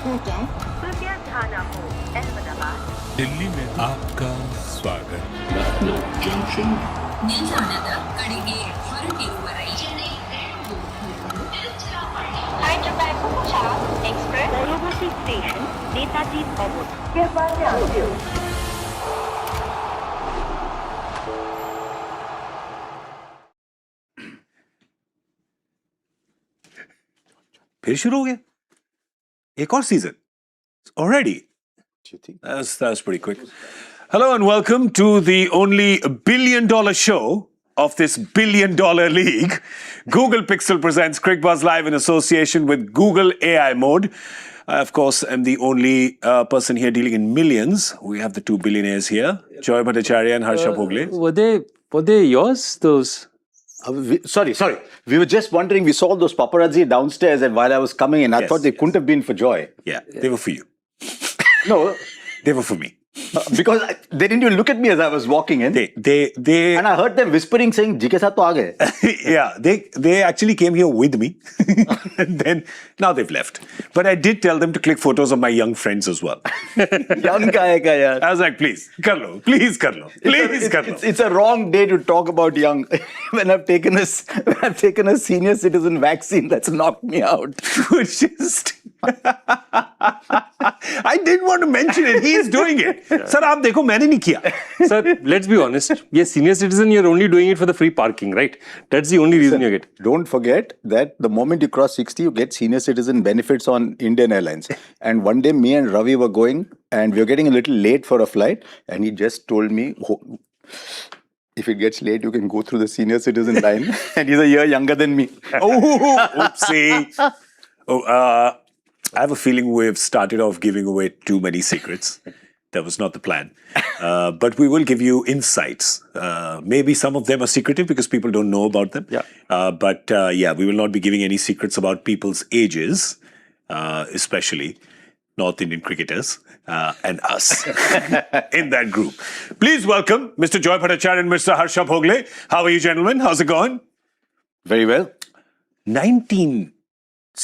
कृपया ध्यान आपको अहमदाबाद दिल्ली में आपका स्वागत. Lucknow Junction. ನಿಲ್ದಾಣದ ಕಡೆಗೆ ಹೊರಟಿರುವರೈ Hyderabad Punjab Express Bengaluru Station Netaji Bhavan. कृपया ध्यान दो. फिर शुरू हो गया एक और season already. That was pretty quick. Hello and welcome to the only $1 billion show of this $1 billion league. Google Pixel presents Cricbuzz Live in association with Google AI Mode. I, of course, am the only person here dealing in millions. We have the two billionaires here, Joy Bhattacharya and Harsha Bhogle. Were they yours? Those? Sorry. We were just wondering, we saw those paparazzi downstairs and while I was coming in, I Yes. thought they couldn't have been for Joy. Yeah, they were for you. No, They were for me. because they didn't even look at me as I was walking in. They And I heard them whispering saying, "Ji ke saath to aa gaye." yeah, they actually came here with me. And then now they've left. But I did tell them to click photos of my young friends as well. Young ka hai ka yaar. I was like, please, kar lo. Please, kar lo. It's a wrong day to talk about young. when I've taken a senior citizen vaccine, that's knocked me out. Which just... I didn't want to mention it. He is doing it. Sir, आप देखो मैंने नहीं किया. Sir, let's be honest. Yes, senior citizen, you're only doing it for the free parking, right? That's the only reason you get. Don't forget that the moment you cross 60, you get senior citizen benefits on Indian Airlines. And one day, me and Ravi were going, and we were getting a little late for a flight, and he just told me, "Oh, if it gets late, you can go through the senior citizen line." And he's a year younger than me. Oh, oopsie. Oh, I have a feeling we've started off giving away too many secrets. That was not the plan. But we will give you insights. Maybe some of them are secretive because people don't know about them. Yeah. But we will not be giving any secrets about people's ages, especially North Indian cricketers and us in that group. Please welcome Mr. Joy Bhattacharya and Mr. Harsha Bhogle. How are you, gentlemen? How's it going? Very well. 19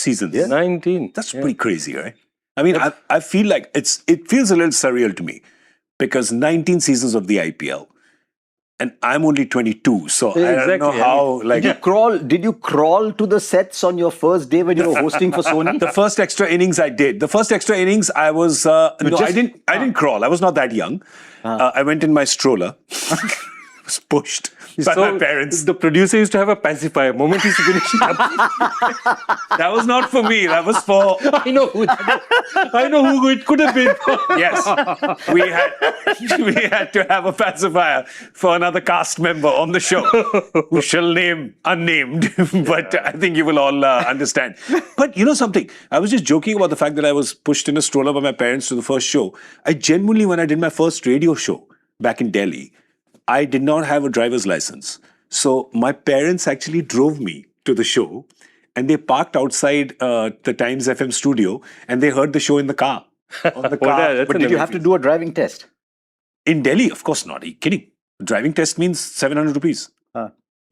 seasons. Yeah. 19. That's pretty crazy, right? I mean, I feel like it feels a little surreal to me because 19 seasons of the IPL and I'm only 22, so I don't know Exactly. how, like... Did you crawl to the sets on your first day when you were hosting for Sony? The first extra innings I did. The first extra innings I was... I didn't crawl. I was not that young. I went in my stroller. Was pushed by my parents. The producer used to have a pacifier. Moment he's finishing up. That was not for me. That was for... I know who it could have been for. Yes, we had to have a pacifier for another cast member on the show, who shall name unnamed. But I think you will all understand. But you know something? I was just joking about the fact that I was pushed in a stroller by my parents to the first show. I genuinely, when I did my first radio show back in Delhi, I did not have a driver's license. So my parents actually drove me to the show and they parked outside the Times FM studio and they heard the show in the car. On the car. But did you have to do a driving test? In Delhi, of course not. Are you kidding? Driving test means 700 rupees.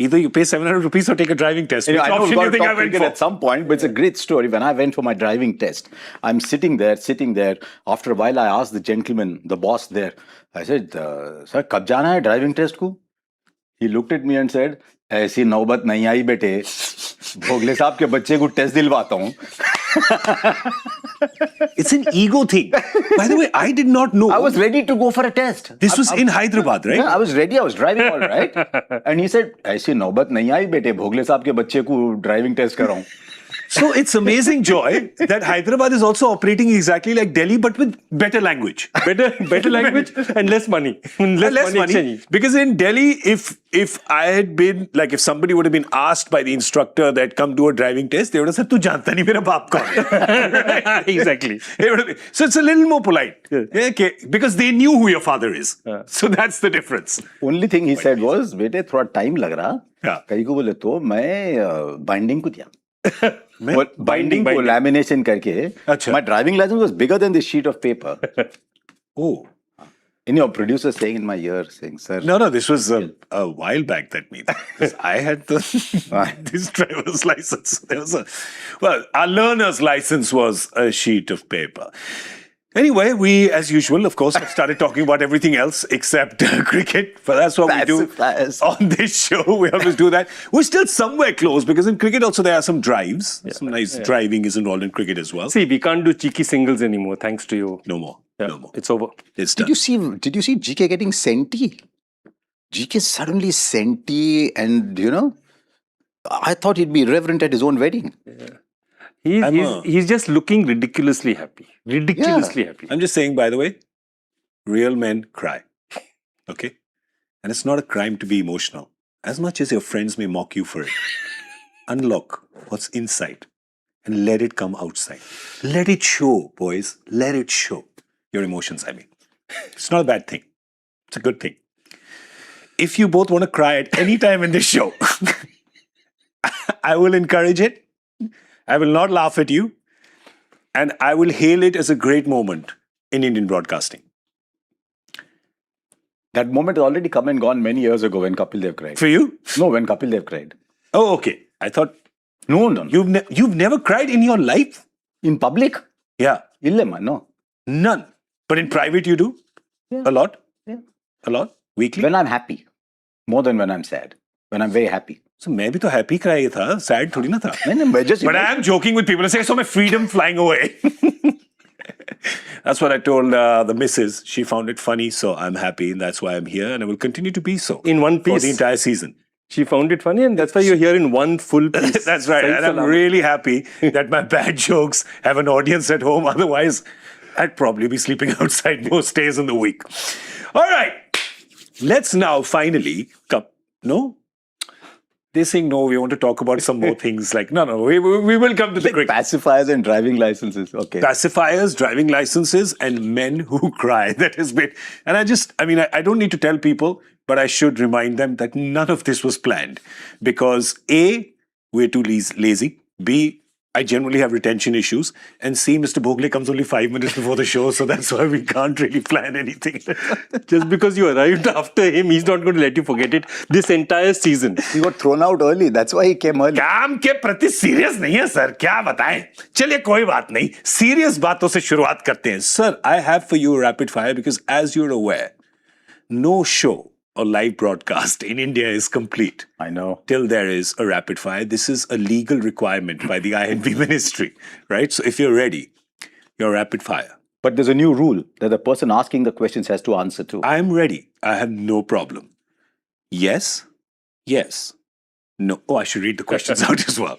Either you pay 700 rupees or take a driving test. Anyway, Which I know option we've do you got to think I talk went cricket for? at some point, but it's a great story. When I went for my driving test, I'm sitting there. After a while, I asked the gentleman, the boss there, I said, "Sir, कब जाना है driving test को?" He looked at me and said, "ऐसी नौबत नहीं आई बेटे, भोगले साहब के बच्चे को टेस्ट दिलवाता हूँ." It's an ego thing. By the way, I did not know. I was ready to go for a test. This was in Hyderabad, right? Yeah, I was ready. I was driving all right. And he said, "ऐसी नौबत नहीं आई बेटे, भोगले साहब के बच्चे को driving test कराऊं." So it's amazing, Joy, that Hyderabad is also operating exactly like Delhi, but with better language. Better language and less money. Less money. exchange. Because in Delhi, if I had been, like if somebody would have been asked by the instructor that come do a driving test, they would have said, "Tu janta nahi mera baap kaun hai." Exactly. They would have been- So it's a little more polite. Okay, because they knew who your father is. So that's the difference. Only thing he said was, बेटे थोड़ा time लग रहा. Yeah. कहीं को बोले तो मैं binding को दिया. मैं बाइंडिंग को लैमिनेशन करके. अच्छा. My driving license was bigger than this sheet of paper. Oh. In your producer saying in my ear, saying, sir. No, this was a while back that meeting. I had this driver's license. Our learner's license was a sheet of paper. Anyway, we, as usual, of course, have started talking about everything else except cricket. But that's what we do on this show. We always do that. We're still somewhere close because in cricket also there are some drives. Yeah. Some nice driving is involved in cricket as well. See, we can't do cheeky singles anymore, thanks to you. No more. Yeah, no more. It's over. It's done. Did you see GK getting senti? GK suddenly senti, and I thought he'd be reverent at his own wedding. Yeah. He's just looking ridiculously happy. Happy. I'm just saying, by the way, real men cry. Okay? And it's not a crime to be emotional. As much as your friends may mock you for it, unlock what's inside and let it come outside. Let it show, boys. Let it show. Your emotions, I mean. It's not a bad thing. It's a good thing. If you both want to cry at any time in this show, I will encourage it. I will not laugh at you. And I will hail it as a great moment in Indian broadcasting. That moment has already come and gone many years ago when Kapil Dev cried. For you? No, when Kapil Dev cried. Oh, okay. I thought... No. You've never cried in your life? In public? Yeah. No. None. But in private you do? Yeah. A lot? Yeah. A lot? Weekly? When I'm happy. More than when I'm sad. When I'm very happy. So मैं भी तो happy cry था, sad थोड़ी ना था. नहीं, But I am joking with people. I say, so my freedom flying away. That's what I told the missus. She found it funny, so I'm happy, and that's why I'm here, and I will continue to be so. In one piece. For the entire season. She found it funny, and that's why you're here in one full piece. That's right. And I'm really happy that my bad jokes have an audience at home. Otherwise, I'd probably be sleeping outside most days in the week. All right. Let's now finally come. No? They're saying, no, we want to talk about some more things. Like, no, we will come to the cricket. Pacifiers and driving licenses. Okay. Pacifiers, driving licenses, and men who cry. That has been... And I don't need to tell people, but I should remind them that none of this was planned. Because A, we're too lazy. B, I generally have retention issues. And C, Mr. Bhogle comes only 5 minutes before the show, so that's why we can't really plan anything. Just because you arrived after him, he's not going to let you forget it this entire season. He got thrown out early. That's why he came early. काम के प्रति serious नहीं है sir, क्या बताएं? चलिए कोई बात नहीं, सीरियस बातों से शुरुआत करते हैं. Sir, I have for you a rapid fire because as you're aware, no show or live broadcast in India is complete. I know. Till there is a rapid fire. This is a legal requirement by the INB ministry, right? So if you're ready, you're rapid fire. But there's a new rule that the person asking the questions has to answer to. I'm ready. I have no problem. Yes. Yes. No. Oh, I should read the questions out as well.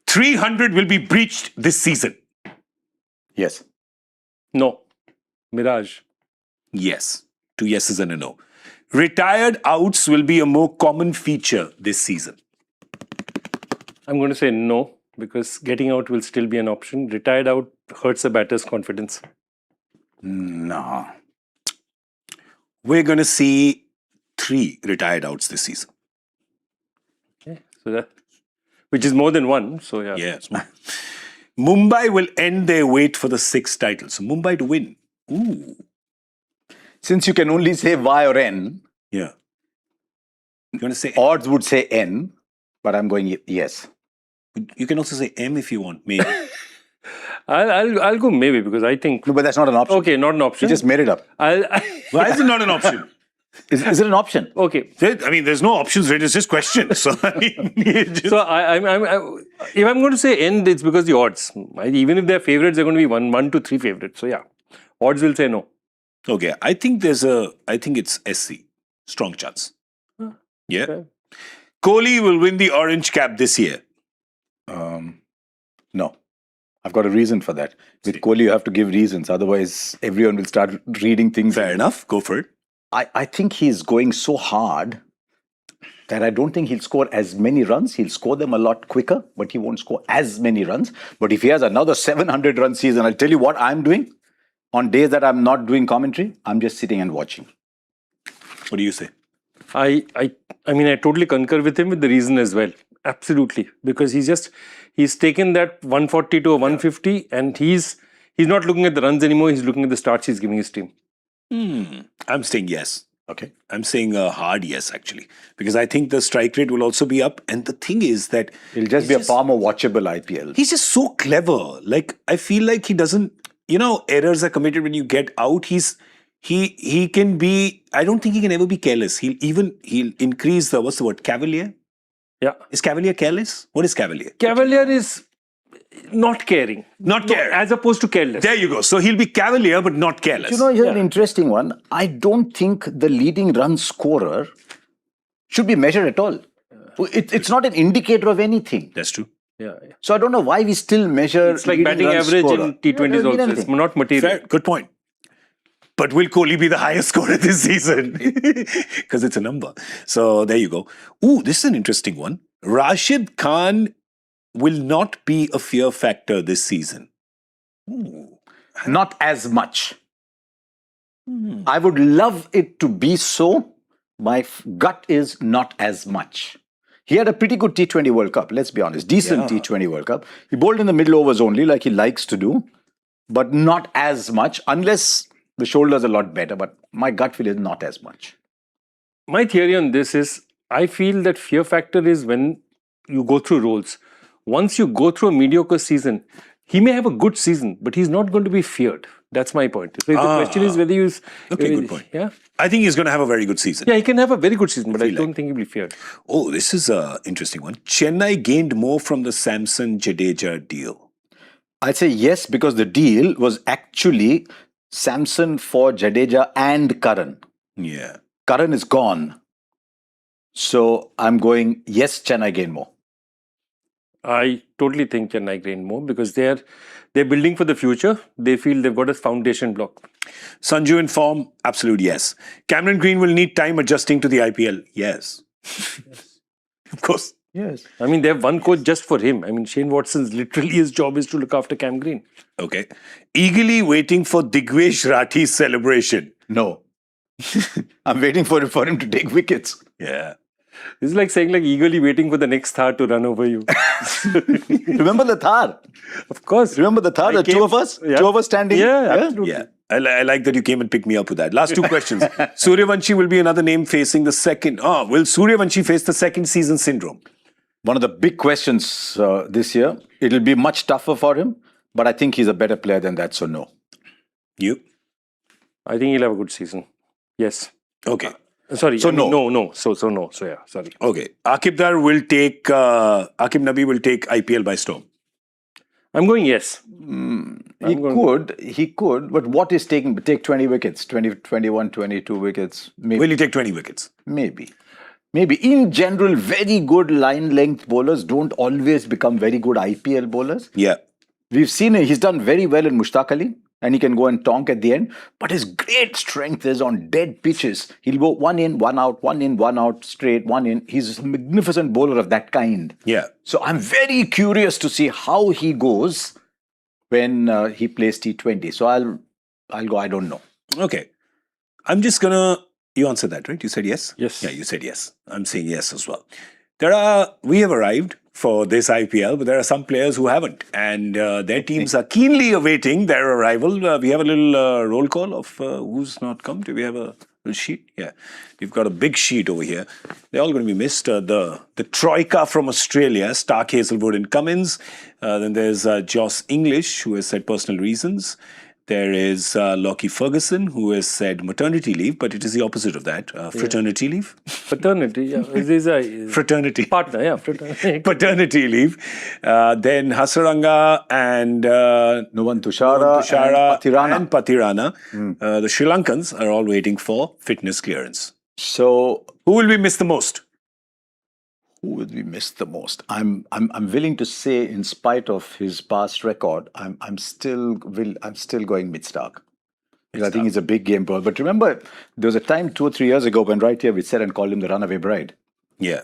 300 will be breached this season. Yes. No. Mirage. Yes. 2 yeses and a no. Retired outs will be a more common feature this season. I'm going to say no, because getting out will still be an option. Retired out hurts a batter's confidence. No. We're going to see 3 retired outs this season. Okay. So that, which is more than 1. So yeah. Yes. Mumbai will end their wait for the 6th title. So Mumbai to win. Ooh. Since you can only say Y or N. Yeah. You want to say odds would say N, but I'm going yes. You can also say M if you want, maybe. I'll go maybe, because I think... No, but that's not an option. Okay, not an option. You just made it up. Why is it not an option? Is it an option? Okay. I mean, there's no options, right? It's just questions. So, I mean, so if I'm going to say N, it's because the odds. Even if they're favorites, they're going to be 1 to 3 favorites. So yeah, odds will say no. Okay, I think it's SC. Strong chance. Yeah. Okay. Kohli will win the orange cap this year. No. I've got a reason for that. With Kohli, you have to give reasons. Otherwise, everyone will start reading things. Fair enough. Go for it. I think he's going so hard that I don't think he'll score as many runs. He'll score them a lot quicker, but he won't score as many runs. But if he has another 700-run season, I'll tell you what I'm doing. On days that I'm not doing commentary, I'm just sitting and watching. What do you say? I mean, I totally concur with him with the reason as well. Absolutely. Because he's taken that 140 to a 150 and he's not looking at the runs anymore. He's looking at the starts he's giving his team. I'm saying yes. Okay. I'm saying a hard yes, actually, because I think the strike rate will also be up. And the thing is that It'll just be a far more watchable IPL. he's just so clever. Like, I feel like he doesn't, errors are committed when you get out. He can be, I don't think he can ever be careless. He'll increase the, what's the word, cavalier? Yeah. Is cavalier careless? What is cavalier? Cavalier is not caring. Not caring. As opposed to careless. There you go. So he'll be cavalier, but not careless. Here's an interesting one. I don't think the leading run scorer should be measured at all. It's not an indicator of anything. That's true. Yeah. So I don't know why we still measure. It's like leading batting run average scorer. in T20s Doesn't mean also. It's anything. not material. Fair. Good point. But will Kohli be the highest scorer this season? Because it's a number. So there you go. Ooh, this is an interesting one. Rashid Khan will not be a fear factor this season. Ooh. Not as much. I would love it to be so. My gut is not as much. He had a pretty good T20 World Cup, let's be honest. Decent T20 World Cup. He bowled in the middle overs only, like he likes to do, but not as much, unless the shoulders are a lot better. But my gut feel is not as much. My theory on this is, I feel that fear factor is when you go through roles. Once you go through a mediocre season, he may have a good season, but he's not going to be feared. That's my point. So the question is whether you... Okay, good point. Yeah? I think he's going to have a very good season. Yeah, he can have a very good season, but I don't think he'll be feared. Oh, this is an interesting one. Chennai gained more from the Samson Jadeja deal. I'd say yes, because the deal was actually Samson for Jadeja and Karan. Yeah. Karan is gone. So I'm going, yes, Chennai gain more. I totally think Chennai gain more because they're building for the future. They feel they've got a foundation block. Sanju in form? Absolute yes. Cameron Green will need time adjusting to the IPL? Yes. Of course. Yes. I mean, they have one coach just for him. I mean, Shane Watson's literally his job is to look after Cam Green. Okay. Eagerly waiting for Digvesh Rathi's celebration. No. I'm waiting for him to take wickets. Yeah. This is like saying eagerly waiting for the next Thar to run over you. Remember the Thar? Of course. Remember the Thar? Two of us? Yeah. Two of us standing? Yeah, absolutely. Yeah. I like that you came and picked me up with that. Last two questions. Suryavanshi will be another name facing the second. Will Suryavanshi face the second season syndrome? One of the big questions this year. It'll be much tougher for him, but I think he's a better player than that, so no. You? I think he'll have a good season. Yes. Okay. Sorry. So no. No. So no. So yeah, sorry. Okay. Akib Nabi will take IPL by storm. I'm going yes. He could, but what is take 20 wickets? 20, 21, 22 wickets? Maybe. Will he take 20 wickets? Maybe. In general, very good line length bowlers don't always become very good IPL bowlers. Yeah. We've seen he's done very well in Mushtaq Ali, and he can go and tonk at the end. But his great strength is on dead pitches. He'll go one in, one out, one in, one out, straight, one in. He's a magnificent bowler of that kind. Yeah. So I'm very curious to see how he goes when he plays T20. So I'll go, I don't know. Okay. I'm just gonna... You answered that, right? You said yes? Yes. Yeah, you said yes. I'm saying yes as well. We have arrived for this IPL, but there are some players who haven't. And their teams are keenly awaiting their arrival. We have a little roll call of who's not come. Do we have a little sheet? Yeah. We've got a big sheet over here. They're all going to be missed. The Troika from Australia, Stark Hazelwood and Cummins. Then there's Joss English, who has said personal reasons. There is Lockie Ferguson, who has said maternity leave, but it is the opposite of that. Fraternity leave? Paternity, yeah. Is a Fraternity. partner, yeah. Fraternity. Paternity leave. Then Hasaranga and Nuwan Tushara and Pathirana. The Sri Lankans are all waiting for fitness clearance. So Who will we miss the most? who will we miss the most? I'm willing to say, in spite of his past record, I'm still going mid-Stark. I think he's a big game ball. But remember, there was a time 2 or 3 years ago when right here we said and called him the runaway bride. Yeah.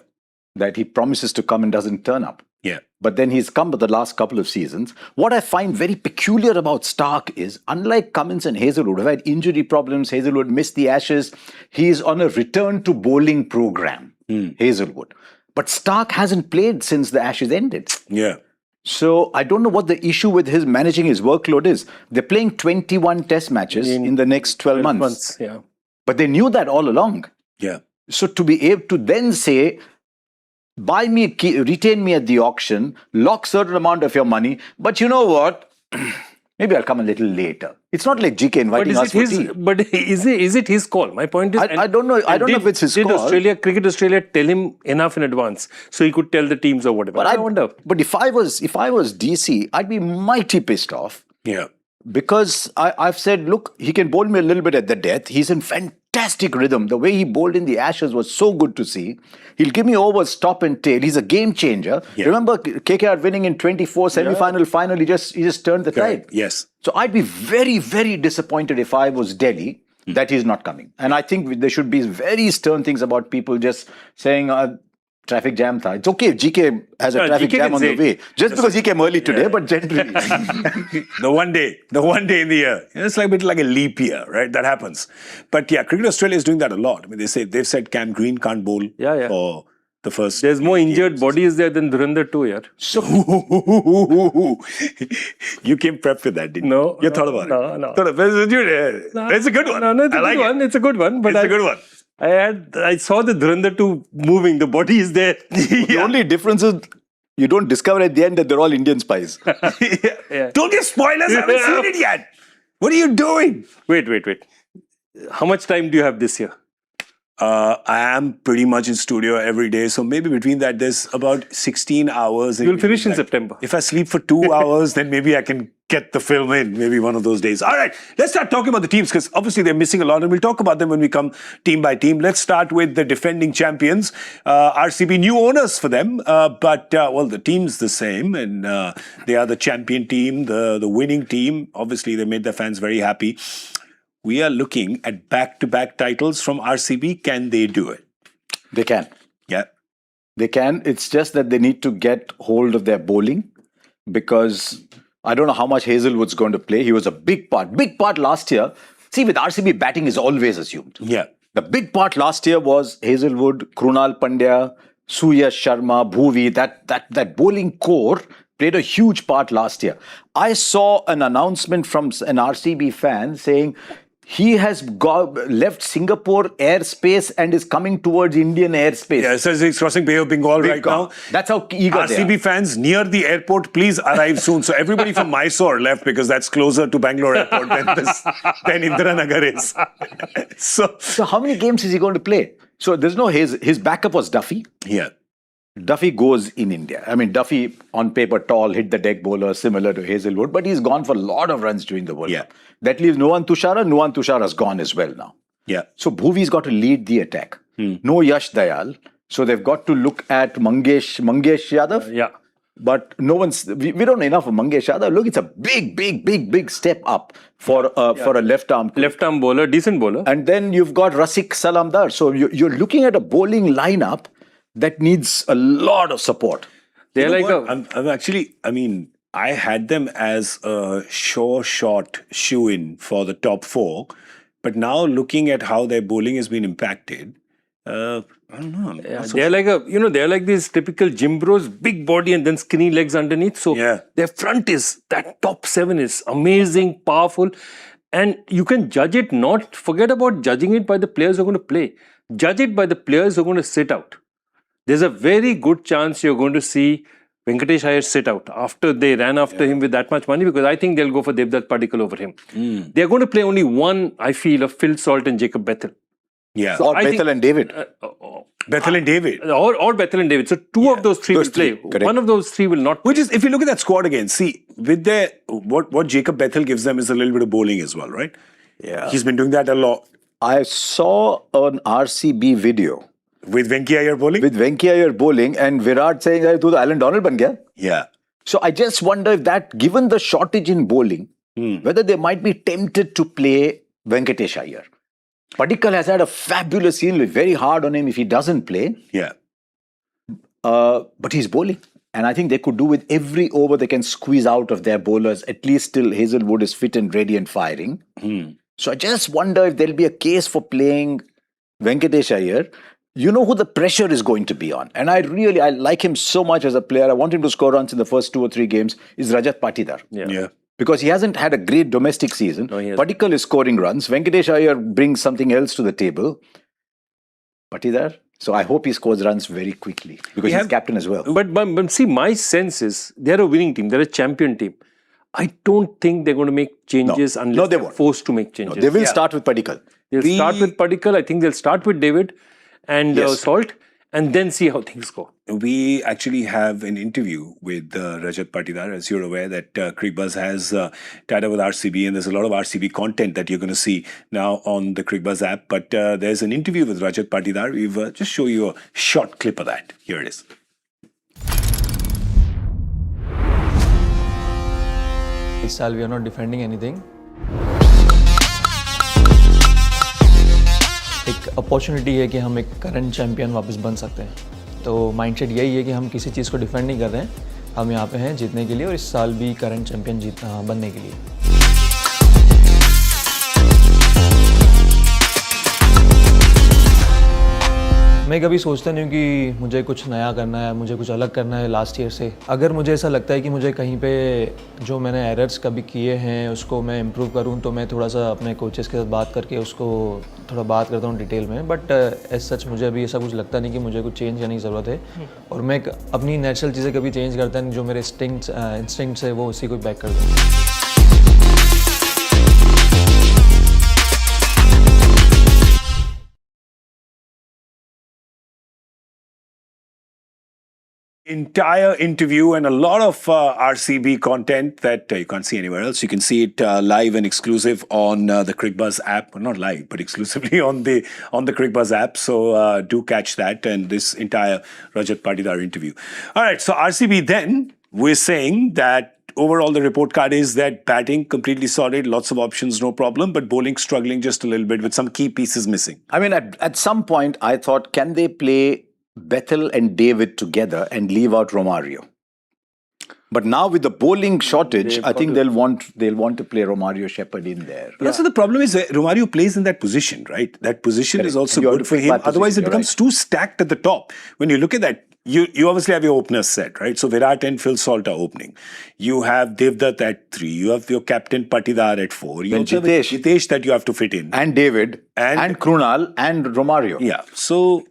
That he promises to come and doesn't turn up. Yeah. But then he's come for the last couple of seasons. What I find very peculiar about Stark is, unlike Cummins and Hazelwood, who have had injury problems, Hazelwood missed the Ashes, he's on a return to bowling program, Hazelwood. But Stark hasn't played since the Ashes ended. Yeah. So I don't know what the issue with his managing his workload is. They're playing 21 test matches in the next 12 months. Yeah. But they knew that all along. Yeah. So to be able to then say, buy me, retain me at the auction, lock certain amount of your money, but you know what? Maybe I'll come a little later. It's not like GK inviting us for tea. But is it his call? My point is, I don't know. I don't know if it's his call. Did Cricket Australia tell him enough in advance so he could tell the teams or whatever? But I wonder. But if I was DC, I'd be mighty pissed off. Yeah. Because I've said, look, he can bowl me a little bit at the death. He's in fantastic rhythm. The way he bowled in the Ashes was so good to see. He'll give me overs top and tail. He's a game changer. Yeah. Remember KKR winning in 24 semi-final, final. He just turned the tide. Yes. So I'd be very, very disappointed if I was Delhi that he's not coming. And I think there should be very stern things about people just saying, traffic jam tha. It's okay if GK has a traffic jam on the way. Just because he came early today, but generally. The one day in the year. It's like a bit like a leap year, right? That happens. But yeah, Cricket Australia is doing that a lot. I mean, they've said Cam Green can't bowl for the first. There's more injured bodies there than Dhurandhar too, yeah. So, you came prepped with that, didn't you? No. You thought about it? No. It's a good one. No, it's a good one. It's a good one. But It's a good one. I saw the Dhurandhar 2 moving. The body is there. The only difference is you don't discover at the end that they're all Indian spies. Yeah. Don't give spoilers. I haven't seen it yet. What are you doing? Wait. How much time do you have this year? I am pretty much in studio every day. So maybe between that, there's about 16 hours. You'll finish in September. If I sleep for 2 hours, then maybe I can get the film in, maybe one of those days. All right, let's start talking about the teams because obviously they're missing a lot and we'll talk about them when we come team by team. Let's start with the defending champions. RCB, new owners for them, but the team's the same and they are the champion team, the winning team. Obviously, they made their fans very happy. We are looking at back-to-back titles from RCB. Can they do it? They can. Yeah. They can. It's just that they need to get hold of their bowling because I don't know how much Hazelwood's going to play. He was a big part last year. See, with RCB, batting is always assumed. Yeah. The big part last year was Hazelwood, Krunal Pandya, Suyash Sharma, Bhuvi. That bowling core played a huge part last year. I saw an announcement from an RCB fan saying he has left Singapore airspace and is coming towards Indian airspace. Yeah, it says he's crossing Bay of Bengal right now. That's how eager they are. RCB fans near the airport, please arrive soon. So everybody from Mysore left because that's closer to Bangalore airport than Indiranagar is. So how many games is he going to play? So there's no his backup was Duffy. Yeah. Duffy goes in India. I mean, Duffy on paper tall, hit the deck bowler, similar to Hazelwood, but he's gone for a lot of runs during the World Cup. That leaves Nuwan Tushara. Nuwan Tushara's gone as well now. Yeah. So Bhuvi's got to lead the attack. No Yash Dayal. So they've got to look at Mangesh Yadav. Yeah. But no one's, we don't know enough of Mangesh Yadav. Look, it's a big step up for a left arm. Left arm bowler, decent bowler. And then you've got Rasik Salamdar. So you're looking at a bowling lineup that needs a lot of support. They're like I had them as a sure shot shoe-in for the top 4. But now looking at how their bowling has been impacted, I don't know. Yeah, they're like these typical gym bros, big body and then skinny legs underneath. So their front is, that top 7 is amazing, powerful. And you can judge it, forget about judging it by the players who are going to play. Judge it by the players who are going to sit out. There's a very good chance you're going to see Venkatesh Iyer sit out after they ran after him with that much money because I think they'll go for Devdutt Padikkal over him. They're going to play only one, I feel, of Phil Salt and Jacob Bethel. Yeah. So, or Bethel and David. Bethel and David. Or Bethel and David. So two of those three will play. Correct. One of those three will not play. Which is, if you look at that squad again, see, with their, what Jacob Bethel gives them is a little bit of bowling as well, right? Yeah. He's been doing that a lot. I saw an RCB video. With Venki Iyer bowling? With Venki Iyer bowling and Virat saying, "Hey, tu to Alan Donald ban gaya." Yeah. So I just wonder if that, given the shortage in bowling, whether they might be tempted to play Venkatesh Iyer. Padikkal has had a fabulous season, very hard on him if he doesn't play. Yeah. But he's bowling. And I think they could do with every over they can squeeze out of their bowlers, at least till Hazelwood is fit and ready and firing. So I just wonder if there'll be a case for playing Venkatesh Iyer. You know who the pressure is going to be on. And I like him so much as a player. I want him to score runs in the first 2 or 3 games, is Rajat Patidar. Yeah. because he hasn't had a great domestic season. No, he hasn't. Padikkal is scoring runs. Venkatesh Iyer brings something else to the table. Patidar. So I hope he scores runs very quickly because he's captain as well. But see, my sense is they're a winning team. They're a champion team. I don't think they're going to make changes unless they they're won't. forced to make changes. No, they will start with Padikkal. They'll start with Padikkal. I think they'll start with David and Salt and then see how things go. We actually have an interview with Rajat Patidar. As you're aware that Cricbuzz has tied up with RCB, and there's a lot of RCB content that you're going to see now on the Cricbuzz app. But there's an interview with Rajat Patidar. We've just show you a short clip of that. Here it is. इस साल we are not defending anything. एक opportunity है कि हम एक current champion वापस बन सकते हैं, तो माइंडसेट यही है कि हम किसी चीज़ को डिफेंड नहीं कर रहे हैं, हम यहाँ पे हैं जीतने के लिए और इस साल भी करंट चैंपियन बनने के लिए. मैं कभी सोचता नहीं हूँ कि मुझे कुछ नया करना है, मुझे कुछ अलग करना है लास्ट ईयर से. अगर मुझे ऐसा लगता है कि मुझे कहीं पे जो मैंने एरर्स कभी किए हैं उसको मैं इम्प्रूव करूँ, तो मैं थोड़ा सा अपने कोचेस के साथ बात करके उसको थोड़ा बात करता हूँ डिटेल में. बट एज सच मुझे अभी ऐसा कुछ लगता नहीं कि मुझे कुछ चेंज करने की ज़रूरत है, और मैं अपनी नेचुरल चीज़ें कभी चेंज करता नहीं. जो मेरे इंस्टिंक्ट्स है वो उसी को बैक कर दूँ. Entire interview and a lot of RCB content that you can't see anywhere else. You can see it live and exclusive on the Cricbuzz app. Well, not live, but exclusively on the Cricbuzz app. So do catch that and this entire Rajat Patidar interview. All right, so RCB then, we're saying that overall the report card is that batting completely solid, lots of options, no problem, but bowling struggling just a little bit with some key pieces missing. I mean, at some point I thought, can they play Bethel and David together and leave out Romario? But now with the bowling shortage, I think they'll want to play Romario Shepherd in there. But also the problem is Romario plays in that position, right? That position is also good for him. Otherwise, it becomes too stacked at the top. When you look at that, you obviously have your openers set, right? So Virat and Phil Salt are opening. You have Devdutt at 3. You have your captain Patidar at 4. You also have Jitesh that you have to fit in. And David. And Krunal and Romario. Yeah. So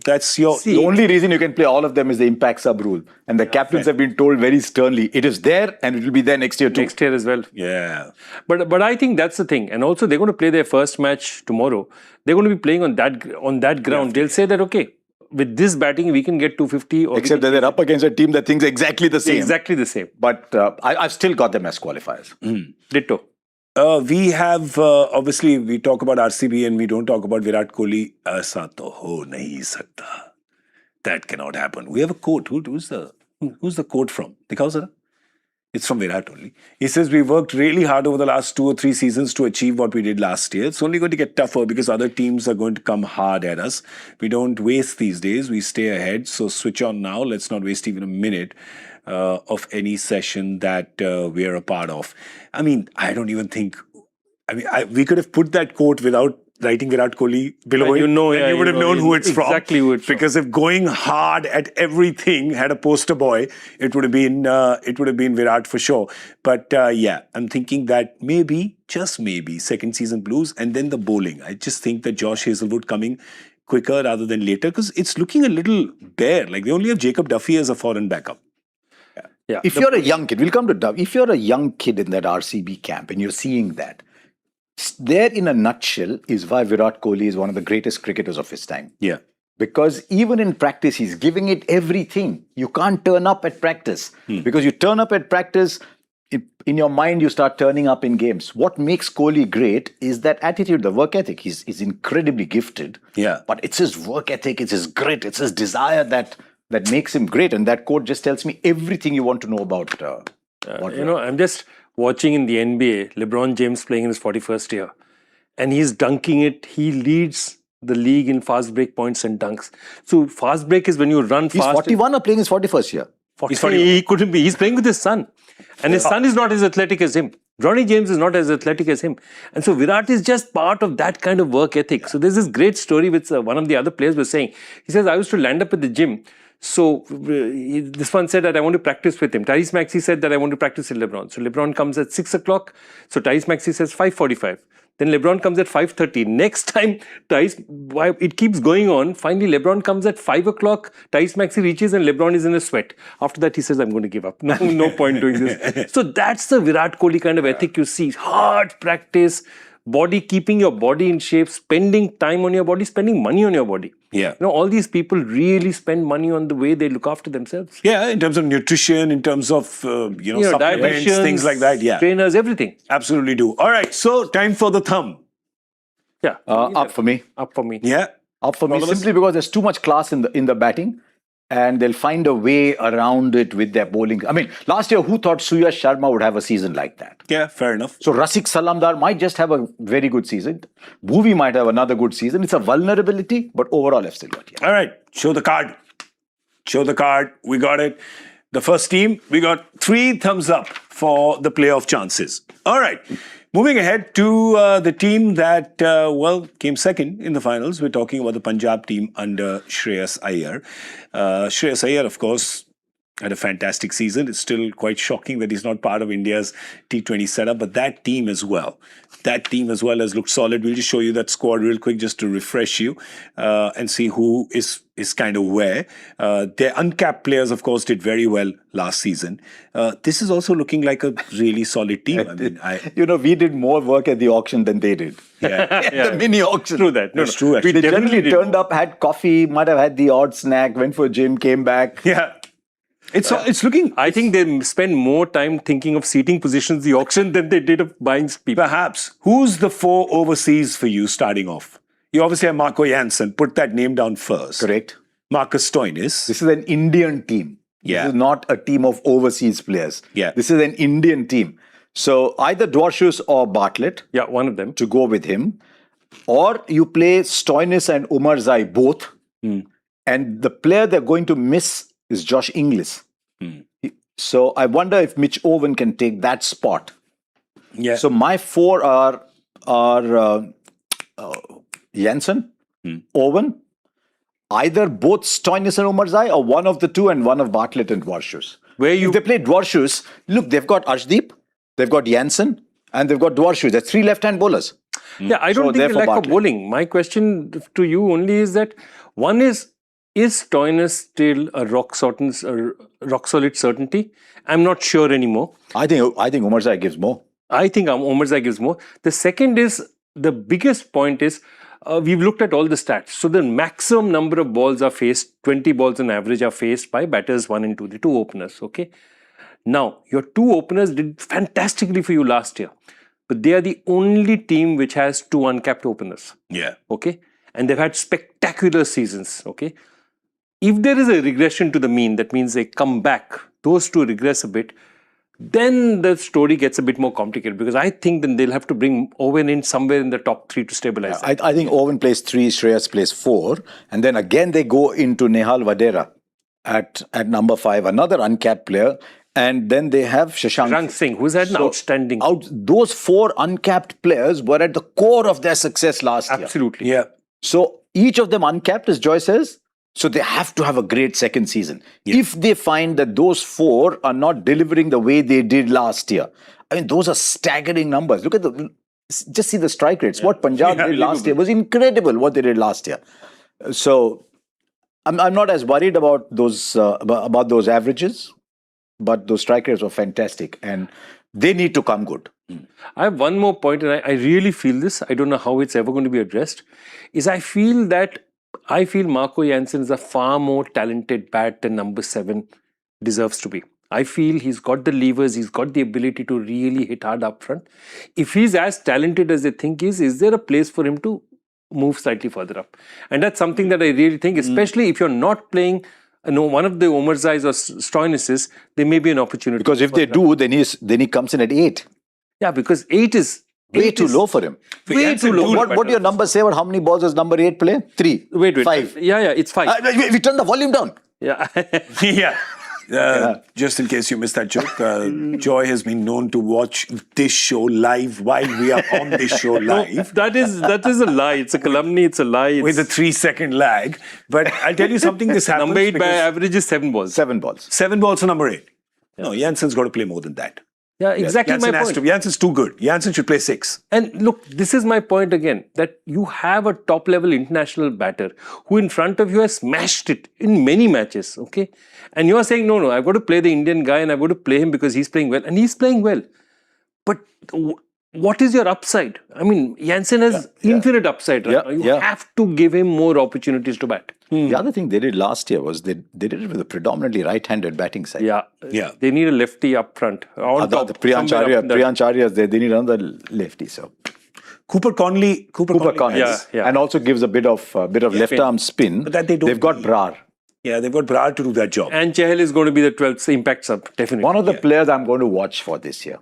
that's your... The only reason you can play all of them is the impact sub rule. And the captains have been told very sternly, it is there and it will be there next year too. Next year as well. Yeah. But I think that's the thing. And also they're going to play their first match tomorrow. They're going to be playing on that ground. They'll say that, okay, with this batting we can get 250. Or except that they're up against a team that thinks exactly the same. Exactly the same. But I've still got them as qualifiers. Ditto. We have, obviously, we talk about RCB and we don't talk about Virat Kohli. Aisa to ho nahi sakta. That cannot happen. We have a quote. Who's the quote from? Dikhao zara. It's from Virat only. He says, we worked really hard over the last 2 or 3 seasons to achieve what we did last year. It's only going to get tougher because other teams are going to come hard at us. We don't waste these days. We stay ahead. So switch on now. Let's not waste even a minute of any session that we are a part of. I mean, I don't even think... we could have put that quote without writing Virat Kohli below it. You would have known who it's from. Exactly who it's from. Because if going hard at everything had a poster boy, it would have been Virat for sure. But yeah, I'm thinking that maybe, just maybe, second season blues and then the bowling. I just think that Josh Hazlewood coming quicker rather than later because it's looking a little bare. Like they only have Jacob Duffy as a foreign backup. Yeah. If you're a young kid, we'll come to Duff. If you're a young kid in that RCB camp and you're seeing that, there in a nutshell is why Virat Kohli is one of the greatest cricketers of his time. Yeah. Because even in practice, he's giving it everything. You can't turn up at practice. Because you turn up at practice, in your mind, you start turning up in games. What makes Kohli great is that attitude, the work ethic. He's incredibly gifted. Yeah. But it's his work ethic, it's his grit, it's his desire that makes him great. And that quote just tells me everything you want to know about I'm just watching in the NBA, LeBron James playing in his 41st year. And he's dunking it. He leads the league in fast break points and dunks. So fast break is when you run fast. He's 41 or playing his 41st year? He couldn't be. He's playing with his son. And his son is not as athletic as him. Ronnie James is not as athletic as him. And so Virat is just part of that kind of work ethic. So there's this great story which one of the other players was saying. He says, I used to land up at the gym, So this one said that I want to practice with him. Tyrese Maxey said that I want to practice with LeBron. So LeBron comes at 6 o'clock. So Tyrese Maxey says 5:45. Then LeBron comes at 5:30. Next time, it keeps going on. Finally, LeBron comes at 5 o'clock. Tyrese Maxey reaches and LeBron is in a sweat. After that, he says, I'm going to give up. No point doing this. So that's the Virat Kohli kind of ethic you see. Hard practice, keeping your body in shape, spending time on your body, spending money on your body. Yeah. All these people really spend money on the way they look after themselves. Yeah, in terms of nutrition, in terms of, supplements, things like that. Yeah. Trainers, everything. Absolutely do. All right. So, time for the thumb. Yeah. Up for me. Up for me. Yeah. Up for me, simply because there's too much class in the batting, and they'll find a way around it with their bowling. I mean, last year, who thought Suyash Sharma would have a season like that? Yeah, fair enough. So Rasik Salamdar might just have a very good season. Bhuvi might have another good season. It's a vulnerability, but overall, I've still got it. All right, show the card. Show the card. We got it. The first team, we got 3 thumbs up for the playoff chances. All right. Moving ahead to the team that, came second in the finals. We're talking about the Punjab team under Shreyas Iyer. Shreyas Iyer, of course, had a fantastic season. It's still quite shocking that he's not part of India's T20 setup, but that team as well has looked solid. We'll just show you that squad real quick just to refresh you and see who is kind of where. Their uncapped players, of course, did very well last season. This is also looking like a really solid team. I mean, we did more work at the auction than they did. Yeah. The mini auction. True that. That's true, actually. We definitely turned up, had coffee, might have had the odd snack, went for a gym, came back. Yeah. It's looking... I think they spend more time thinking of seating positions the auction than they did of buying people. Perhaps. Who's the 4 overseas for you starting off? You obviously have Marco Jansen. Put that name down first. Correct. Marcus Stoinis. This is an Indian team. Yeah. This is not a team of overseas players. Yeah. This is an Indian team. So either Dwarshuis or Bartlett. Yeah, one of them. To go with him. Or you play Stoinis and Umarzai both. And the player they're going to miss is Josh Inglis. So I wonder if Mitch Owen can take that spot. Yeah. So my 4 are Jansen, Owen, either both Stoinis and Umarzai, or one of the 2 and one of Bartlett and Dwarshuis. If they play Dwarshuis, look, they've got Arshdeep, they've got Jansen, and they've got Dwarshuis. There's 3 left-hand bowlers. Yeah, I don't think they lack of bowling. My question to you only is that one is Stoinis still a rock solid certainty? I'm not sure anymore. I think Umarzai gives more. I think Umarzai gives more. The second is, the biggest point is, we've looked at all the stats. So the maximum number of balls are faced, 20 balls on average are faced by batters 1 and 2, the 2 openers, okay? Now, your 2 openers did fantastically for you last year, but they are the only team which has 2 uncapped openers. Yeah. Okay? And they've had spectacular seasons, okay? If there is a regression to the mean, that means they come back, those 2 regress a bit, then the story gets a bit more complicated, because I think then they'll have to bring Owen in somewhere in the top 3 to stabilize that. I think Owen plays 3, Shreyas plays 4, and then again they go into Nehal Vadera at number 5, another uncapped player, and then they have Shashank Singh, who's had an outstanding... Those 4 uncapped players were at the core of their success last year. Absolutely. Yeah. So each of them uncapped, as Joy says, so they have to have a great second season. Yeah. If they find that those 4 are not delivering the way they did last year, I mean, those are staggering numbers. Look at just see the strike rates. Yeah. What Punjab did last year was incredible, what they did last year. So I'm not as worried about those averages, but those strike rates were fantastic and they need to come good. I have one more point, and I really feel this. I don't know how it's ever going to be addressed. Is I feel Marco Jansen is a far more talented bat than number 7 deserves to be. I feel he's got the levers, he's got the ability to really hit hard up front. If he's as talented as they think he is there a place for him to move slightly further up? And that's something that I really think, especially if you're not playing one of the Umarzais or Stoinises, there may be an opportunity. Because if they do, then he comes in at 8. Yeah, because 8 is... Way too low for him. Way too low. What do your numbers say about how many balls does number 8 play? 3. Wait. 5. Yeah, it's 5. We turn the volume down. Yeah. Yeah. just in case you missed that joke, Joy has been known to watch this show live while we are on this show live. That is a lie. It's a calumny. It's a lie. With a 3-second lag. But I'll tell you something, this happens. Number 8 by because average is 7 balls. 7 balls. 7 balls for number 8. No, Jansen's got to play more than that. Yeah, exactly my point. Jansen's too good. Jansen should play 6. And look, this is my point again, that you have a top-level international batter who in front of you has smashed it in many matches, okay? And you are saying, no, I've got to play the Indian guy and I've got to play him because he's playing well. And he's playing well. But what is your upside? I mean, Jansen has infinite upside, right? You have to give him more opportunities to bat. The other thing they did last year was they did it with a predominantly right-handed batting side. Yeah. They need a lefty up front. On top, Priyancharya, they need another lefty. So Cooper Conley. And also gives a bit of left arm spin. But that they don't They've got need. Brar. Yeah, they've got Brar to do that job. And Chahal is going to be the 12th impact sub, definitely. One of the players I'm going to watch for this year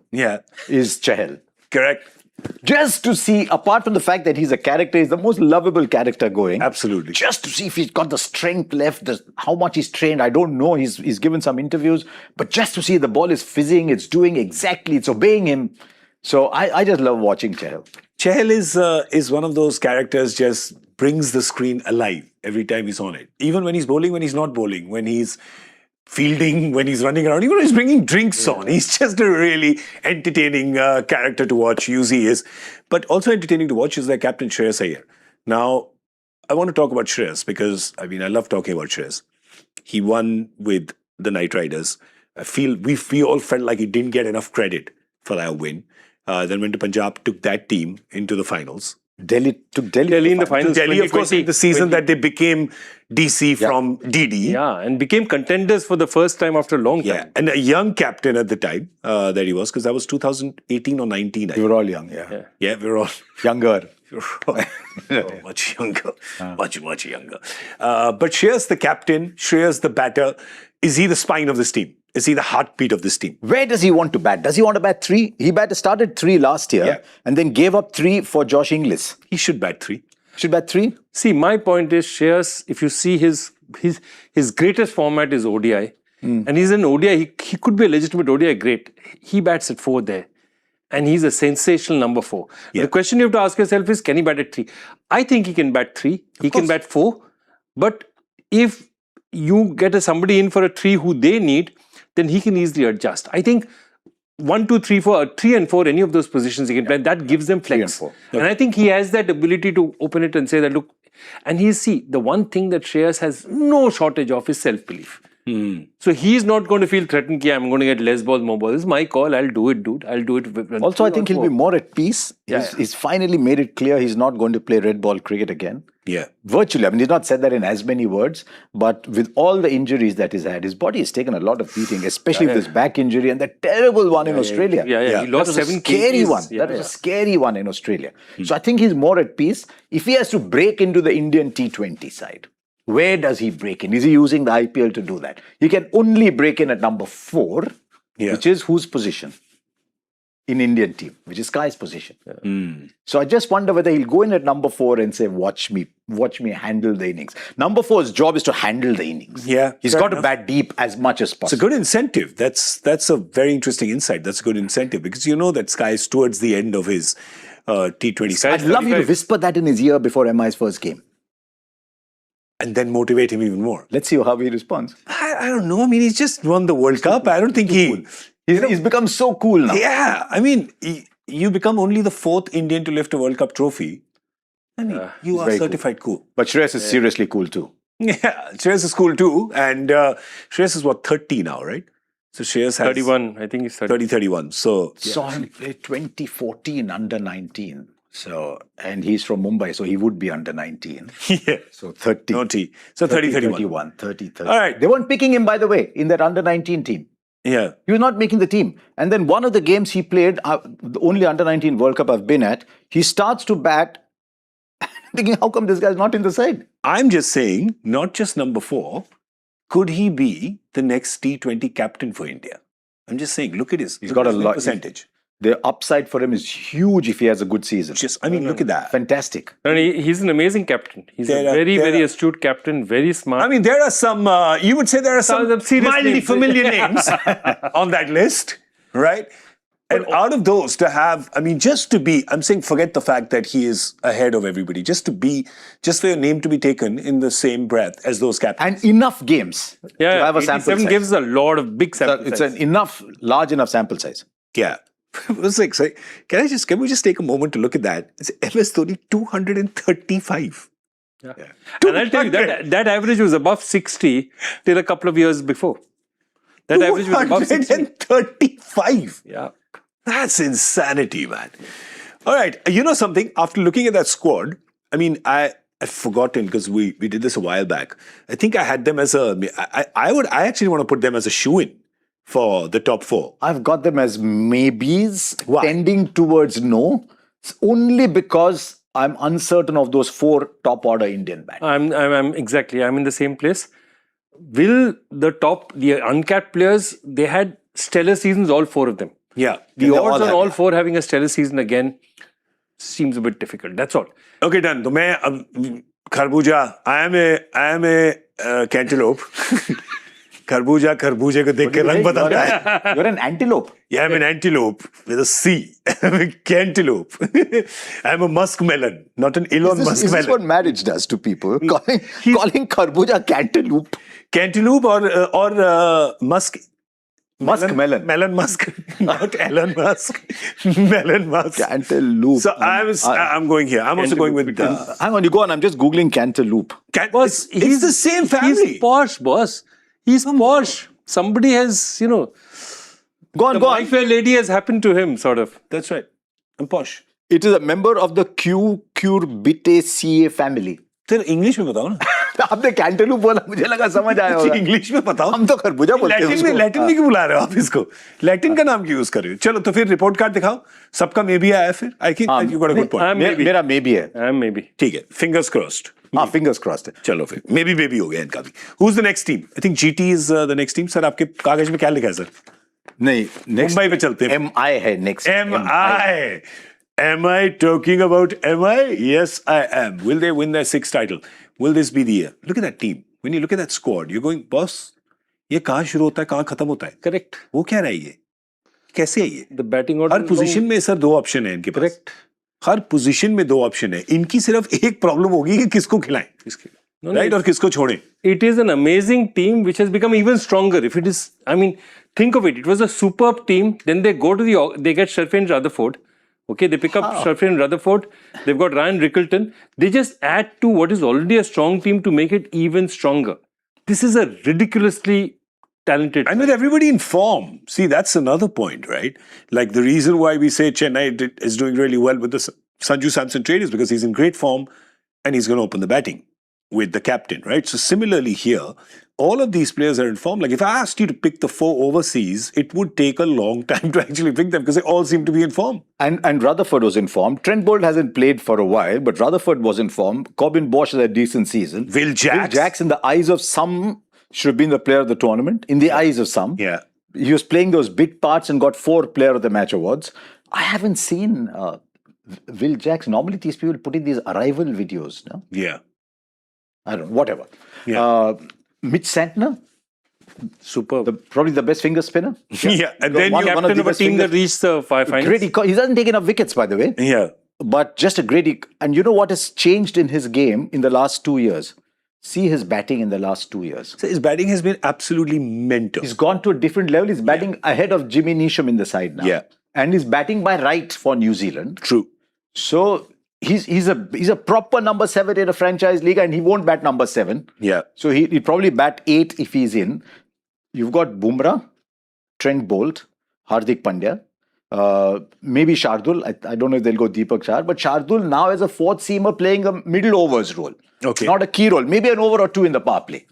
is Chahal. Correct. Just to see, apart from the fact that he's a character, he's the most lovable character going. Absolutely. Just to see if he's got the strength left, how much he's trained. I don't know. He's given some interviews. But just to see the ball is fizzing, it's doing exactly, it's obeying him. So I just love watching Chahal. Chahal is one of those characters, just brings the screen alive every time he's on it. Even when he's bowling, when he's not bowling, when he's fielding, when he's running around, even when he's bringing drinks on. He's just a really entertaining character to watch. He is. But also entertaining to watch is their captain, Shreyas CO. Now, I want to talk about Shreyas because, I love talking about Shreyas. He won with the Knight Riders. I feel we all felt like he didn't get enough credit for that win. Then went to Punjab, took that team into the finals. Delhi in the finals. Delhi, of course, in the season that they became DC from DD. Yeah, and became contenders for the first time after a long time. Yeah, and a young captain at the time that he was, because that was 2018 or 19. We were all young, Yeah, we were all younger. much younger. Much younger. But Shreyas the captain, Shreyas the batter, is he the spine of this team? Is he the heartbeat of this team? Where does he want to bat? Does he want to bat 3? He started 3 last year and then gave up 3 for Josh Inglis. He should bat 3. Should bat 3? See, my point is, Shreyas, if you see his greatest format is ODI. And he's an ODI. He could be a legitimate ODI great. He bats at 4 there. And he's a sensational number 4. The question you have to ask yourself is, can he bat at 3? I think he can bat 3. He can bat 4. But if you get somebody in for a 3 who they need, then he can easily adjust. I think 1, 2, 3, 4, 3 and 4, any of those positions he can play, that gives them flex. 3 and 4. And I think he has that ability to open it and say that, look, and the one thing that Shreyas has no shortage of is self-belief. So he's not going to feel threatened, I'm going to get less balls, more balls. This is my call, I'll do it, dude. I'll do it. Also, I think he'll be more at peace. He's finally made it clear he's not going to play red ball cricket again. Yeah. Virtually. He's not said that in as many words, but with all the injuries that he's had, his body has taken a lot of beating, especially with this back injury and that terrible one in Australia. He lost 7 scary kgs. one. That was a scary one in Australia. So I think he's more at peace. If he has to break into the Indian T20 side, where does he break in? Is he using the IPL to do that? He can only break in at number 4, which is whose position? In Indian team, which is Sky's position. So I just wonder whether he'll go in at number 4 and say, watch me handle the innings. Number 4's job is to handle the innings. Yeah, he's got to bat deep as much as possible. It's a good incentive. That's a very interesting insight. That's a good incentive because you know that Sky is towards the end of his T20. I'd love you to whisper that in his ear before MI's first game. And then motivate him even more. Let's see how he responds. I don't know. He's just won the World Cup. I don't think He's become so cool now. Yeah. You become only the 4th Indian to lift a World Cup trophy. You are certified cool. But Shreyas is seriously cool too. Yeah, Shreyas is cool too. And Shreyas is 30 now, right? So Shreyas has 31. I think he's 30. 31. So saw him play 2014 under 19. So, and he's from Mumbai, so he would be under 19. Yeah. So 30. No T. So 30, 31. 30. All right. They weren't picking him, by the way, in that under 19 team. Yeah. He was not making the team. And then one of the games he played, the only under 19 World Cup I've been at, he starts to bat, thinking, how come this guy's not in the side? I'm just saying, not just number 4, could he be the next T20 captain for India? I'm just saying, look at his percentage. the upside for him is huge if he has a good season. I mean, look at that. Fantastic. And he's an amazing captain. He's a very astute captain, very smart. I mean, there are some, you would say there are some serious mildly names. familiar names on that list, right? And out of those to have, I mean, just to be, I'm saying forget the fact that he is ahead of everybody, just for your name to be taken in the same breath as those captains. And enough games to have a sample 87 size. gives a lot of big sample It's size. an large enough sample size. Yeah. It was like, can we just take a moment to look at that? It's MS Dhoni 235. Yeah. And I'll tell you, that average was above 60 till a couple of years before. That average was above 60. 235. Yeah. That's insanity, man. All right. You know something? After looking at that squad, I mean, I've forgotten because we did this a while back. I think I had them as I actually want to put them as a shoo-in for the top 4. I've got them as maybes, Why? tending towards no. It's only because I'm uncertain of those 4 top order Indian batsmen. I'm in the same place. Will the uncapped players, they had stellar seasons, all 4 of them. Yeah. The odds on all 4 having a stellar season again seems a bit difficult. That's all. Okay, done. So मैं खरबूजा, I am a cantaloupe. खरबूजा खरबूजे को देख के रंग बदलता है. You're an antelope. Yeah, I'm an antelope with a C. I'm a cantaloupe. I'm a muskmelon, not an Elon Is this what muskmelon. marriage does to people? Calling Kharbuja cantaloupe. Cantaloupe or musk. Muskmelon. Melon Musk, not Elon Musk. Melon Musk. Cantaloupe. So I'm going here. I'm also going with. Hang on, you go on. I'm just Googling cantaloupe. Boss, It's the same family. He's posh, boss. He's posh. Somebody has, Go on, the go on. My Fair Lady has happened to him, sort of. That's right. I'm posh. It is a member of the Cucurbitaceae family. तेरे English में बताओ ना. आपने cantaloupe बोला, मुझे लगा समझ आया होगा. इंग्लिश में बताओ. हम तो खरबूजा बोलते हैं उसको. लैटिन में क्यों बुला रहे हो आप इसको? लैटिन का नाम क्यों यूज कर रहे हो? चलो तो फिर रिपोर्ट कार्ड दिखाओ. सबका मे भी आया फिर. I think you got a good point. मेरा maybe है. Maybe. ठीक है. Fingers crossed. हाँ, fingers crossed है. चलो फिर. Maybe baby हो गया इनका भी. Who's the next team? I think GT is the next team. Sir आपके कागज में क्या लिखा है सर? नहीं, next मुंबई पे चलते हैं. MI है next. MI. Am I talking about MI? Yes, I am. Will they win their 6th title? Will this be the year? Look at that team. When you look at that squad, you're going, boss, ये कहाँ शुरू होता है, कहाँ खत्म होता है? Correct. वो क्या रहा है ये? कैसे है ये? The batting order. Her position में सर 2 ऑप्शन है इनके पास. Correct. हर पोजीशन में 2 ऑप्शन है. इनकी सिर्फ एक प्रॉब्लम होगी कि किसको खिलाएं. Right? और किसको छोड़ें. It is an amazing team which has become even stronger. If it is, I mean, think of it. It was a superb team. Then they go to they get Sherfin Rutherford. Okay, they pick up Sherfin Rutherford. They've got Ryan Rickleton. They just add to what is already a strong team to make it even stronger. This is a ridiculously talented. And with everybody in form. See, that's another point, right? Like the reason why we say Chennai is doing really well with the Sanju Samson trade is because he's in great form and he's going to open the batting with the captain, right? So similarly here, all of these players are in form. Like if I asked you to pick the 4 overseas, it would take a long time to actually pick them because they all seem to be in form. And Rutherford was in form. Trent Bolt hasn't played for a while, but Rutherford was in form. Corbin Bosch has a decent season. Will Jacks in the eyes of some, should have been the player of the tournament. In the eyes of some. Yeah. He was playing those big parts and got 4 player of the match awards. I haven't seen Will Jacks. Normally these people put in these arrival videos, no? Yeah. I don't know, whatever. Yeah. Mitch Santner, Superb. probably the best finger spinner. Yeah. And then One you of Captain the of a best team that fingers. reached the finals. Great. He doesn't take enough wickets, by the way. Yeah. But just a great... And you know what has changed in his game in the last 2 years? See his batting in the last 2 years. So his batting has been absolutely mental. He's gone to a different level. He's batting ahead of Jimmy Neesham in the side now. Yeah. And he's batting by right for New Zealand. True. So he's a proper number 7 in a franchise league and he won't bat number 7. Yeah. So he'll probably bat 8 if he's in. You've got Bumrah, Trent Bolt, Hardik Pandya, maybe Shardul. I don't know if they'll go Deepak Char, but Shardul now as a 4th seamer playing a middle overs role. Okay. Not a key role. Maybe an over or 2 in the power play.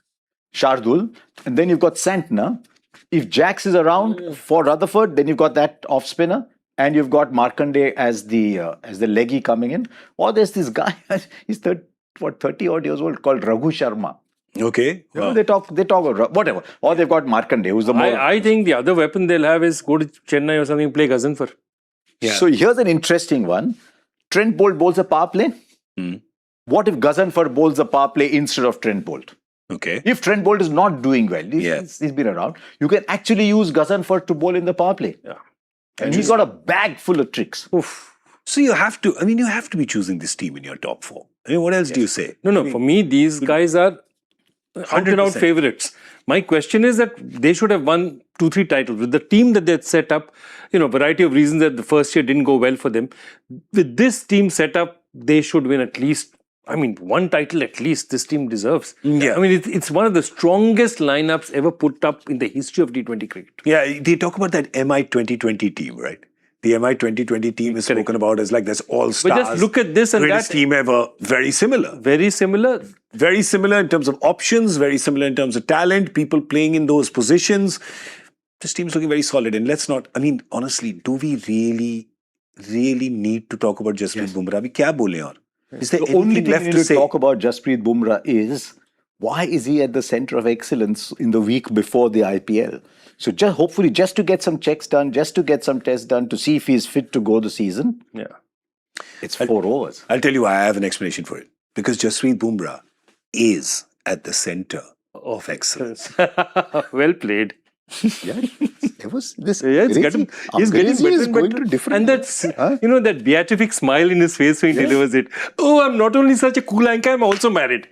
Shardul. And then you've got Santner. If Jacks is around for Rutherford, then you've got that off spinner. And you've got Markanday as the leggy coming in. Or there's this guy, he's 30 odd years old, called Raghu Sharma. Okay. You know, they talk whatever. Or they've got Markanday, who's the more... I think the other weapon they'll have is go to Chennai or something, play Ghaznfar. Yeah. So here's an interesting one. Trent Bolt bowls a power play. What if Gazanfar bowls a power play instead of Trent Bolt? Okay. If Trent Bolt is not doing well, he's been around, you can actually use Gazanfar to bowl in the power play. Yeah. And he's got a bag full of tricks. Oof. So you have to be choosing this team in your top 4. I mean, what else do you say? No, for me, these guys are out and out 100%. favorites. My question is that they should have won 2-3 titles with the team that they'd set up. Variety of reasons that the first year didn't go well for them. With this team set up, they should win at least, one title at least this team deserves. Yeah. It's one of the strongest lineups ever put up in the history of T20 cricket. Yeah, they talk about that MI 2020 team, right? The MI 2020 team is spoken about as like there's all stars. But just look at this and greatest that. team ever. Very similar. Very similar. Very similar in terms of options, very similar in terms of talent, people playing in those positions. This team's looking very solid. And let's not, honestly, do we really need to talk about Jasprit Bumrah? Abhi kya bole aur? Is there The only anything thing left we to need to say? talk about Jasprit Bumrah is why is he at the center of excellence in the week before the IPL? So hopefully just to get some checks done, just to get some tests done, to see if he's fit to go the season. Yeah. It's 4 overs. I'll tell you why. I have an explanation for it. Because Jasprit Bumrah is at the center of excellence. Well played. Yeah, it was this. Yeah, he's getting better is and going better. to different. And that's, that beatific smile in his face when he delivers it. Oh, I'm not only such a cool anchor, I'm also married.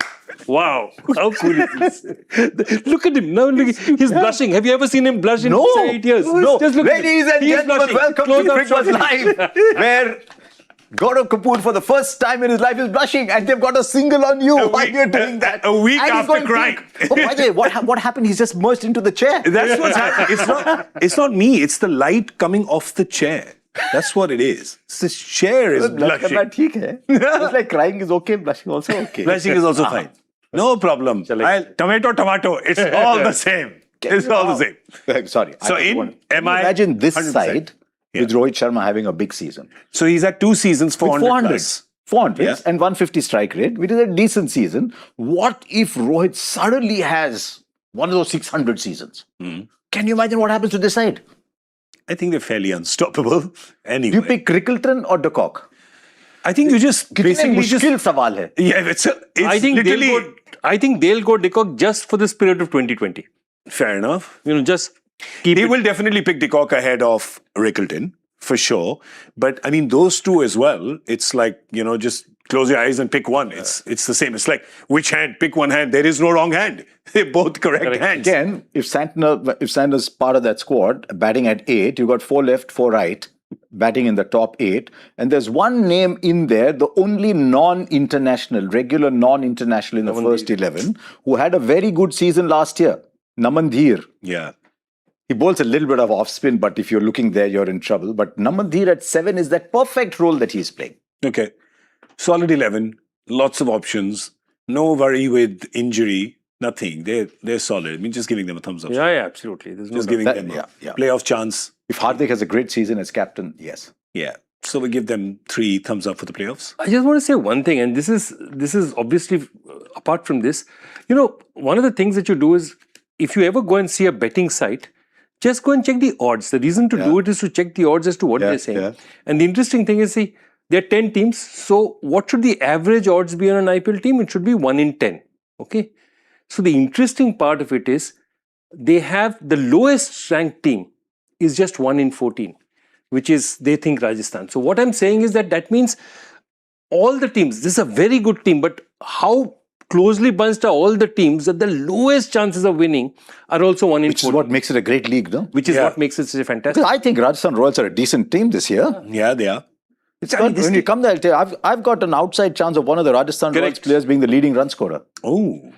Wow, how cool is this? Look at him. Now look, he's blushing. Have you ever seen him blush in 8 years? No. Just look at him. Ladies and He's gentlemen, blushing. welcome Close to up Cricbuzz shot. Live, where Gaurav Kapur for the first time in his life is blushing, and they've got a single on you while you're doing that. A week And he's after going crying. pink. Oh, by the way, what happened? He's just merged into the chair. That's what's happening. It's not me. It's the light coming off the chair. That's what it is. This chair is Blush blushing. karna theek hai. It's like crying is okay, blushing also okay. Blushing is also fine. No problem. Tomato. It's all the same. It's all the same. Sorry. So Can you imagine this 100%. side with Rohit Sharma having a big season. So he's at 2 seasons, 400 plus. 400 Yeah. and 150 strike rate, which is a decent season. What if Rohit suddenly has one of those 600 seasons? Can you imagine what happens to this side? I think they're fairly unstoppable. Anyway. Do you pick Crickleton or De Kock? I think you just Kitne basically mushkil sawal hai. Yeah, it's I think they'll go De Kock just for the spirit of 2020. fair enough. Just keep They it. will definitely pick De Kock ahead of Rickleton, for sure. But I mean, those two as well, it's like, just close your eyes and pick one. It's the same. It's like, which hand? Pick one hand. There is no wrong hand. They're both correct hands. Again, if Santner's part of that squad, batting at 8, you got 4 left, 4 right, batting in the top 8. And there's one name in there, the only regular non-international in the first 11, who had a very good season last year, Namandhir. Yeah. He bowls a little bit of off spin, but if you're looking there, you're in trouble. But Namandhir at 7 is that perfect role that he's playing. Okay. Solid 11. Lots of options. No worry with injury. Nothing. They're solid. I mean, just giving them a thumbs up. Yeah, absolutely. There's no Just doubt. giving them yeah. a playoff chance. If Hardik has a great season as captain, yes. Yeah. So we give them 3 thumbs up for the playoffs. I just want to say one thing, and this is obviously apart from this, one of the things that you do is if you ever go and see a betting site, just go and check the odds. The reason to do it is to check the odds as to what they're saying. Yeah. And the interesting thing is, see, there are 10 teams. So what should the average odds be on an IPL team? It should be 1 in 10. Okay. So the interesting part of it is they have the lowest ranked team is just 1 in 14, which is they think Rajasthan. So what I'm saying is that means all the teams, this is a very good team, but how closely bunched are all the teams that the lowest chances of winning are also 1 in 14. Which is what makes it a great league, no? Which is what makes it such a fantastic. Because I think Rajasthan Royals are a decent team this year. Yeah, they are. When you come there, I'll tell you, I've got an outside chance of one of the Rajasthan Royals players being the leading run scorer. Oh,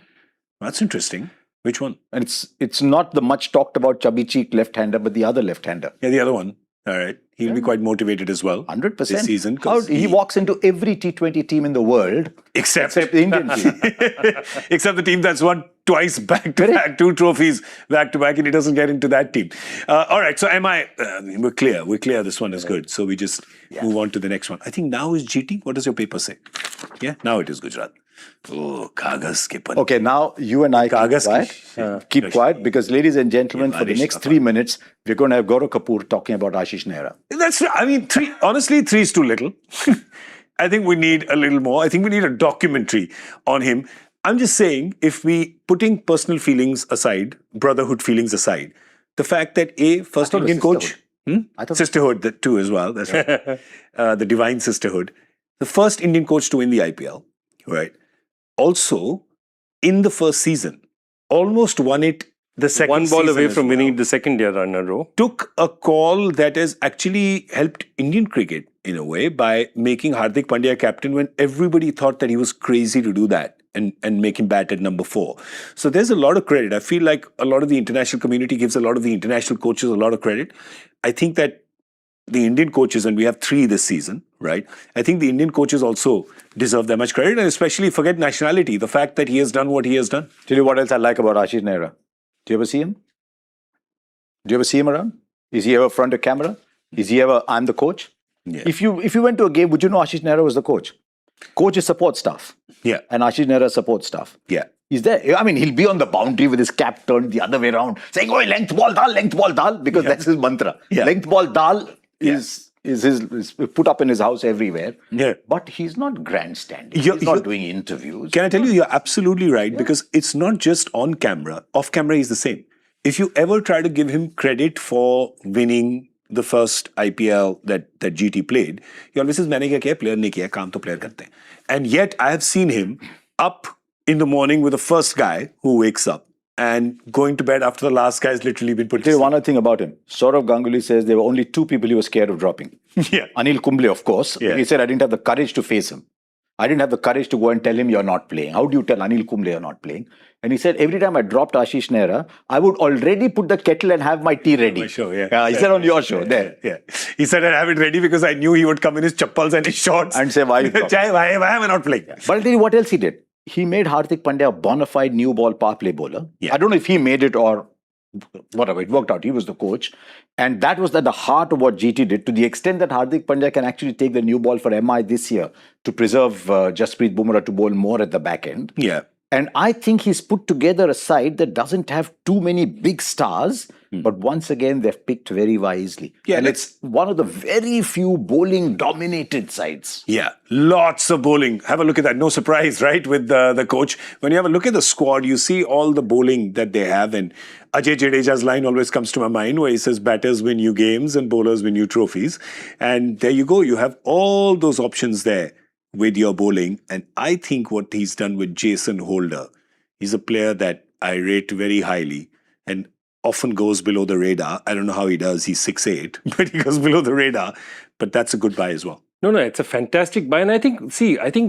that's interesting. Which one? And it's not the much talked about chubby cheek left-hander, but the other left-hander. Yeah, the other one. All right. He'll be quite motivated as well. 100%. This season. 'Cause He walks into every T20 team in the world Except the Indian team. Except the team that's won twice back-to-back, 2 trophies back-to-back, and he doesn't get into that team. All right, so we're clear. We're clear this one is good. So we just move on to the next one. I think now is GT. What does your paper say? Yeah, now it is Gujarat. Oh, Kagaz ke panne. Okay, now you and I Kagaz keep quiet because, ladies and gentlemen, for the next 3 minutes, we're going to have Gaurav Kapur talking about Ashish Nehra. That's, I mean, honestly, 3 is too little. I think we need a little more. I think we need a documentary on him. I'm just saying, if we, putting personal feelings aside, brotherhood feelings aside, the fact that first Indian coach, sisterhood that too as well, that's right. The divine sisterhood, the first Indian coach to win the IPL, right? Also, in the first season, almost won it the second One ball season away as from well. winning the second year in a row. Took a call that has actually helped Indian cricket in a way by making Hardik Pandya captain when everybody thought that he was crazy to do that and make him bat at number 4. So there's a lot of credit. I feel like a lot of the international community gives a lot of the international coaches a lot of credit. I think that the Indian coaches, and we have 3 this season, right? I think the Indian coaches also deserve that much credit, and especially forget nationality, the fact that he has done what he has done. Tell you what else I like about Ashish Nehra. Do you ever see him? Do you ever see him around? Is he ever front of camera? Is he ever, I'm the coach? Yeah. If you went to a game, would you know Ashish Nehra was the coach? Coach is support staff. Yeah. And Ashish Nehra is support staff. Yeah. Is there? I mean, he'll be on the boundary with his cap turned the other way around, saying, "Oh, length ball dal," because that's his mantra. Yeah. Length ball dal is put up in his house everywhere. Yeah. But he's not grandstanding. You're- He's not you're- doing interviews. Can I tell you, you're absolutely right, because it's not just on camera. Off camera, he's the same. If you ever try to give him credit for winning the first IPL that GT played, he always says, "Maine kya kiya, player ne kiya, kaam to player karte hain." And yet, I have seen him up in the morning with the first guy who wakes up and going to bed after the last guy has literally been put to Tell you sleep. one other thing about him. Saurav Ganguly says there were only 2 people he was scared of dropping. Yeah. Anil Kumble, of course. Yeah. He said, I didn't have the courage to face him. I didn't have the courage to go and tell him you're not playing. How do you tell Anil Kumble you're not playing? And he said, every time I dropped Ashish Nehra, I would already put the kettle and have my tea ready. My show, yeah. He said on your show, there. Yeah. He said, "I have it ready because I knew he would come in his chappals and his shorts." And say, why you dropped? why am I not playing? But I'll tell you what else he did. He made Hardik Pandya a bona fide new ball power play bowler. Yeah. I don't know if he made it or whatever. It worked out. He was the coach. And that was at the heart of what GT did, to the extent that Hardik Pandya can actually take the new ball for MI this year to preserve Jasprit Bumrah to bowl more at the back end. Yeah. And I think he's put together a side that doesn't have too many big stars, but once again, they've picked very wisely. Yeah, and it's one of the very few bowling-dominated sides. Yeah, lots of bowling. Have a look at that. No surprise, right, with the coach. When you have a look at the squad, you see all the bowling that they have. And Ajay Jadeja's line always comes to my mind where he says, batters win you games and bowlers win you trophies. And there you go. You have all those options there with your bowling. And I think what he's done with Jason Holder, he's a player that I rate very highly and often goes below the radar. I don't know how he does. He's 6'8", but he goes below the radar. But that's a good buy as well. No, it's a fantastic buy. And I think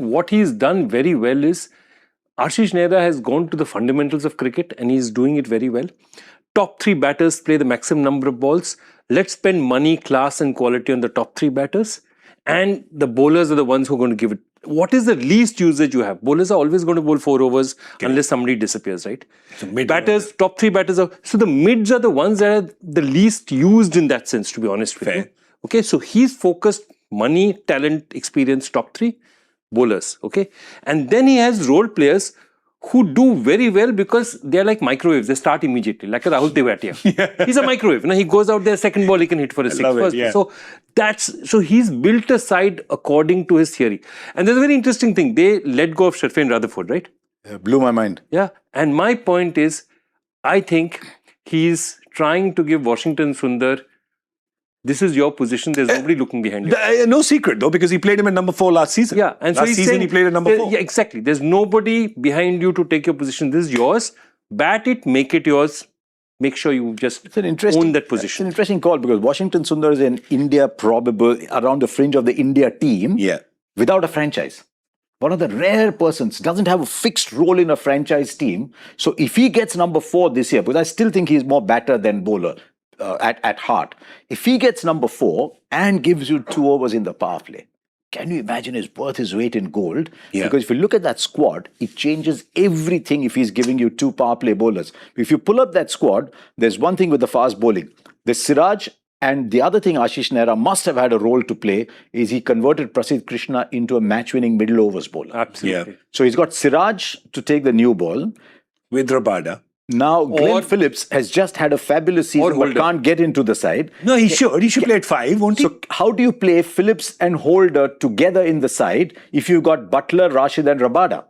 what he's done very well is Ashish Nehra has gone to the fundamentals of cricket and he's doing it very well. Top 3 batters play the maximum number of balls. Let's spend money, class and quality on the top 3 batters. And the bowlers are the ones who are going to give it. What is the least usage you have? Bowlers are always going to bowl 4 overs unless somebody disappears, right? So mid Batters, top 3 batters are... So the mids are the ones that are the least used in that sense, to be honest with you. Okay, so he's focused money, talent, experience, top 3 bowlers, okay? And then he has role players who do very well because they're like microwaves. They start immediately, like a Rahul Tewatia. He's a microwave. He goes out there, second ball, he can hit for a 6 first. yeah. So he's built a side according to his theory. And there's a very interesting thing. They let go of Sharfain Rutherford, right? Blew my mind. Yeah. And my point is, I think he's trying to give Washington Sundar, this is your position. There's nobody looking behind you. No secret though, because he played him at number 4 last season. Yeah, and so last he's season saying, he played at number 4. Yeah, exactly. There's nobody behind you to take your position. This is yours. Bat it, make it yours. Make sure you just own that It's an position. interesting call because Washington Sundar is in India, probable around the fringe of the India team, without a franchise. One of the rare persons, doesn't have a fixed role in a franchise team. So if he gets number 4 this year, because I still think he's more batter than bowler at heart. If he gets number 4 and gives you 2 overs in the power play, can you imagine his worth his weight in gold? Yeah. Because if you look at that squad, it changes everything if he's giving you 2 power play bowlers. If you pull up that squad, there's one thing with the fast bowling. There's Siraj And the other thing Ashish Nehra must have had a role to play is he converted Prasidh Krishna into a match-winning middle overs bowler. Absolutely. So he's got Siraj to take the new ball. With Rabada. Now Glenn Phillips has just had a fabulous season but can't get into the side. No, he should. He should play at 5, won't he? So how do you play Phillips and Holder together in the side if you've got Butler, Rashid and Rabada?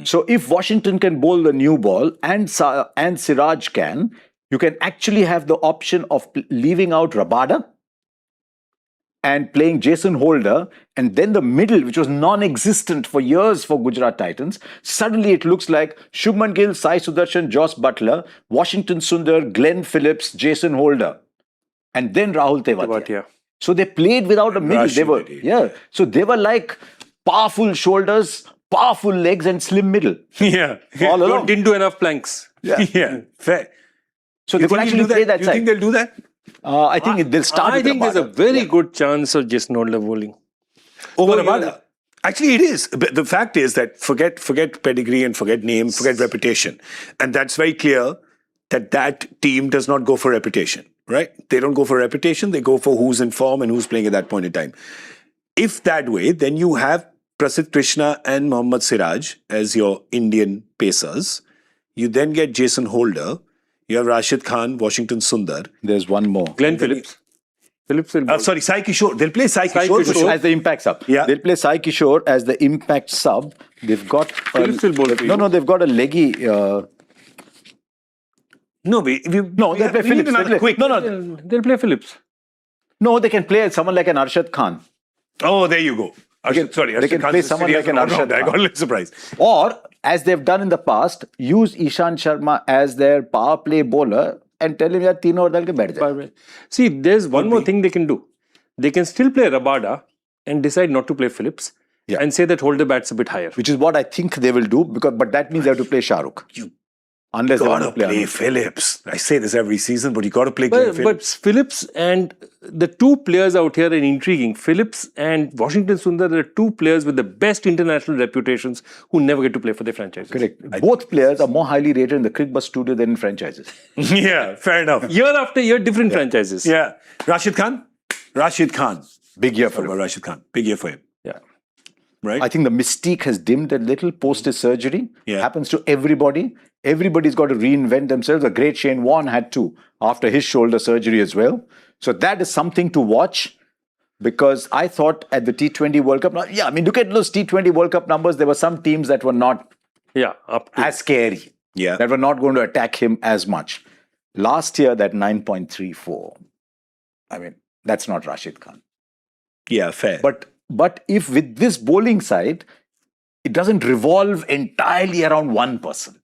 So if Washington can bowl the new ball and Siraj can, you can actually have the option of leaving out Rabada and playing Jason Holder, and then the middle, which was non-existent for years for Gujarat Titans, suddenly it looks like Shubman Gill, Sai Sudarshan, Joss Butler, Washington Sundar, Glenn Phillips, Jason Holder, and then Rahul Tewatia. So they played without a middle. So they were like powerful shoulders, powerful legs, and slim middle. Yeah. All along. Didn't do enough planks. Yeah. Fair. So they could actually play that you side. think they'll do that? I think they'll start I with think there's a Rabada. very good chance of Jason Holder bowling. Over Rabada. Actually, it is. But the fact is that forget pedigree and forget name, forget reputation. And that's very clear that team does not go for reputation, right? They don't go for reputation. They go for who's in form and who's playing at that point in time. If that way, then you have Prasidh Krishna and Mohammad Siraj as your Indian pacers. You then get Jason Holder. You have Rashid Khan, Washington Sundar. There's one more. Glenn Phillips. Phillips will bowl. Sorry, Sai Kishore. They'll play Sai Kishore. As the impact sub. Yeah. They'll play Sai Kishore as the impact sub. They've got... Phillips will bowl for you. No, they've got a leggy... No, they'll play we need Phillips. another quick. They'll play Phillips. No, they can play someone like an Arshad Khan. Oh, there you go. They can play someone like an Arshad I Khan. got a little surprised. Or, as they've done in the past, use Ishan Sharma as their power play bowler and tell him, "Yaar, teen over dal ke baith jaye." See, there's one more thing they can do. They can still play Rabada and decide not to play Phillips and say that Holder bats a bit higher. Which is what I think they will do, but that means they have to play Shah Rukh. Unless they want Gotta to play play Anup. Phillips. I say this every season, but you got to play Glenn But Phillips. Phillips and the two players out here are intriguing. Phillips and Washington Sundar are two players with the best international reputations who never get to play for their franchises. Correct. Both players are more highly rated in the Cricbuzz studio than in franchises. Yeah, fair enough. Year after year, different franchises. Yeah. Rashid Khan? Rashid Khan. Big year for What about him. Rashid Khan? Big year for him. Yeah. Right? I think the mystique has dimmed a little post his surgery. Yeah. Happens to everybody. Everybody's got to reinvent themselves. The great Shane Warne had to after his shoulder surgery as well. So that is something to watch, because I thought at the T20 World Cup, look at those T20 World Cup numbers. There were some teams that were not Up to. as scary. Yeah. That were not going to attack him as much. Last year, that 9.34. I mean, that's not Rashid Khan. Yeah, fair. But if with this bowling side, it doesn't revolve entirely around one person.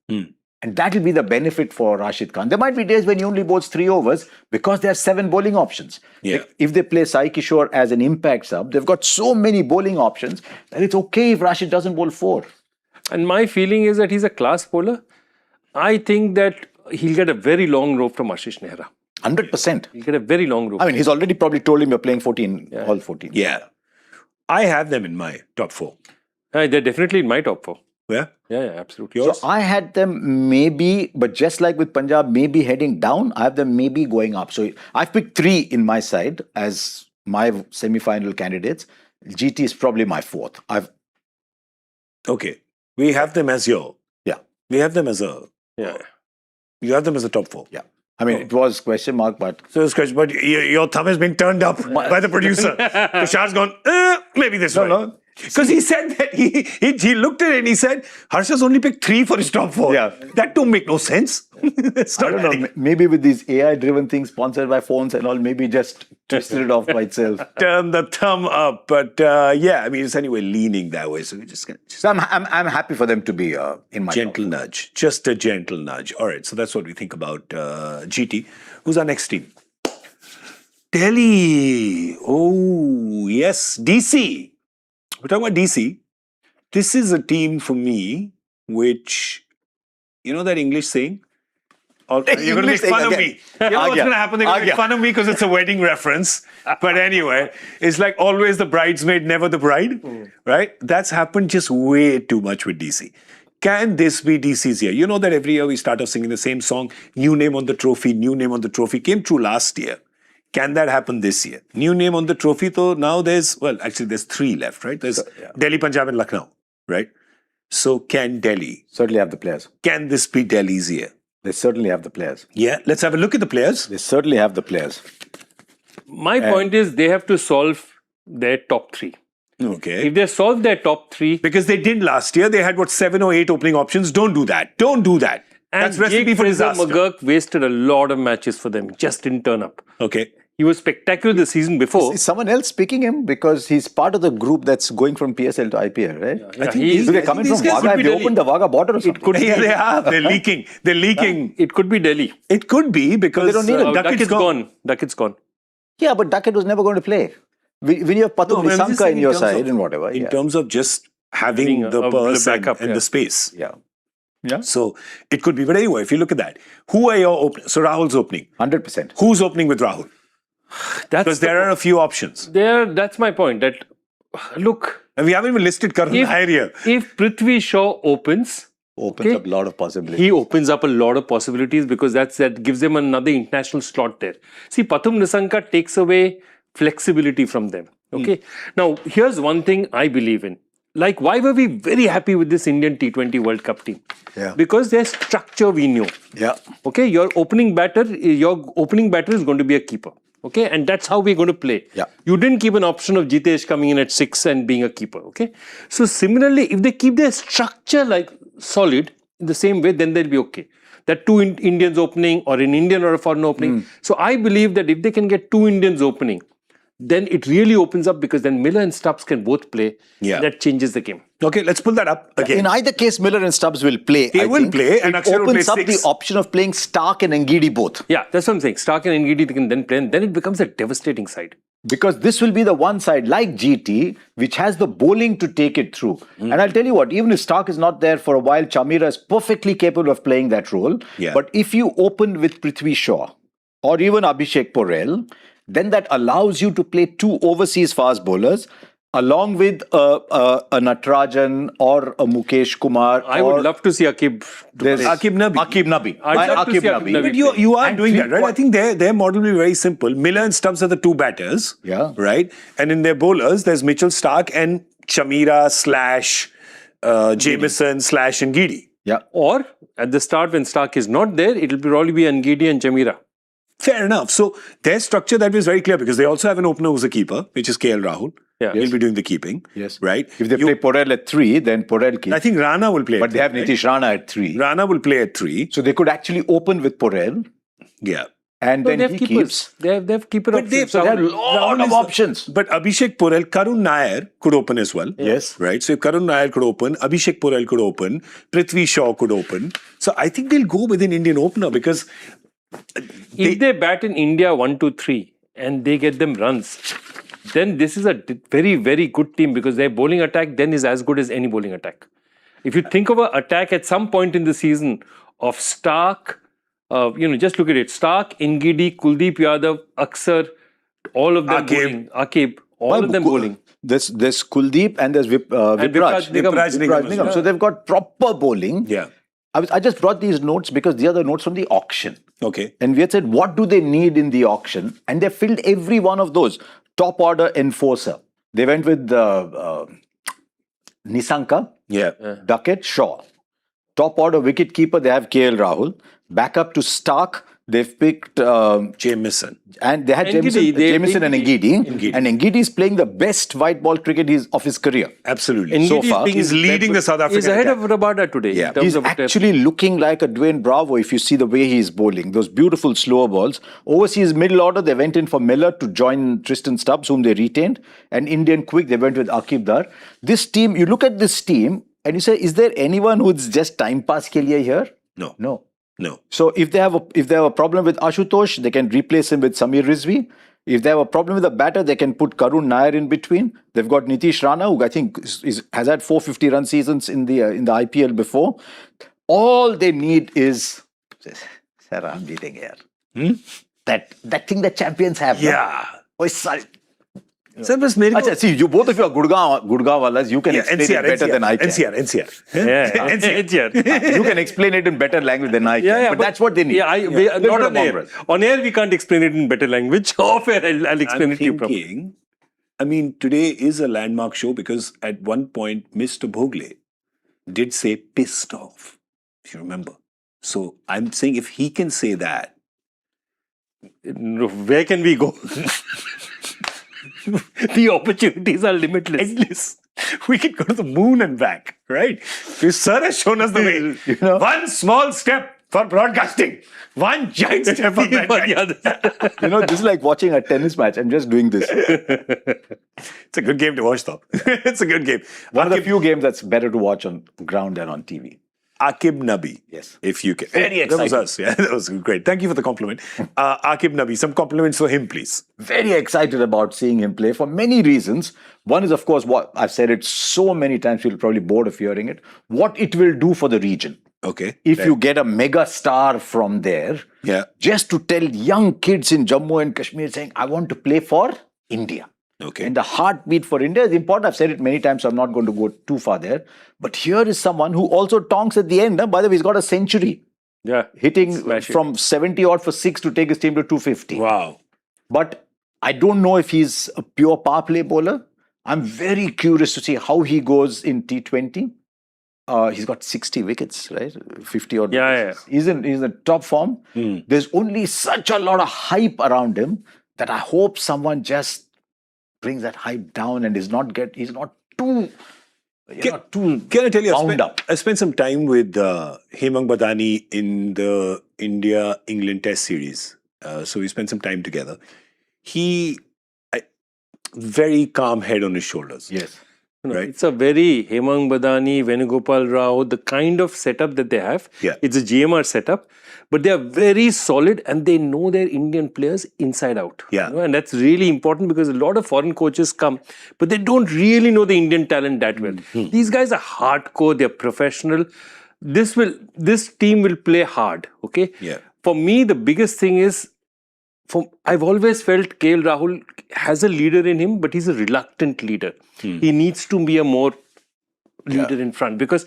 And that will be the benefit for Rashid Khan. There might be days when he only bowls 3 overs because there are 7 bowling options. Yeah. If they play Sai Kishore as an impact sub, they've got so many bowling options that it's okay if Rashid doesn't bowl 4. And my feeling is that he's a class bowler. I think that he'll get a very long rope from Ashish Nehra. 100%. He'll get a very long rope. I mean, he's already probably told him you're playing 14, all 14. yeah. I have them in my top 4. They're definitely in my top 4. Yeah? Yeah, absolutely. So I had them maybe, but just like with Punjab, maybe heading down. I have them maybe going up. So I've picked 3 in my side as my semi-final candidates. GT is probably my 4th. Okay. We have them as your... Yeah. We have them as Yeah. You have them as a top 4. Yeah. I mean, it was question mark, but... So this question, but your thumb has been turned up by the producer. Tushar's gone, maybe this way. No. Because he said that he looked at it and he said, Harsha's only picked 3 for his top 4. Yeah. That don't make no sense. It's I not don't know, maybe with these AI-driven things sponsored by phones and all, maybe just twisted it off by itself. turn the thumb up. But yeah, I mean, it's anyway leaning that way. So we're just going to... So I'm happy for them to be in my Gentle nudge. Just a gentle nudge. All right, so that's what we think about GT. Who's our next team? Delhi. Oh, yes. DC. We're talking about DC. This is a team for me which, you know that English saying? You're going to make fun of me. You know what's going to happen? They're going to make fun of me because it's a wedding reference. But anyway, it's like always the bridesmaid, never the bride. Right? That's happened just way too much with DC. Can this be DC's year? You know that every year we start off singing the same song, new name on the trophy, new name on the trophy. Came true last year. Can that happen this year? New name on the trophy, though. Now there's 3 left, right? There's Delhi, Punjab, and Lucknow, right? So can Delhi? Certainly have the players. Can this be Delhi's year? They certainly have the players. Yeah, let's have a look at the players. They certainly have the players. My point is they have to solve their top 3. Okay. If they solve their top 3, Because they didn't last year. They had 7 or 8 opening options. Don't do that. Don't do that. and That's recipe Jake for Fraser disaster. McGurk wasted a lot of matches for them, just didn't turn up. Okay. He was spectacular the season before. Is someone else picking him because he's part of the group that's going from PSL to IPL, right? Yeah, think So they're coming from these guys Vaga. could be They Delhi. opened the Vaga border or something. could Yeah, they are. They're leaking. They're leaking. It could be Delhi. It could be because They don't need it. Duckett's gone. Duckett's gone. Yeah, but Duckett was never going to play. When you have Patum No, I'm just Nisanka saying in in your terms side of- and whatever. in yeah. terms of just having Having the a purse backup, and yeah. the space. Yeah. Yeah. So it could be. But anyway, if you look at that, who are your openers? So Rahul's opening. 100%. Who's opening with Rahul? Because there are a few options. That's my point. That look, And we haven't even listed Karun if, Nair here. if Prithvi Shaw opens, Opens Okay. up a lot of possibilities. he opens up a lot of possibilities because that gives them another international slot there. See, Pathum Nisanka takes away flexibility from them. Okay. Now, here's one thing I believe in. Like, why were we very happy with this Indian T20 World Cup team? Yeah. Because their structure we knew. Yeah. Okay, your opening batter is going to be a keeper. Okay, and that's how we're going to play. Yeah. You didn't keep an option of Jitesh coming in at 6 and being a keeper. Okay, so similarly, if they keep their structure like solid in the same way, then they'll be okay. That two Indians opening or an Indian or a foreign opening. So I believe that if they can get 2 Indians opening, then it really opens up because then Miller and Stubbs can both play. Yeah. That changes the game. Okay, let's pull that up again. In either case, Miller and Stubbs will play. They I will think. play, and it Akshar will opens play up 6. the option of playing Stark and Ngidi both. Yeah, that's what I'm saying. Stark and Ngidi can then play, and then it becomes a devastating side. Because this will be the one side like GT, which has the bowling to take it through. And I'll tell you what, even if Stark is not there for a while, Chamira is perfectly capable of playing that role. Yeah. But if you open with Prithvi Shaw or even Abhishek Porel, then that allows you to play 2 overseas fast bowlers along with a Natarajan or a Mukesh Kumar. I would love to see Akib. There's Akib Nabi. Akib Nabi. I'd love to see Akib Nabi. But you are And doing that, three- right? I think their model will be very simple. Miller and Stubbs are the 2 batters. Yeah. Right? And in their bowlers, there's Mitchell Stark and Chamira / Jameson / Ngidi. Yeah. Or at the start when Stark is not there, it'll probably be Ngidi and Chamira. Fair enough. So their structure that was very clear because they also have an opener who's a keeper, which is KL Rahul. Yeah. He'll be doing the keeping. Yes. Right? If they play Porel at 3, then Porel keeps. I think Rana will play But at they have 3, right? Nitish Rana at 3. Rana will play at 3. So they could actually open with Porel Yeah. and No, then they have he keepers. keeps. They have keeper But they options. So there are a Rahul lot of is- options. But Abhishek Porel, Karun Nair could open as well. Yes. Right? So if Karun Nair could open, Abhishek Porel could open, Prithvi Shaw could open. So I think they'll go with an Indian opener because If they bat in India 1-2-3 and they get them runs, then this is a very, very good team because their bowling attack then is as good as any bowling attack. If you think of an attack at some point in the season of Stark, just look at it. Stark, Ngidi, Kuldeep Yadav, Aksar, all of them Akib. bowling. Akib, all of them bowling. There's Kuldeep and there's Vipraj. Vipraj Nigam. Nigam. So they've got proper bowling. Yeah. I just brought these notes because these are the notes from the auction. Okay. And we had said, what do they need in the auction? And they filled every one of those. Top order enforcer. They went with Nisanka, Yeah. Duckett, Shaw. Top order wicket keeper, they have KL Rahul. Backup to Stark, they've picked Jameson. and they had Ngidi, Jameson and Ngidi. Ngidi. And Ngidi is playing the best white ball cricket of his career. Absolutely. Ngidi So is far, being- he's leading the South African He's ahead attack. of Rabada today. Yeah. in terms He's of actually looking like a Dwayne Bravo if you see the way he's bowling. Those beautiful slower balls. Overseas middle order, they went in for Miller to join Tristan Stubbs, whom they retained. And Indian quick, they went with Akib Dar. This team, you look at this team and you say, is there anyone who's just time pass ke liye here? No. No. No. So if they have a problem with Ashutosh, they can replace him with Samir Rizvi. If they have a problem with the batter, they can put Karun Nair in between. They've got Nitish Rana, who I think has had 450 run seasons in the IPL before. All they need is, sir, I'm beating here. That thing that champions have. no? Yeah. Oh, sorry. Sir, बस मेरे को Achha, see, you both of you are Gurgaon walas. You can explain it better than I can. NCR. Yeah, NCR. You can explain it in better language than I can. Yeah, but that's what they need. Yeah, Little not bit on of air. mongrel. On air, we can't explain it in better language. Off air, I'll explain I'm it to you properly. thinking, I mean, today is a landmark show because at one point, Mr. Bhogle did say pissed off, if you remember. So I'm saying if he can say that, Where can we go? The opportunities are limitless. endless. We can go to the moon and back, right? Because Sir has shown us the way. You know? One small step for broadcasting, one giant step for mankind. You know, this is like watching a tennis match. I'm just doing this. It's a good game to watch, though. It's a good game. One of the few games that's better to watch on ground than on TV. Akib Nabi. Yes. If you can. Very That was exciting. us. Yeah, that was great. Thank you for the compliment. Akib Nabi, some compliments for him, please. Very excited about seeing him play for many reasons. One is, of course, what I've said it so many times, you'll probably bored of hearing it. What it will do for the region. Okay. If you get a mega star from there, Yeah. just to tell young kids in Jammu and Kashmir saying, I want to play for India. Okay. And the heartbeat for India is important. I've said it many times, so I'm not going to go too far there. But here is someone who also tonks at the end. By the way, he's got a century. Yeah. Hitting Smash it. from 70 odd for 6 to take his team to 250. Wow. But I don't know if he's a pure power play bowler. I'm very curious to see how he goes in T20. He's got 60 wickets, right? 50 odd Yeah, wickets. He's in top form. There's only such a lot of hype around him that I hope someone just brings that hype down and he's not too Can I tell you, wound up. I spent some time with Hemang Badani in the India-England Test series. So we spent some time together. Very calm head on his shoulders. Yes. No, Right. It's a very Hemang Badani, Venugopal Rao, the kind of setup that they have. Yeah. It's a GMR setup, but they are very solid and they know their Indian players inside out. Yeah. And that's really important because a lot of foreign coaches come, but they don't really know the Indian talent that well. These guys are hardcore, they're professional. This team will play hard. Okay. Yeah. For me, the biggest thing is, I've always felt KL Rahul has a leader in him, but he's a reluctant leader. He needs to be a more leader in front because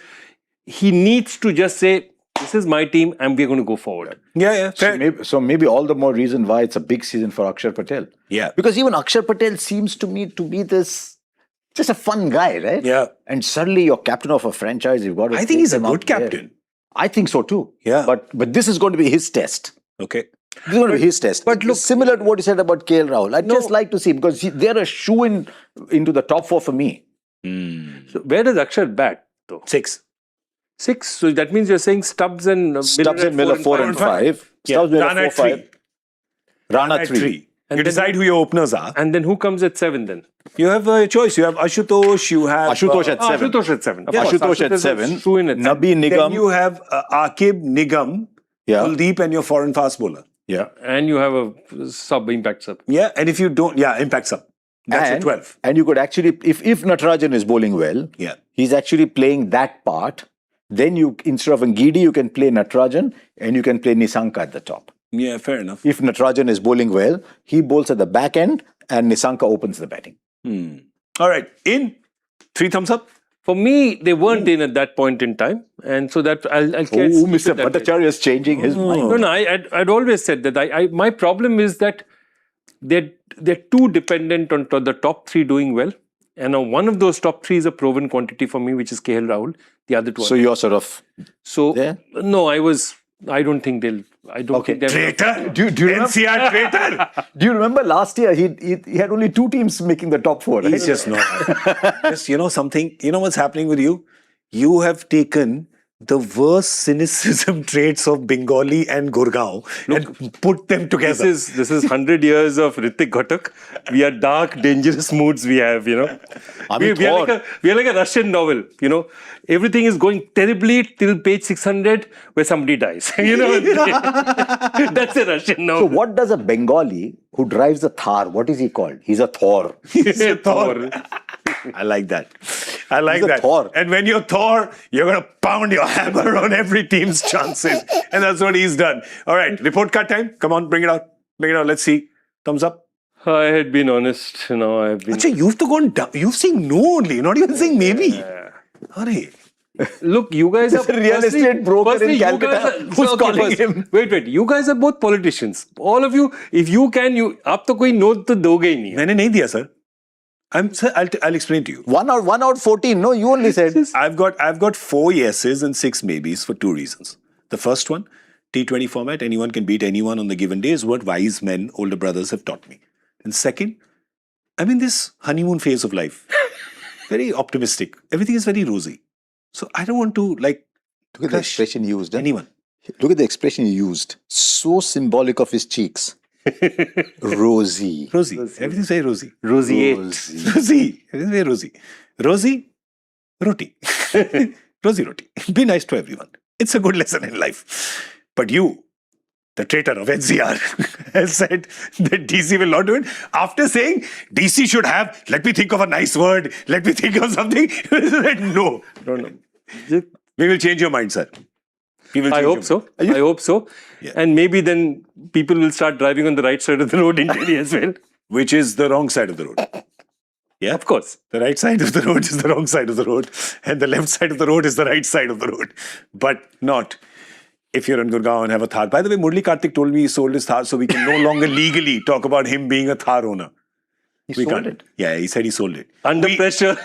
he needs to just say, this is my team and we're going to go forward. Yeah. Fair. So maybe all the more reason why it's a big season for Akshar Patel. Yeah. Because even Akshar Patel seems to me to be this just a fun guy, right? Yeah. And suddenly you're captain of a franchise. You've got to I think take he's a them good out there. captain. I think so too. Yeah. But this is going to be his test. Okay. This is going to be his test. but look- similar to what you said about KL Rahul. I'd just like to see because they're a shoe into the top 4 for me. So where does Akshar bat though? 6. 6. So that means you're saying Stubbs and Stubbs and Miller 4 and 5. Yeah. Stubbs, Miller Rana 4, at 5. 3. Rana At 3. 3. And You then- decide who your openers are. And then who comes at 7 then? You have a choice. You have Ashutosh, you have... Ashutosh at 7. Ashutosh at 7. Of course, Ashutosh at is a 7. shoe-in at 7. Nabi Then Nigam. you have Akib, Nigam, Yeah. Kuldeep and your foreign fast bowler. Yeah. And you have a impact sub. Yeah, and if you don't... Yeah, impacts up. That's your 12. And you could actually, if Natarajan is bowling well, Yeah. he's actually playing that part. Then you, instead of Ngidi, you can play Natarajan and you can play Nisanka at the top. Yeah, fair enough. If Natarajan is bowling well, he bowls at the back end and Nisanka opens the batting. All right. In. 3 thumbs up. For me, they weren't in at that point in time. And so that I'll Oh, keep Mr. it that way. Bhattacharya is changing his mind. No, I'd always said that my problem is that they're too dependent on the top 3 doing well. And one of those top 3 is a proven quantity for me, which is KL Rahul. The other 2 are. So you're sort of... So, there? no, I don't think they'll... I don't think they're... Traitor. Do you remember? NCR traitor. Do you remember last year he had only 2 teams making the top 4, right? He's just not. Just, something. You know what's happening with you? You have taken the worst cynicism traits of Bengali and Gurgaon and put them together. This is 100 years of Ritik Ghatak. We are dark, dangerous moods we have, I We mean, are like a Russian novel, Everything is going terribly till page 600 where somebody dies. That's a Russian So novel. what does a Bengali who drives a Thar, what is he called? He's a Thor. Thor. I like that. I like He's a that. Thor. And when you're Thor, you're going to pound your hammer on every team's chances. And that's what he's done. All right, report card time. Come on, bring it out. Bring it out. Let's see. Thumbs up. I had been honest. Now I have been. Achha, you've to gone down. You've seen no only, not even saying maybe. Arey. Look, you guys are real estate broker in you guys Calcutta who's calling him. Wait. You guys are both politicians. All of you, if you can, आप तो कोई note तो दोगे ही नहीं. मैंने नहीं दिया, sir. Sir, I'll explain to you. 1 out 14. No, you only said. I've got 4 yeses and 6 maybes for 2 reasons. The first one, T20 format, anyone can beat anyone on the given day, is what wise men, older brothers have taught me. And second, I'm in this honeymoon phase of life. Very optimistic. Everything is very rosy. So I don't want to Look at the crush expression you used. anyone. Look at the expression you used. So symbolic of his cheeks. Rosy. Rosy. Everything's very rosy. Roseate. Rosy. Everything's very rosy. Rosy, roti. Rosy roti. Be nice to everyone. It's a good lesson in life. But you, the traitor of NCR, has said that DC will not do it. After saying DC should have, let me think of a nice word, let me think of something. Said, no. We will change your mind, sir. I hope so. I hope so. Yeah. And maybe then people will start driving on the right side of the road in Delhi as well. Which is the wrong side of the road. Yeah, Of course. the right side of the road is the wrong side of the road, and the left side of the road is the right side of the road. But not if you're in Gurgaon and have a Thar. By the way, Murli Kartik told me he sold his Thar, so we can no longer legally talk about him being a Thar owner. He We sold can't. it. Yeah, he said he sold it. Under pressure.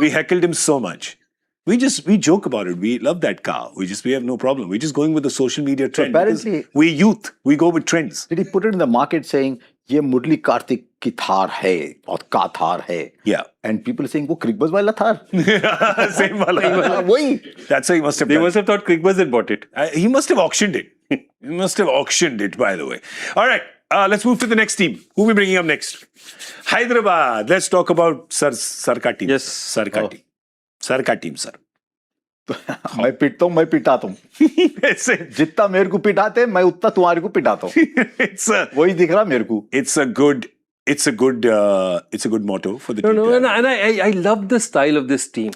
We heckled him so much. We joke about it. We love that car. We have no problem. We're just going with the social media trend. because apparently- we youth. We go with trends. Did he put it in the market saying, ये मुरली कार्तिक की थार है और का थार है? Yeah. And people are saying, वो Cricbuzz वाला Thar. Same wala. वही. That's how he must have They done. must have thought Cricbuzz had bought it. He must have auctioned it. He must have auctioned it, by the way. All right, let's move to the next team. Who are we bringing up next? Hyderabad. Let's talk about Sarka team. Yes. Sarka team. Sarka team, sir. मैं पिटता हूँ, मैं पिटाता हूँ. it's a, जितना मेरे को पिटाते, मैं उतना तुम्हारे को पिटाता हूँ. वही दिख रहा मेरे को. it's a good motto for the team. No, and I love the style of this team.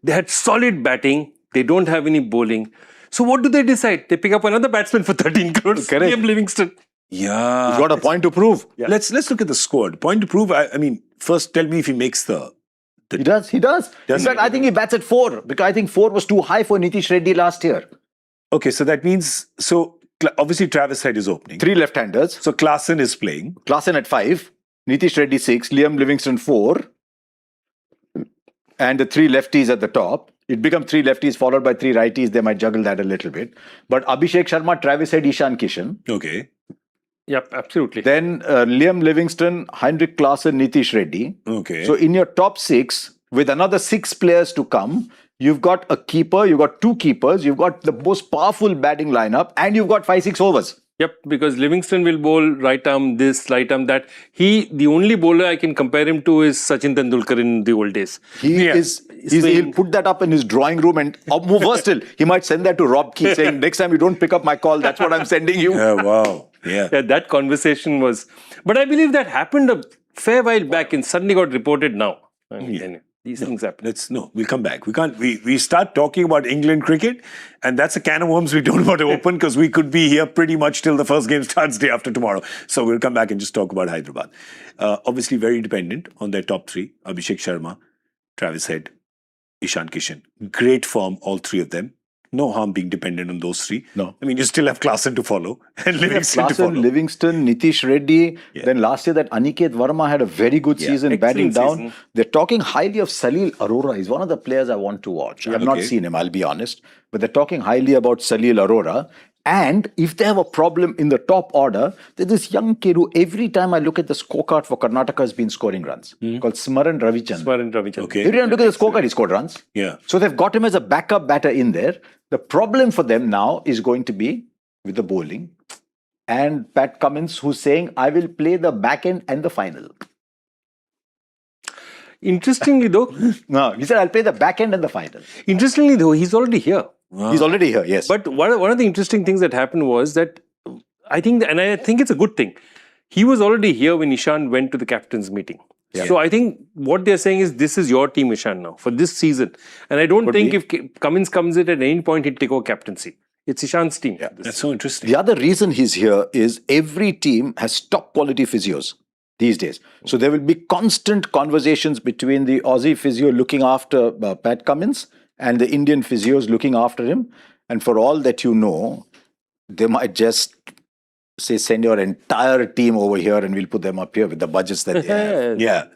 They had solid batting. They don't have any bowling. So what do they decide? They pick up another batsman for 13 crores. Correct. Liam Livingston. Yeah. He's got a point to prove. Yeah. Let's look at the squad. Point to prove. I mean, first tell me if he makes the. He does. In Does fact, he? I think he bats at 4 because I think 4 was too high for Nitish Reddy last year. Okay, so that means obviously Travis Head is opening. 3 left-handers. So Klaasen is playing. Klaasen at 5. Nitish Reddy 6. Liam Livingston 4. And the 3 lefties at the top. It becomes 3 lefties followed by 3 righties. They might juggle that a little bit. But Abhishek Sharma, Travis Head, Ishan Kishan. Okay. Yep, absolutely. Then Liam Livingston, Heinrich Klaasen, Nitish Reddy. Okay. So in your top 6, with another 6 players to come, you've got a keeper, you've got 2 keepers, you've got the most powerful batting lineup, and you've got 5-6 overs. Yep, because Livingston will bowl right arm this, right arm that. The only bowler I can compare him to is Sachin Tendulkar in the old days. He'll put that up in his drawing room and move worse still. He might send that to Rob Key saying, next time you don't pick up my call, that's what I'm sending you. Yeah, wow. Yeah. Yeah, that conversation was. But I believe that happened a fair while back and suddenly got reported now. I mean, anyway, these things happen. We'll come back. We can't. We start talking about England cricket, and that's a can of worms we don't want to open because we could be here pretty much till the first game starts day after tomorrow. So we'll come back and just talk about Hyderabad. Obviously, very dependent on their top 3: Abhishek Sharma, Travis Head, Ishan Kishan. Great form, all 3 of them. No harm being dependent on those 3. No. I mean, you still have Klaasen to follow and Livingston to follow. Klaasen, Livingston, Nitish Reddy. Yeah. Then last year that Aniket Verma had a very good season batting down. season. They're talking highly of Salil Arora. He's one of the players I want to watch. I've not Okay. seen him, I'll be honest. But they're talking highly about Salil Arora. And if they have a problem in the top order, there's this young kid who every time I look at the scorecard for Karnataka has been scoring runs. Called Smaran Ravichandran. Smaran Ravichandran. Okay. Every time I look at the scorecard, he scored runs. Yeah. So they've got him as a backup batter in there. The problem for them now is going to be with the bowling. And Pat Cummins, who's saying, I will play the back end and the final. Interestingly though, No, he said, I'll play the back end and the final. he's already here. He's already here, yes. But one of the interesting things that happened was that I think it's a good thing. He was already here when Ishan went to the captain's meeting. Yeah. So I think what they're saying is this is your team, Ishan, now for this season. And I don't Could think be. if Cummins comes in at any point, he'll take over captaincy. It's Ishan's team. Yeah. That's so interesting. The other reason he's here is every team has top quality physios. these days. So there will be constant conversations between the Aussie physio looking after Pat Cummins and the Indian physios looking after him. And for all that you know, they might just say, send your entire team over here and we'll put them up here with the budgets that they have. Yeah.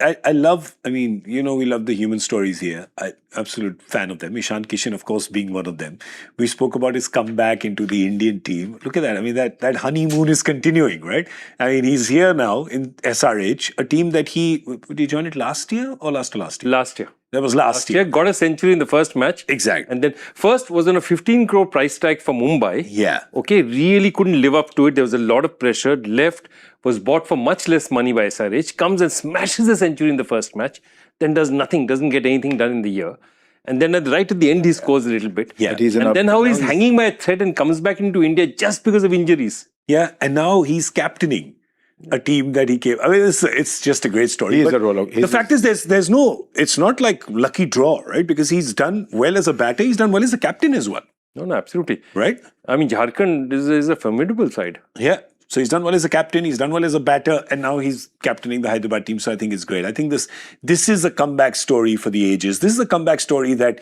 I love, I mean, you know, we love the human stories here. Absolute fan of them. Ishan Kishan, of course, being one of them. We spoke about his comeback into the Indian team. Look at that. I mean, that honeymoon is continuing, right? I mean, he's here now in SRH, a team that did he join it last year or last year? Last year. That was last year. Got a century in the first match. Exactly. And then first was on a 15 crore price tag for Mumbai. Yeah. Okay, really couldn't live up to it. There was a lot of pressure. Left, was bought for much less money by SRH. Comes and smashes a century in the first match. Then does nothing, doesn't get anything done in the year. And then right at the end, he scores a little bit. Yeah. And then how he's hanging by a thread and comes back into India just because of injuries. Yeah. And now he's captaining a team that he came. I mean, it's just a great story. He's But a roller. The fact is, there's no. It's not like lucky draw, right? Because he's done well as a batter. He's done well as a captain as well, No, absolutely. right? I mean, Jharkhand is a formidable side. Yeah. So he's done well as a captain. He's done well as a batter, and now he's captaining the Hyderabad team. So I think it's great. I think this is a comeback story for the ages. This is a comeback story that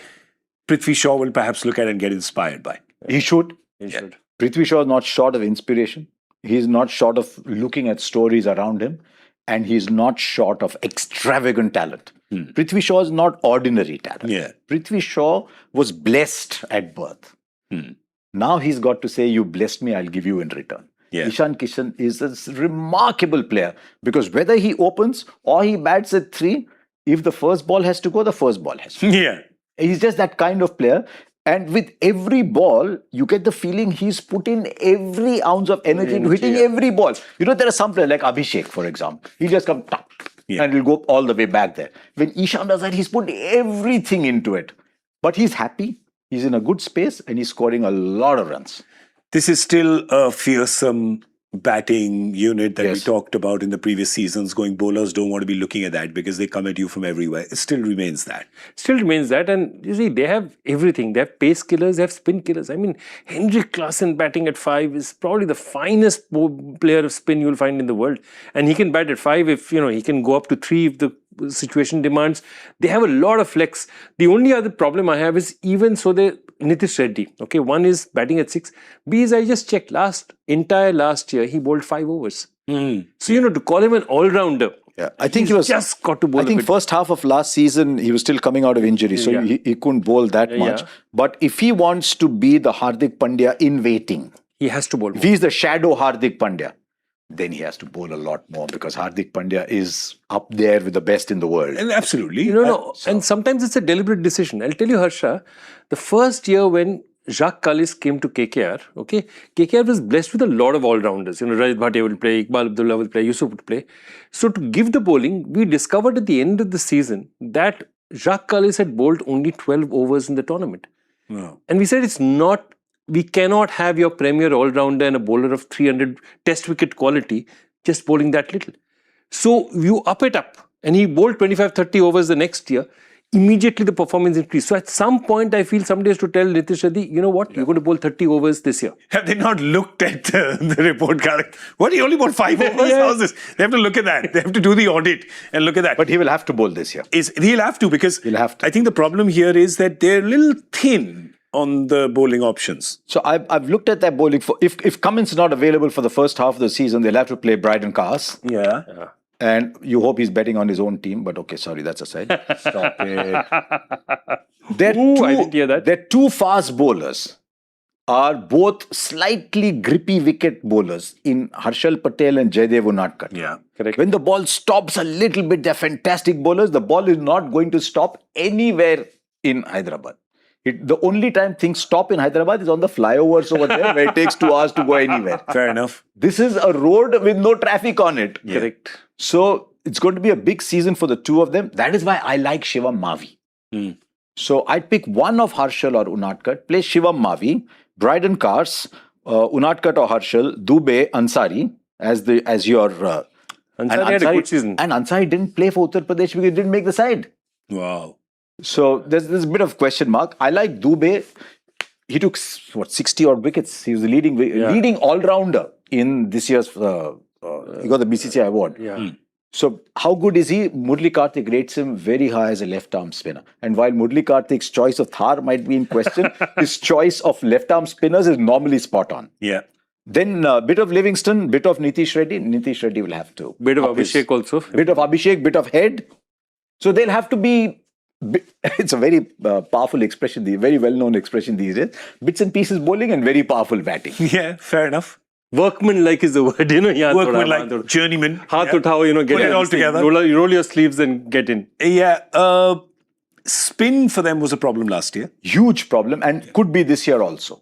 Prithvi Shaw will perhaps look at and get inspired by. He should. He should. Prithvi Shaw is not short of inspiration. He's not short of looking at stories around him. And he's not short of extravagant talent. Prithvi Shaw is not ordinary talent. Yeah. Prithvi Shaw was blessed at birth. Now he's got to say, you blessed me, I'll give you in return. Yeah. Ishan Kishan is a remarkable player because whether he opens or he bats at 3, if the first ball has to go, the first ball has to go. Yeah. He's just that kind of player. And with every ball, you get the feeling he's put in every ounce of energy into hitting every ball. You know, there are some players like Abhishek, for example. He'll just come and he'll go all the way back there. When Ishan does that, he's put everything into it. But he's happy. He's in a good space and he's scoring a lot of runs. This is still a fearsome batting unit that we Yes. talked about in the previous seasons. Going bowlers don't want to be looking at that because they come at you from everywhere. It still remains that. Still remains that, and you see, they have everything. They have pace killers, they have spin killers. I mean, Henrik Klaasen batting at 5 is probably the finest player of spin you'll find in the world. And he can bat at 5 if, he can go up to 3 if the situation demands. They have a lot of flex. The only other problem I have is even so Nitish Reddy. Okay, one is batting at 6. B is I just checked entire last year he bowled 5 overs. So to call him an all-rounder. Yeah, I think he's just got to bowl. I think first half of last season he was still coming out of injury, so he couldn't bowl that much. Yeah. But if he wants to be the Hardik Pandya in waiting, he has to bowl. if he's the shadow Hardik Pandya, then he has to bowl a lot more because Hardik Pandya is up there with the best in the world. And absolutely. And sometimes it's a deliberate decision. I'll tell you, Harsha, the first year when Jacques Kallis came to KKR, okay, KKR was blessed with a lot of all-rounders. Rajat Bhatia will play, Iqbal Abdullah will play, Yusuf would play. So to give the bowling, we discovered at the end of the season that Jacques Kallis had bowled only 12 overs in the tournament. Wow. And we said we cannot have your premier all-rounder and a bowler of 300 test wicket quality just bowling that little. So you up it up. And he bowled 25-30 overs the next year. Immediately the performance increased. So at some point I feel somebody has to tell Nitish Reddy, you know what, you're going to bowl 30 overs this year. Have they not looked at the report card? What, he only bowled 5 overs? Yeah. How's this? They have to look at that. They have to do the audit and look at that. But he will have to bowl this year. He'll have to because He'll have to. I think the problem here is that they're a little thin on the bowling options. So I've looked at that bowling. If Cummins is not available for the first half of the season, they'll have to play Bryden Cars. Yeah. And you hope he's betting on his own team. But okay, sorry, that's aside. Stop it. I didn't hear that. Their 2 fast bowlers are both slightly grippy wicket bowlers in Harshal Patel and Jaydev Unadkat. Yeah. Correct. When the ball stops a little bit, they're fantastic bowlers. The ball is not going to stop anywhere in Hyderabad. The only time things stop in Hyderabad is on the flyovers over there where it takes 2 hours to go anywhere. Fair enough. This is a road with no traffic on it. Yeah. Correct. So it's going to be a big season for the 2 of them. That is why I like Shivam Mavi. So I'd pick one of Harshal or Unadkat, play Shivam Mavi, Bryden Cars, Unadkat or Harshal, Dubey, Ansari as your... Ansari had a good season. And Ansari didn't play for Uttar Pradesh because he didn't make the side. Wow. So there's a bit of question mark. I like Dubey. He took 60 odd wickets. He was the leading all-rounder in this year's he got the BCCI award. Yeah. So how good is he? Murali Karthik rates him very high as a left-arm spinner. And while Murali Karthik's choice of Thar might be in question, his choice of left-arm spinners is normally spot on. Yeah. Then bit of Livingston, bit of Nitish Reddy. Nitish Reddy will have to. Bit of Abhishek also. Bit of Abhishek, bit of head. So they'll have to be. It's a very powerful expression, very well-known expression these days. Bits and pieces bowling and very powerful batting. Yeah, fair enough. Workman like is the word, Yeah, Workman like journeyman. Haath Yeah. uthao, get Put it in. all together. Roll your sleeves and get in. Yeah. Spin for them was a problem last year. Huge problem and could be this year also.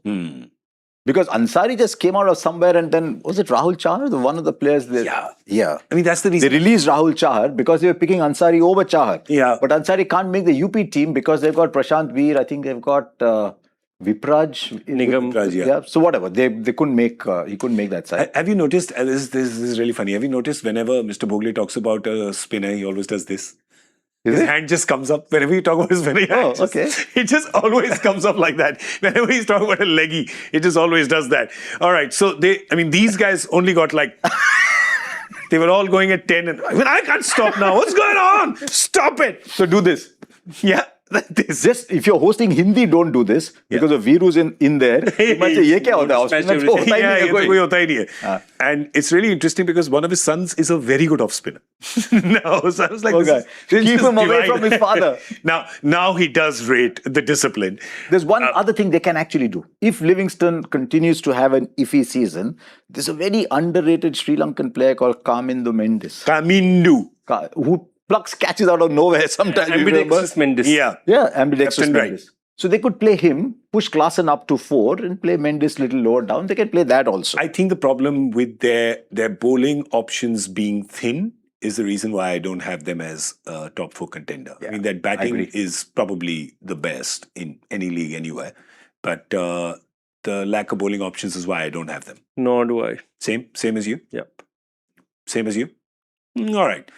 Because Ansari just came out of somewhere and then, was it Rahul Chahar, one of the players there? Yeah. I mean, that's the They reason. released Rahul Chahar because they were picking Ansari over Chahar. Yeah. But Ansari can't make the UP team because they've got Prashant Veer, I think they've got Vipraj. Nigam. Vipraj, yeah. So whatever, they couldn't make, he couldn't make that side. Have you noticed, this is really funny, have you noticed whenever Mr. Bhogle talks about a spinner, he always does this? His hand just comes up. Whenever you talk about his spinner, it just always comes up like that. Whenever he's talking about a leggy, it just always does that. All right, so these guys only got like, they were all going at 10 and, I can't stop now. What's going on? Stop it. So do this. Yeah. This. Just if you're hosting Hindi, don't do this because of Viru's in there. You might say, "Ye kya hota hai? Usme to hota hi nahi hai koi." Koi hota hi nahi hai. And it's really interesting because one of his sons is a very good off spinner. No, so I was like, keep him away from his father. Now he does rate the discipline. There's one other thing they can actually do. If Livingston continues to have an iffy season, there's a very underrated Sri Lankan player called Kamindu Mendis. Kamindu. Who plucks catches out of nowhere sometimes. Ambidextrous Mendes. Yeah, ambidextrous Mendes. So they could play him, push Klaasen up to 4 and play Mendes little lower down. They can play that also. I think the problem with their bowling options being thin is the reason why I don't have them as a top 4 contender. I mean, that batting is probably the best in any league anywhere. But the lack of bowling options is why I don't have them. Nor do I. Same as you? Yep. Same as you? All right.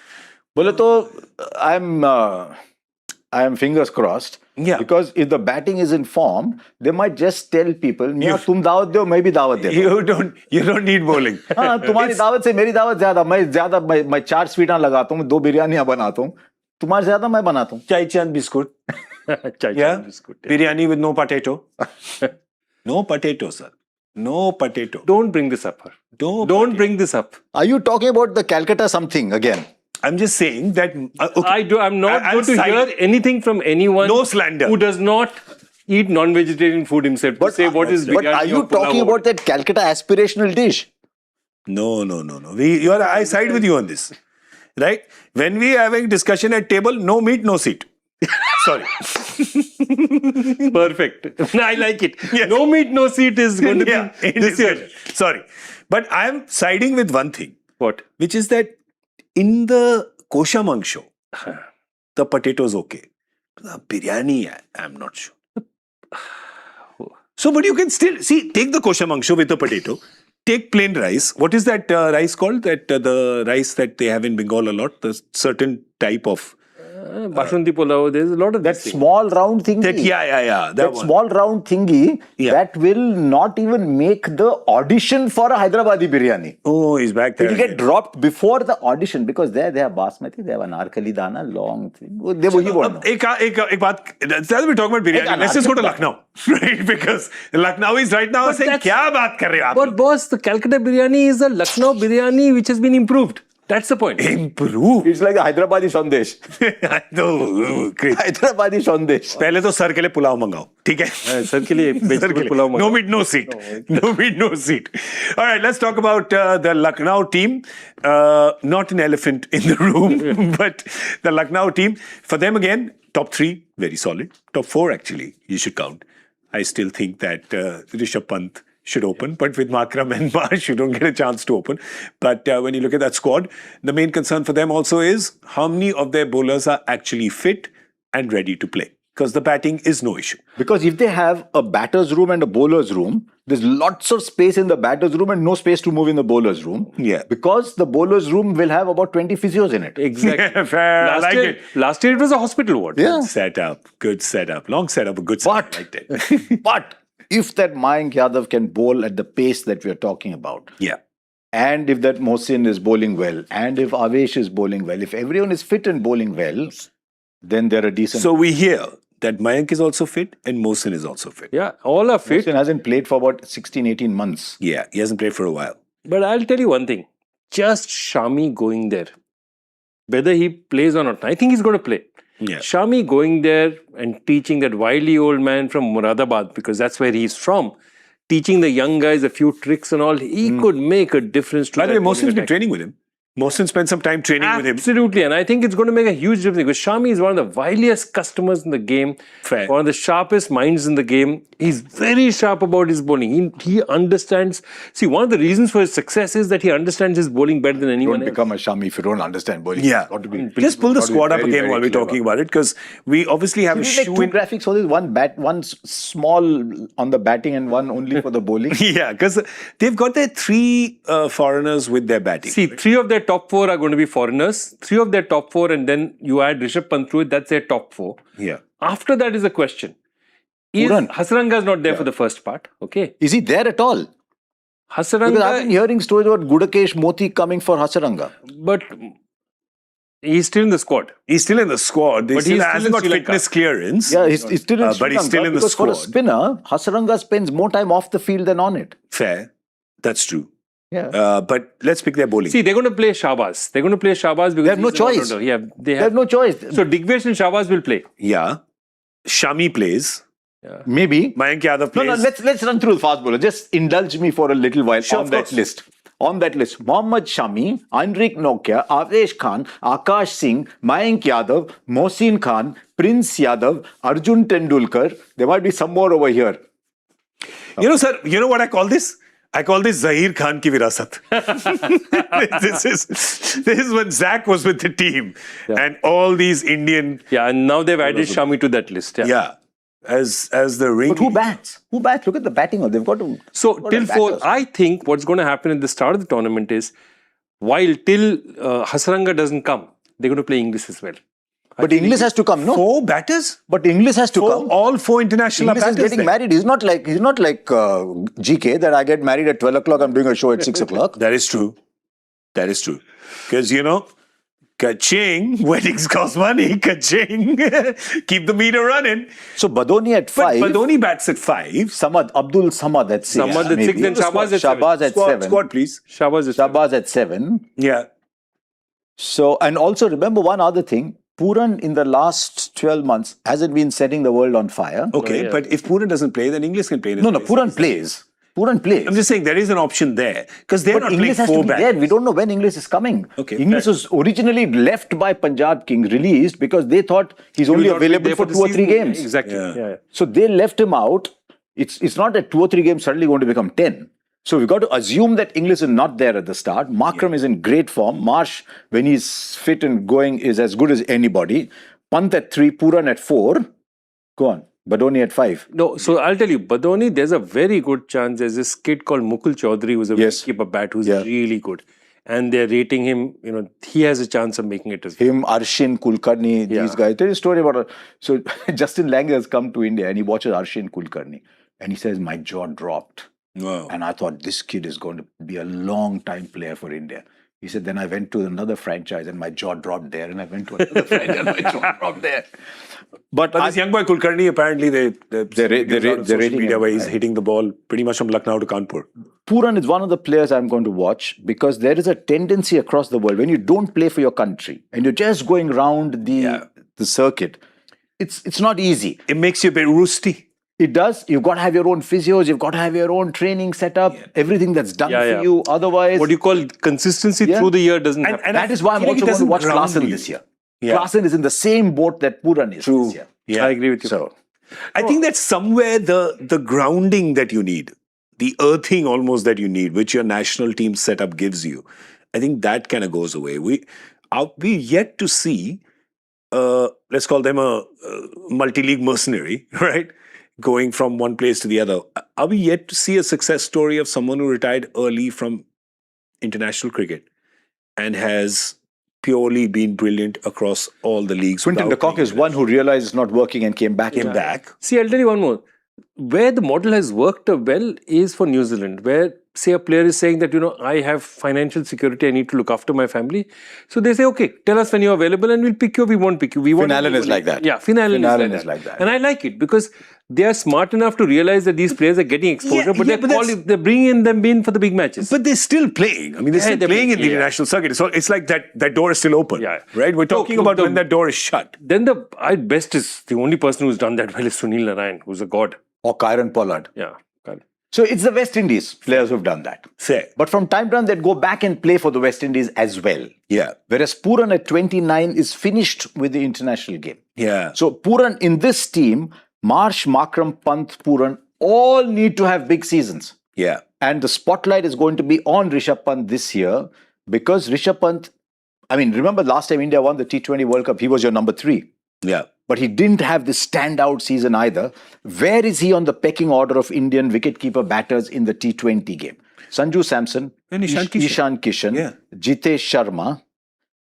Bole to, I'm fingers crossed. Yeah. Because if the batting is in form, they might just tell people, "Miyan, tum dawat do, main bhi dawat deta." You don't need bowling. हाँ, तुम्हारी दावत से मेरी दावत ज्यादा मैं 4 स्वीटां लगाता हूँ 2 बिरयानियां बनाता हूँ तुम्हारे ज्यादा मैं बनाता हूँ Chai chand biscuit. Yeah. Biryani with no potato. No potato, sir. No potato. Don't bring this up. Don't bring this up. Are you talking about the Calcutta something again? I'm just saying that. I'm not going to hear anything from anyone. No slander. Who does not eat non-vegetarian food himself. But are you talking about that Calcutta aspirational dish? No. I side with you on this. Right? When we are having discussion at table, no meat, no seat. Sorry. Perfect. I like it. Yes. No meat, no seat is going to be this year. Sorry. But I'm siding with one thing. What? Which is that in the Koshamang show, the potatoes okay. The biryani, I'm not sure. So, but you can still, take the Koshamang show with the potato. Take plain rice. What is that rice called? The rice that they have in Bengal a lot. The certain type of... Basundi pulao, there's a lot of that small round thingy. That small round thingy that will not even make the audition for a Hyderabadi biryani. Oh, he's back there. It will get dropped before the audition because they have basmati, they have an Narkali Dana, long thing. They will give one. We're talking about biryani. Let's just go to Lucknow. Right? Because Lucknow is right now saying, kya baat kar rahe ho aap? But boss, the Calcutta biryani is a Lucknow biryani which has been improved. That's the point. Improved? It's like the Hyderabadi Sandesh. Hyderabadi Sandesh. पहले तो sir के लिए पुलाव मंगाओ, ठीक है? Sir के लिए vegetable pulao मंगाओ. No meat, no seat. No meat, no seat. All right, let's talk about the Lucknow team. Not an elephant in the room, but the Lucknow team. For them again, top 3, very solid. Top 4 actually, you should count. I still think that Rishabh Pant should open, but with Makram and Marsh, you don't get a chance to open. But when you look at that squad, the main concern for them also is how many of their bowlers are actually fit and ready to play. Because the batting is no issue. Because if they have a batter's room and a bowler's room, there's lots of space in the batter's room and no space to move in the bowler's room. Yeah. Because the bowler's room will have about 20 physios in it. Exactly. Fair. Last year it was a hospital ward. Yeah. Good setup. Long setup, a good setup. Like that. But if that Mayank Yadav can bowl at the pace that we are talking about, and if that Mohsin is bowling well, and if Avesh is bowling well, if everyone is fit and bowling well, then they're a decent. So we hear that Mayank is also fit and Mohsin is also fit. Yeah, all are fit. Mohsin hasn't played for about 16, 18 months. Yeah, he hasn't played for a while. But I'll tell you one thing. Just Shami going there, whether he plays or not, I think he's going to play. Yeah. Shami going there and teaching that wily old man from Muradabad, because that's where he's from, teaching the young guys a few tricks and all, he could make a difference to By the that way, Mohsin's bowling been attack. training with him. Mohsin spent some time training with him. Absolutely, and I think it's going to make a huge difference because Shami is one of the wiliest customers in the game, Fair. one of the sharpest minds in the game. He's very sharp about his bowling. He understands. See, one of the reasons for his success is that he understands his bowling better than anyone Don't else. become a Shami if you don't understand bowling. Yeah. It's got to be, Just pull the got to be squad up very, again very while we're clever. talking about it, because we obviously have a We make shoe two in. graphics for this, one small on the batting and one only for the bowling. Yeah, because they've got their three foreigners with their batting. See, 3 of their top 4 are going to be foreigners. 3 of their top 4, and then you add Rishabh Pant through it. That's their top 4. Yeah. After that is a question. Is Puran. Hasaranga is not there for the first part? Okay, Is he there at all? Because I've been Hasaranga, hearing stories about Gudakesh Moti coming for Hasaranga. but he's still in the squad. He's still in the squad. He But still he's still hasn't in got Sri Lanka. fitness clearance. Yeah, he's still in Sri but he's still Lanka in the because for a squad. spinner, Hasaranga spends more time off the field than on it. Fair. That's true. Yeah. But let's pick their bowling. See, they're going to play Shahbaz. They're going to play Shahbaz because They have no he's an choice. all-rounder. Yeah, They have no choice. So Digvesh and Shahbaz will play. Yeah. Shami plays. Maybe. Mayank Yadav No, plays. let's run through the fast bowler. Just indulge me for a little while Sure, on of that course. list. On that list, Mohammad Shami, Anrik Nokia, Avesh Khan, Akash Singh, Mayank Yadav, Mohsin Khan, Prince Yadav, Arjun Tendulkar. There might be some more over here. You know, sir, you know what I call this? I call this Zahir Khan ki virasat. this is when Zach was with the team and all these Indian, Yeah, and now they've added Shami to that list. Yeah. as the ring. But who bats? Who bats? Look at the batting. They've got to. So got till to 4, batters. I think what's going to happen at the start of the tournament is, while till Hasaranga doesn't come, they're going to play English as well. But English has to come, no? 4 batters? But English has to come. All 4 international English is batters. getting then. married. He's not like GK that I get married at 12 o'clock. I'm doing a show at 6 o'clock. That is true. That is true. Because, you know, ka-ching, weddings cost money, ka-ching, keep the meter running. So Badoni at But 5. Badoni bats at 5. Samad, Abdul Samad at 6. Samad at 6, then Shahbaz at 7. Shahbaz at 7. Squad, please. Shahbaz is Shahbaz at 7. Yeah. So, and also remember one other thing. Puran in the last 12 months hasn't been setting the world on fire. Okay, yeah. but if Puran doesn't play, then English can play. in his No, place. Puran plays. Puran plays. I'm just saying there is an option there. Because they're But not English playing has 4 to be there. batters. We don't know when English is coming. Okay, English fair. was originally left by Punjab Kings, released because they thought he's only not be available there for the 2 or 3 season. games. Exactly. Yeah. Yeah. So they left him out. It's not that 2 or 3 games suddenly going to become 10. So we've got to assume that English is not there at the start. Markram is in great form. Marsh, when he's fit and going, is as good as anybody. Pant at 3, Puran at 4. Go on. Badoni at 5. No, so I'll tell you, Badoni, there's a very good chance. There's this kid called Mukul Chaudhary who's a Yes. wicketkeeper bat who's Yeah. really good. And they're rating him, you know, he has a chance of making it as well. Him, Arshin, Kulkarni, Yeah. these guys. There is a story about... So Justin Langer has come to India and he watches Arshin Kulkarni. And he says, my jaw dropped. Wow. And I thought, this kid is going to be a long-time player for India. He said, then I went to another franchise and my jaw dropped there. And I went to another franchise and my jaw dropped there. But This young boy Kulkarni, apparently they're rating media him where he's high. hitting the ball pretty much from Lucknow to Kanpur. Puran is one of the players I'm going to watch because there is a tendency across the world when you don't play for your country and you're just going round the circuit, it's not easy. It makes you a bit rusty. It does. You've got to have your own physios. You've got to have your own training setup. Everything that's done Yeah, for yeah. you. Otherwise, What you call consistency Yeah. through the year doesn't happen. And that is why I'm feeling it also going to doesn't watch ground Klaasen you. this year. Yeah. Klaasen is in the same boat that Puran is this year. Yeah. I agree with you. So, I think that's somewhere the grounding that you need, the earthing almost that you need, which your national team setup gives you. I think that kind of goes away. We yet to see, let's call them a multi-league mercenary, right? Going from one place to the other. Are we yet to see a success story of someone who retired early from international cricket and has purely been brilliant across all the leagues? Quinton de without Kock is playing one who realized it's not working and came back. back? See, I'll tell you one more. Where the model has worked well is for New Zealand, where say a player is saying that, I have financial security, I need to look after my family. So they say, okay, tell us when you're available and we'll pick you or we won't pick you. Finn Allen is like that. Yeah, Finn Allen is like that. And I like it because they are smart enough to realize that these players are getting exposure, but they're bringing them in for the big matches. But they're still playing. I mean, they're still playing in the international circuit. So it's like that door is still open. Yeah. Right? We're talking about when that door is shut. Then best is the only person who's done that well is Sunil Narayan, who's a god. Or Kyron Pollard. Yeah. Correct. So it's the West Indies players who've done that. Fair. But from time to time, they'd go back and play for the West Indies as well. Yeah. Whereas Puran at 29 is finished with the international game. Yeah. So Puran in this team, Marsh, Markram, Pant, Puran, all need to have big seasons. Yeah. And the spotlight is going to be on Rishabh Pant this year because Rishabh Pant, I mean, remember last time India won the T20 World Cup, he was your number 3. Yeah. But he didn't have this standout season either. Where is he on the pecking order of Indian wicketkeeper batters in the T20 game? Sanju Samson, And Ishan Kishan, Yeah. Jitesh Sharma,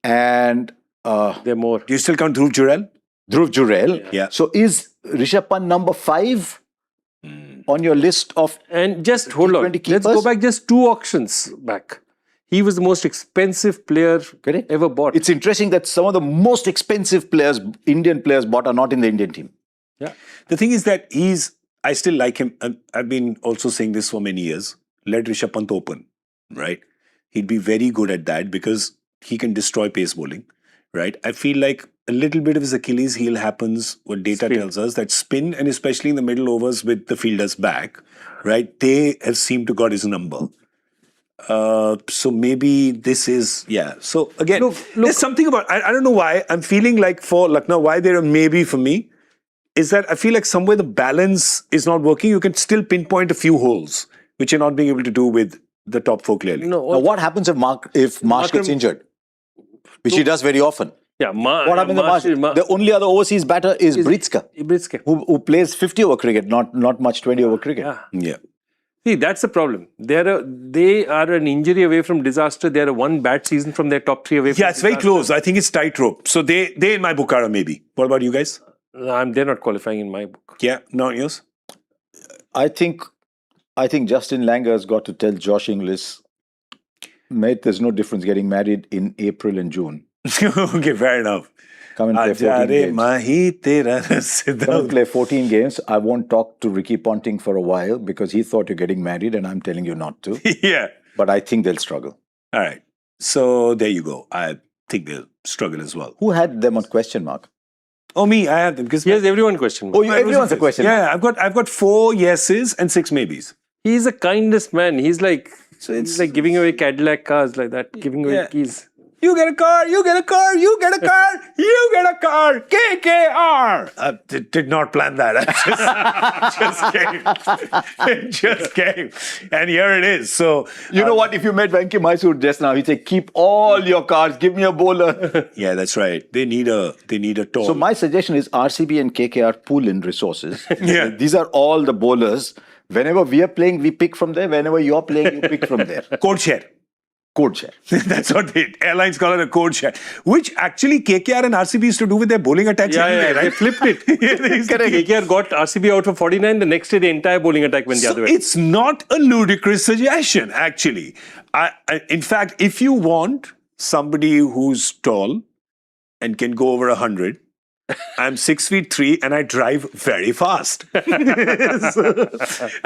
and They're more. Do you still count Dhruv Jurel? Dhruv Jurel. Yeah. So is Rishabh Pant number 5 on your list of... And just hold on. T20 Let's go keepers? back just 2 auctions back. He was the most expensive player Correct. ever bought. It's interesting that some of the most expensive players, Indian players bought are not in the Indian team. Yeah. The thing is that I still like him. I've been also saying this for many years. Let Rishabh Pant open, right? He'd be very good at that because he can destroy pace bowling, right? I feel like a little bit of his Achilles heel happens, what data tells us, that spin and especially in the middle overs with the fielders back, right? They have seemed to got his number. So maybe this is, yeah. So again, there's something about, I don't know why, I'm feeling like for Lucknow, why they're a maybe for me, is that I feel like somewhere the balance is not working. You can still pinpoint a few holes, which you're not being able to do with the top 4 clearly. Now, what happens if Marsh gets injured? Which he does very often. Yeah, What happens if Marsh? The only other overseas batter is Britska, who plays 50 over cricket, not much 20 over cricket. Yeah. Yeah. See, that's the problem. They are an injury away from disaster. They are a 1 bad season from their top 3 away from Yeah, it's very close. I think it's tightrope. So they in my book are a maybe. What about you guys? They're not qualifying in my book. Yeah, not yours? I think Justin Langer has got to tell Josh Inglis, mate, there's no difference getting married in April and June. Okay, fair enough. Come and play 14 games. Come and Come play 14 games. I won't talk to Ricky Ponting for a while because he thought you're getting married and I'm telling you not to. Yeah. But I think they'll struggle. All right. So there you go. I think they'll struggle as well. Who had them on question mark? Oh, me, I have them. Because Yes, everyone question. Oh, everyone's a question mark. Yeah, I've got 4 yeses and 6 maybes. He's the kindest man. He's like giving away Cadillac cars like that, giving away keys. You get a car, you get a car, you get a car, you get a car, KKR. Did not plan that. It just came. And here it is. So, You know what? If you met Venki Mysore just now, he'd say, keep all your cards, give me a bowler. yeah, that's right. They need a tall. So my suggestion is RCB and KKR pool in resources. Yeah. These are all the bowlers. Whenever we are playing, we pick from there. Whenever you're playing, you pick from there. Code share. Code share. That's what airlines call it, a code share. Which actually KKR and RCB used to do with their bowling attacks anyway, right? They flipped it. Correct. KKR got RCB out for 49. The next day, the entire bowling attack went the other way. It's not a ludicrous suggestion, actually. In fact, if you want somebody who's tall and can go over 100, I'm 6'3" and I drive very fast. I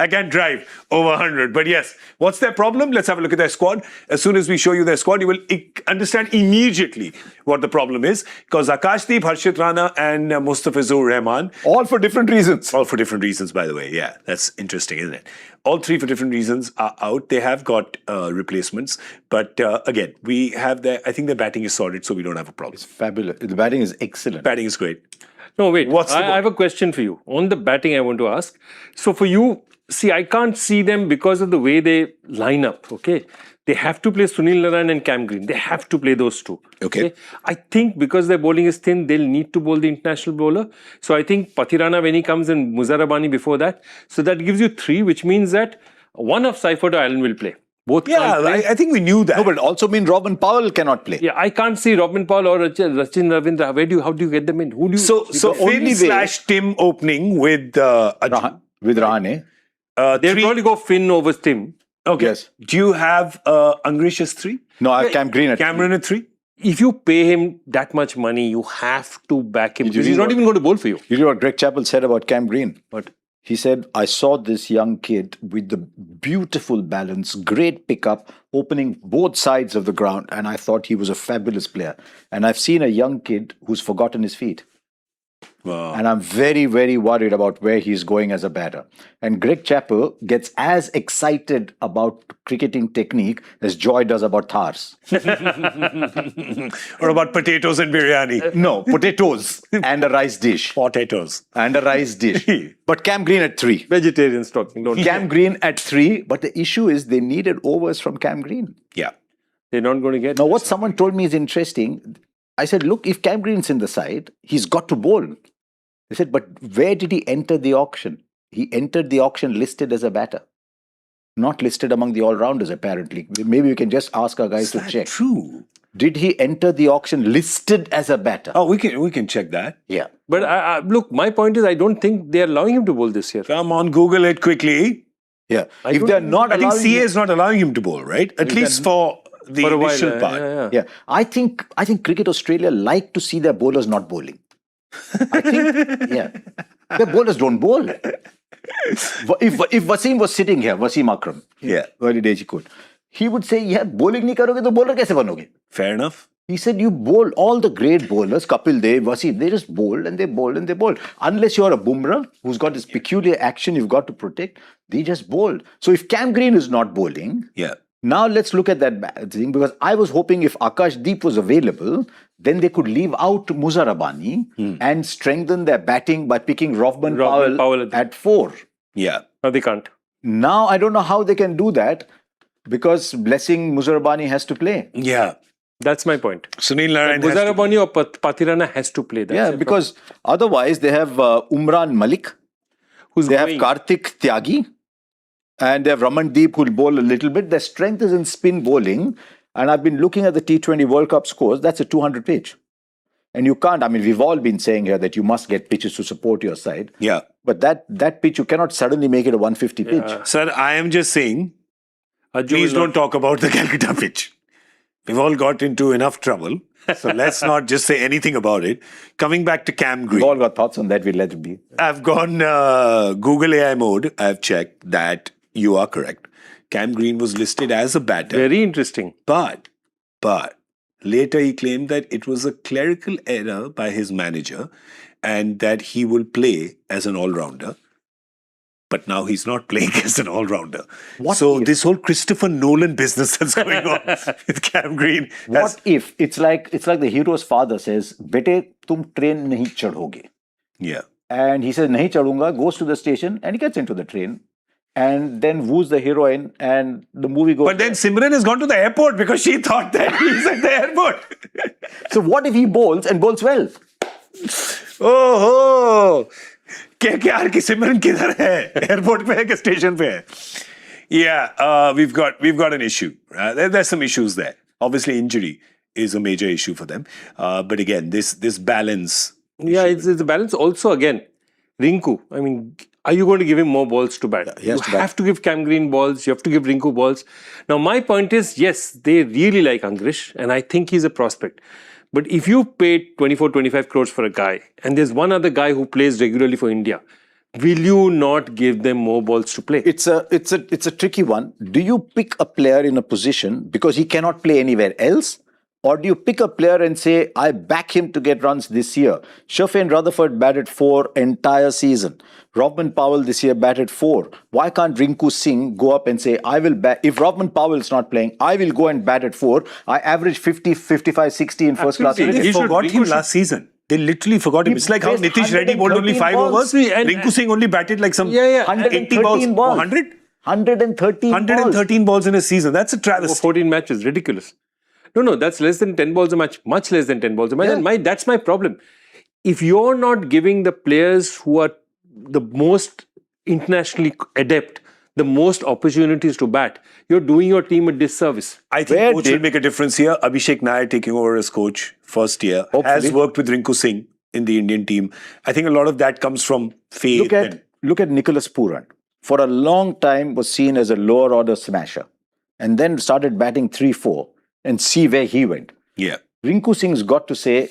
can drive over 100. But yes, what's their problem? Let's have a look at their squad. As soon as we show you their squad, you will understand immediately what the problem is. Because Akashdeep, Harshit Rana and Mustafizur Rahman. All for different reasons. All for different reasons, by the way. Yeah, that's interesting, isn't it? All 3 for different reasons are out. They have got replacements. But again, we have I think their batting is sorted, so we don't have a problem. It's fabulous. The batting is excellent. Batting is great. No, wait. What's the I have a question for you. On the batting, I want to ask. So for you, see, I can't see them because of the way they line up, okay? They have to play Sunil Narayan and Cam Green. They have to play those 2. Okay. I think because their bowling is thin, they'll need to bowl the international bowler. So I think Pathirana when he comes and Muzarabani before that. So that gives you 3, which means that one of Seifert or Allen will play. Both Yeah, can't play. I think we knew that. No, but it also means Robin Powell cannot play. Yeah, I can't see Robin Paul or Rachin Ravindra. How do you get them in? Who do you? So only Finn way- / Tim opening with Ajit. With Rahane. They'll probably go Finn over Tim. Okay. Yes. Do you have Angrish as 3? No, I have Cam Green at Cameron at 3? If you pay him that much money, you have to back him Did you because he's read not what- even going to bowl for you. You know what Greg Chappell said about Cam Green? But He said, I saw this young kid with the beautiful balance, great pickup, opening both sides of the ground, and I thought he was a fabulous player. And I've seen a young kid who's forgotten his feet. Wow. And I'm very, very worried about where he's going as a batter. And Greg Chappell gets as excited about cricketing technique as Joy does about thars. Or about potatoes and biryani. No, potatoes and a rice dish. Potatoes. And a rice dish. But Cam Green at 3. vegetarians talking, don't Cam Green at 3. But the issue is they needed overs from Cam Green. Yeah. They're not going to get. Now, what someone told me is interesting. I said, look, if Cam Green's in the side, he's got to bowl. They said, but where did he enter the auction? He entered the auction listed as a batter. Not listed among the all-rounders, apparently. Maybe we can just ask our guys to check. True. Did he enter the auction listed as a batter? Oh, we can check that. Yeah. But look, my point is, I don't think they're allowing him to bowl this year. Come on, Google it quickly. Yeah. If don't they're think- not I think allowing CA him- is not allowing him to bowl, right? At least for the For a while, initial part. Yeah, I think Cricket Australia like to see their bowlers not bowling. I think, yeah, their bowlers don't bowl. If Wasim was sitting here, Wasim Akram, Yeah. early days he could, he would say, yeah, bowling nahi karoge to bowler kaise banoge? Fair enough. He said, you bowl all the great bowlers, Kapil Dev, Wasim, they just bowl and they bowl and they bowl. Unless you're a Bumrah who's got this peculiar action you've got to protect, they just bowl. So if Cam Green is not bowling, Yeah. now let's look at that thing, because I was hoping if Akash Deep was available, then they could leave out Muzarabani and strengthen their batting by picking Rovman Powell at 4. Yeah. No, they can't. Now I don't know how they can do that because Blessing Muzarabani has to play. Yeah. That's my point. Sunil Narayan has to- Muzarabani or Pathirana has to play. That's Yeah, the because otherwise they have Umran Malik, who's they have going? Karthik Tyagi, and they have Ramandeep who'll bowl a little bit. Their strength is in spin bowling. And I've been looking at the T20 World Cup scores. That's a 200 pitch. And you can't, I mean, we've all been saying here that you must get pitches to support your side. Yeah. But that pitch, you cannot suddenly make it a 150 pitch. Sir, I am just saying, Ajju please will don't talk about the Calcutta pitch. We've all got into enough trouble. So let's not just say anything about it. Coming back to Cam We've Green. all got thoughts on that. We'll let it be. I've gone Google AI mode. I've checked that you are correct. Cam Green was listed as a batter. Very interesting. But later he claimed that it was a clerical error by his manager and that he will play as an all-rounder. But now he's not playing as an all-rounder. What So if- this whole Christopher Nolan business that's going on with Cam Green. What if it's like the hero's father says, "Bete, tum train nahi chadhoge," Yeah. and he says, "Nahi chadunga," goes to the station and he gets into the train, and then woos the heroine, and the movie goes. But then Simran has gone to the airport because she thought that he's at the airport. So what if he bowls and bowls well? Oh, KKR की सिमरन किधर है? Airport पे है कि station पे है? Yeah, we've got an issue. There's some issues there. Obviously, injury is a major issue for them. But again, this balance. Yeah, it's a balance. Also, again, Rinku. I mean, are you going to give him more balls to bat? he has You to bat. have to give Cam Green balls. You have to give Rinku balls. Now, my point is, yes, they really like Angrish, and I think he's a prospect. But if you paid 24, 25 crores for a guy, and there's one other guy who plays regularly for India, will you not give them more balls to play? It's a tricky one. Do you pick a player in a position because he cannot play anywhere else? Or do you pick a player and say, I back him to get runs this year? Shafin Rutherford batted 4 entire season. Rovman Powell this year batted 4. Why can't Rinku Singh go up and say, I will bat, if Rovman Powell is not playing, I will go and bat at 4. I average 50, 55, 60 in first class Absolutely. They cricket. forgot Rinku him should- last season. They literally forgot him. He It's like how faced Nitish Reddy bowled only 5 113 overs. balls. And- Rinku Singh only batted like some 80 balls. 113 balls. 100? 113 balls. 113 balls in a season. That's a For travesty. 14 matches, ridiculous. No, that's less than 10 balls a match, much less than 10 balls a match. Yeah. And that's my problem. If you're not giving the players who are the most internationally adept the most opportunities to bat, you're doing your team a disservice. I think Where coach did- will make a difference here. Abhishek Nair taking over as coach first year has Hopefully. worked with Rinku Singh in the Indian team. I think a lot of that comes from faith. Look at Nicholas Pooran. for a long time was seen as a lower order smasher, and then started batting 3-4 and see where he went. Yeah. Rinku Singh's got to say,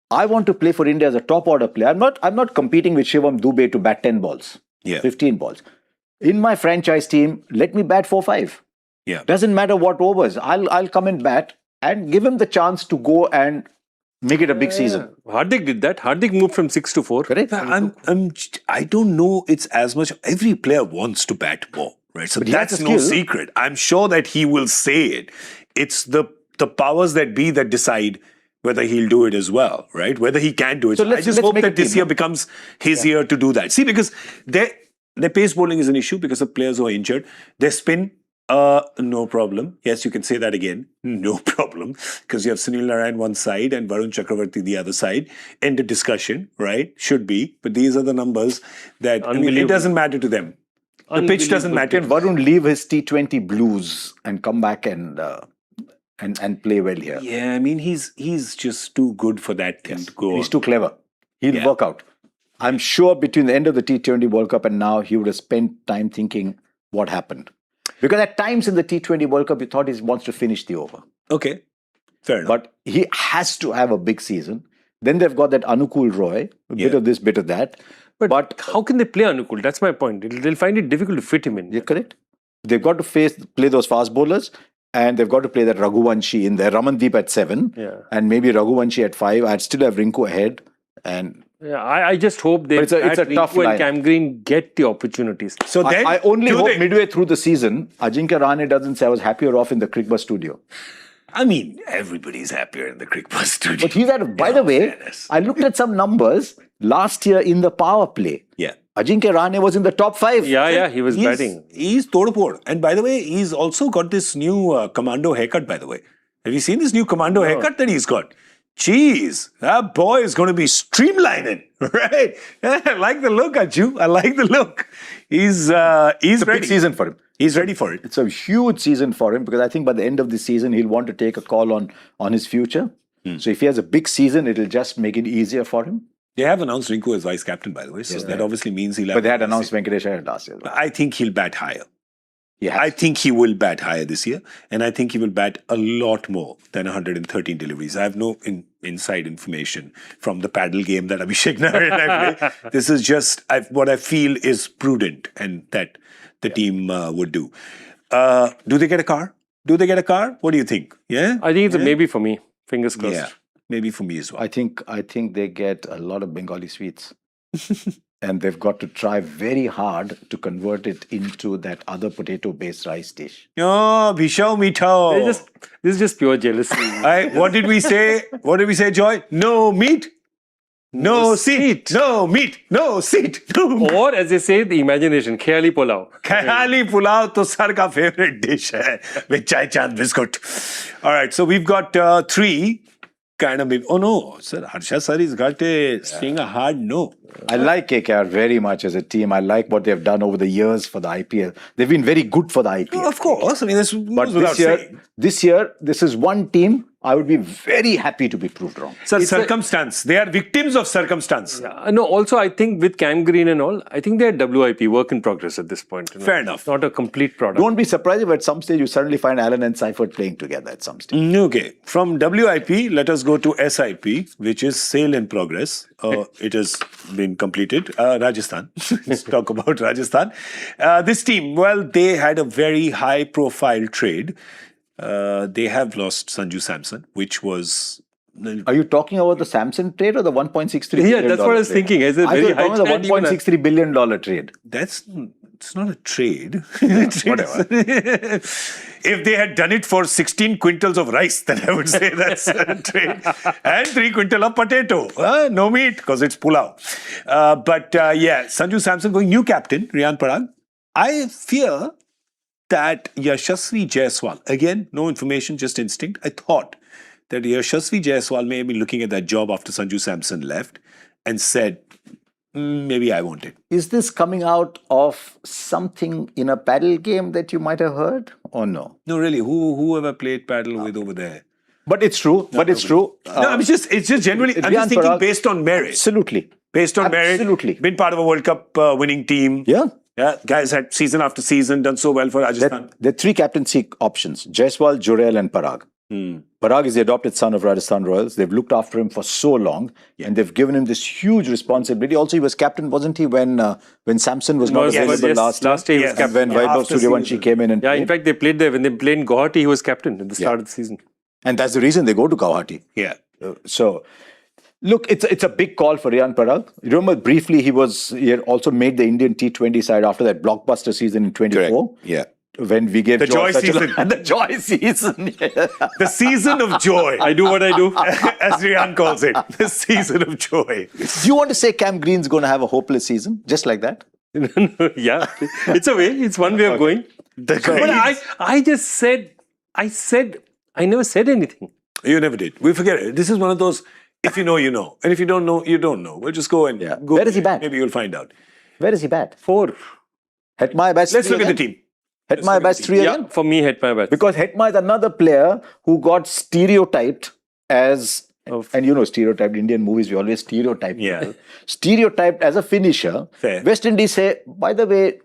I want to play for India as a top order player. I'm not competing with Shivam Dubey to bat 10 balls, 15 balls. In my franchise team, let me bat 4-5. Yeah. Doesn't matter what overs. I'll come and bat and give him the chance to go and make it a big season. Hardik did that. Hardik moved from 6 to 4. Correct? I don't know. It's as much. Every player wants to bat more, right? So But he has that's the no skill. secret. I'm sure that he will say it. It's the powers that be that decide whether he'll do it as well, right? Whether he can do it. So I let's just hope make that a this team, year yeah. becomes his year to do that. See, because their pace bowling is an issue because of players who are injured. Their spin, no problem. Yes, you can say that again. No problem. Because you have Sunil Narayan one side and Varun Chakravarti the other side. End of discussion, right? Should be. But these are the numbers that, I mean, it doesn't matter to them. The pitch doesn't matter. Can Varun leave his T20 blues and come back and play well here? Yeah, I mean, he's just too good for that thing to go He's on. too clever. He'll work out. I'm sure between the end of the T20 World Cup and now, he would have spent time thinking what happened. Because at times in the T20 World Cup, he thought he wants to finish the over. Okay, fair enough. But he has to have a big season. Then they've got that Anukul Roy, a bit of this, bit of that. But how can they play Anukul? That's my point. They'll find it difficult to fit him in. You're correct. They've got to play those fast bowlers, and they've got to play that Raghuvanshi in there. Ramandeep at 7, and maybe Raghuvanshi at 5. I'd still have Rinku ahead. And Yeah, I just hope they it's a tough and line. Cam Green get the opportunities. So then, I only hope midway through the season, Ajinkya Rahane doesn't say I was happier off in the Cricbuzz studio. I mean, everybody's happier in the Cricbuzz studio. But he's at, by the way, fairness. I looked at some numbers last year in the power play. Yeah. Ajinkya Rahane was in the top 5. Yeah, he was batting. He's todapod. And by the way, he's also got this new commando haircut, by the way. Have you seen this new commando haircut that he's got? Jeez, that boy is going to be streamlining, right? I like the look, Anju. I like the look. He's It's a ready. big season for him. He's ready for it. It's a huge season for him because I think by the end of the season, he'll want to take a call on his future. So if he has a big season, it'll just make it easier for him. They have announced Rinku as vice captain, by the way. So that obviously means he'll have... But they had announced Venkatesh Iyer last year. I think he'll bat higher. Yeah, I think he will bat higher this year, and I think he will bat a lot more than 113 deliveries. I have no inside information from the paddle game that Abhishek Narayan and I play. This is just what I feel is prudent and that the team would do. Do they get a car? Do they get a car? What do you think? Yeah? I think it's a maybe for me. Fingers crossed. Yeah, maybe for me as well. I think they get a lot of Bengali sweets. And they've got to try very hard to convert it into that other potato-based rice dish. Oh, Bhishao Mithao. This is just pure jealousy. What did we say? What did we say, Joy? No meat, no seat. No meat, no seat. No. Or as they say, the imagination, khayali pulao. Khayali pulao to sar ka favorite dish hai with chai chand biscuit. All right, so we've got 3 kind of... Oh no, sir, Harsha sir is got saying a hard no. I like KKR very much as a team. I like what they've done over the years for the IPL. They've been very good for the IPL. Of course, I mean, that's But without saying. this year, this is one team I would be very happy to be proved wrong. Sir, circumstance. They are victims of circumstance. No, also I think with Cam Green and all, I think they're WIP, work in progress at this point. Fair enough. Not a complete product. Don't be surprised if at some stage you suddenly find Allen and Seifert playing together at some stage. Okay, from WIP, let us go to SIP, which is sale in progress. It has been completed. Rajasthan. Let's talk about Rajasthan. This team, well, they had a very high-profile trade. They have lost Sanju Samson, which was... Are you talking about the Samson trade or the $1.63 billion Yeah, that's what I was trade? thinking. It's a I very thought you were talking high about the $1.63 billion trade. It's not a trade. Whatever. If they had done it for 16 quintals of rice, then I would say that's a trade. And 3 quintal of potato. No meat, because it's pulao. But Sanju Samson going new captain, Riyan Parag. I fear that Yashasvi Jaiswal, again, no information, just instinct. I thought that Yashasvi Jaiswal may have been looking at that job after Sanju Samson left and said, maybe I want it. Is this coming out of something in a paddle game that you might have heard or no? No, really, who ever played paddle with over there? But it's true. It's true. No, it's just genuinely, I'm just thinking based on merit. Absolutely. Based on merit. Absolutely. Been part of a World Cup winning team. Yeah. Yeah, guys had season after season done so well for Rajasthan. There are three captaincy options: Jaiswal, Jurel, and Parag. Parag is the adopted son of Rajasthan Royals. They've looked after him for so long, and they've given him this huge responsibility. Also, he was captain, wasn't he, when Samson was not available last year? He was captain. When Vaibhav Suryavanshi came in and played. In fact, they played there when they played in Guwahati. He was captain at the start of the season, and that's the reason they go to Guwahati. Yeah. So, look, it's a big call for Riyan Parag. You remember briefly he had also made the Indian T20 side after that blockbuster season in 24. Correct. Yeah. When we gave the joy season. The joy season. Yeah. The season of joy. I do what I do. As Riyan calls it. The season of joy. Do you want to say Cam Green's going to have a hopeless season? Just like that? Yeah. It's a way. It's one way of going. But I just said, I never said anything. You never did. We forget it. This is one of those, if you know, you know. And if you don't know, you don't know. We'll just go and go. Where is he bat? Maybe you'll find out. Where is he bat? 4. Hetmaya bats. Let's look at the team. Hetmaya bats 3 again? Yeah, for me, Hetmaya bats. Because Hetmaya is another player who got stereotyped as, and you know, stereotyped Indian movies, we always stereotype people. Stereotyped as a finisher. Fair. West Indies say, by the way,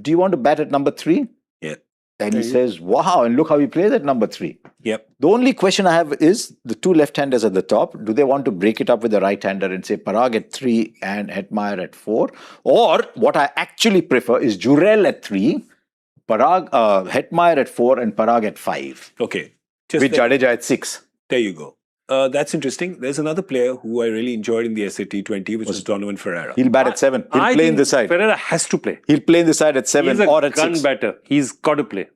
do you want to bat at number 3? Yeah. And he says, wow, and look how he plays at number 3. Yep. The only question I have is the two left-handers at the top. Do they want to break it up with the right-hander and say Parag at 3 and Hetmaya at 4? Or what I actually prefer is Jurel at 3, Parag, Hetmaya at 4 and Parag at 5. Okay. With Jadeja at 6. There you go. That's interesting. There's another player who I really enjoyed in the SAT20, which is Donovan Ferreira. He'll bat at 7. He'll play in the side. Ferreira has to play. He'll play in the side at 7 or at 6. He's a gun batter. He's got to play.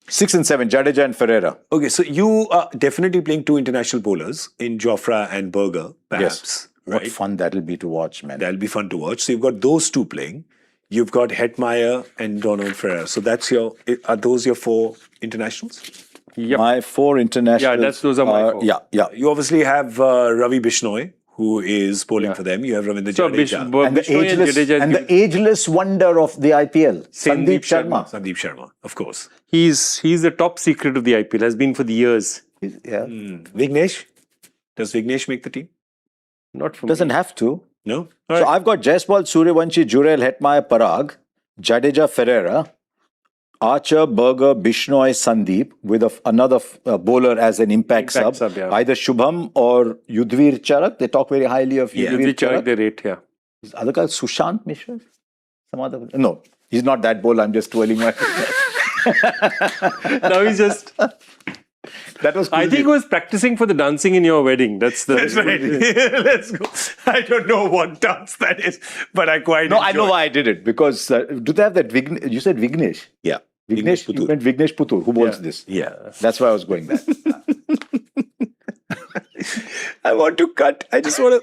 6 and 7, Jadeja and Ferreira. Okay, so you are definitely playing 2 international bowlers in Jofra and Berger, perhaps. Yes. Right? What fun that'll be to watch, man. That'll be fun to watch. So you've got those two playing. You've got Hetmaya and Donovan Ferreira. So are those your 4 internationals? Yep. My 4 internationals. Yeah, those are my 4. Yeah. You obviously have Ravi Bishnoi, who is bowling for them. You have Ravindra Jadeja. And the ageless wonder of the IPL, Sandeep Sharma. Sandeep Sharma, of course. He's the top secret of the IPL, has been for the years. Yeah. Vignesh? Does Vignesh make the team? Not for Doesn't me. have to. No? So I've got Jaiswal, Suryavanshi, Jurel, Hetmaya, Parag, Jadeja, Ferreira, Archer, Berger, Bishnoi, Sandeep with another bowler as an impact sub. Yeah. Either Shubham or Yudhvir Charak. They talk very highly of Yudhvir Charak. They rate, yeah. Is other guy Sushant Mishra? Some other? No, he's not that bowler. I'm just twirling my... Now he's just... That was cool. I think he was practicing for the dancing in your wedding. That's right. Let's go. I don't know what dance that is, but I quite No, I know why I did it. Because do they have that You said Vignesh? Yeah. Vignesh Putur. You meant Vignesh Putur, who bowls this. Yeah. That's why I was going there. I want to cut. I just want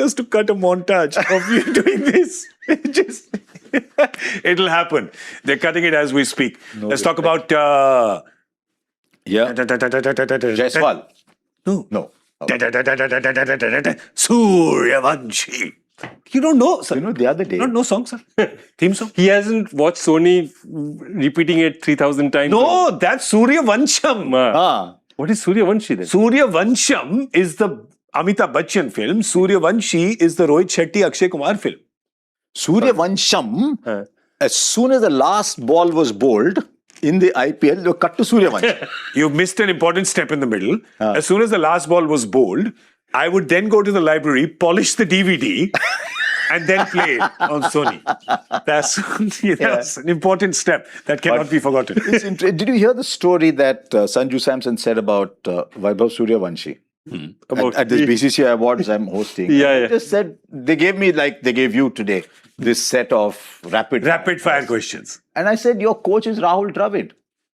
us to cut a montage of you doing this. It'll happen. They're cutting it as we speak. Let's talk about... Jaiswal. No. Suryavanshi. You don't know, sir. You know, the other day... You don't know songs, sir? Theme song? He hasn't watched Sony repeating it 3,000 times. No, that's Suryavansham. What is Suryavanshi then? Suryavansham is the Amitabh Bachchan film. Suryavanshi is the Rohit Shetty Akshay Kumar film. Suryavansham, as soon as the last ball was bowled in the IPL, they cut to Suryavansham. You missed an important step in the middle. As soon as the last ball was bowled, I would then go to the library, polish the DVD, and then play it on Sony. That's an important step that cannot be forgotten. Did you hear the story that Sanju Samson said about Vaibhav Suryavanshi? At this BCCI Awards I'm hosting. Yeah. He just said, they gave me, like they gave you today, this set of rapid fire questions. And I said, your coach is Rahul Dravid.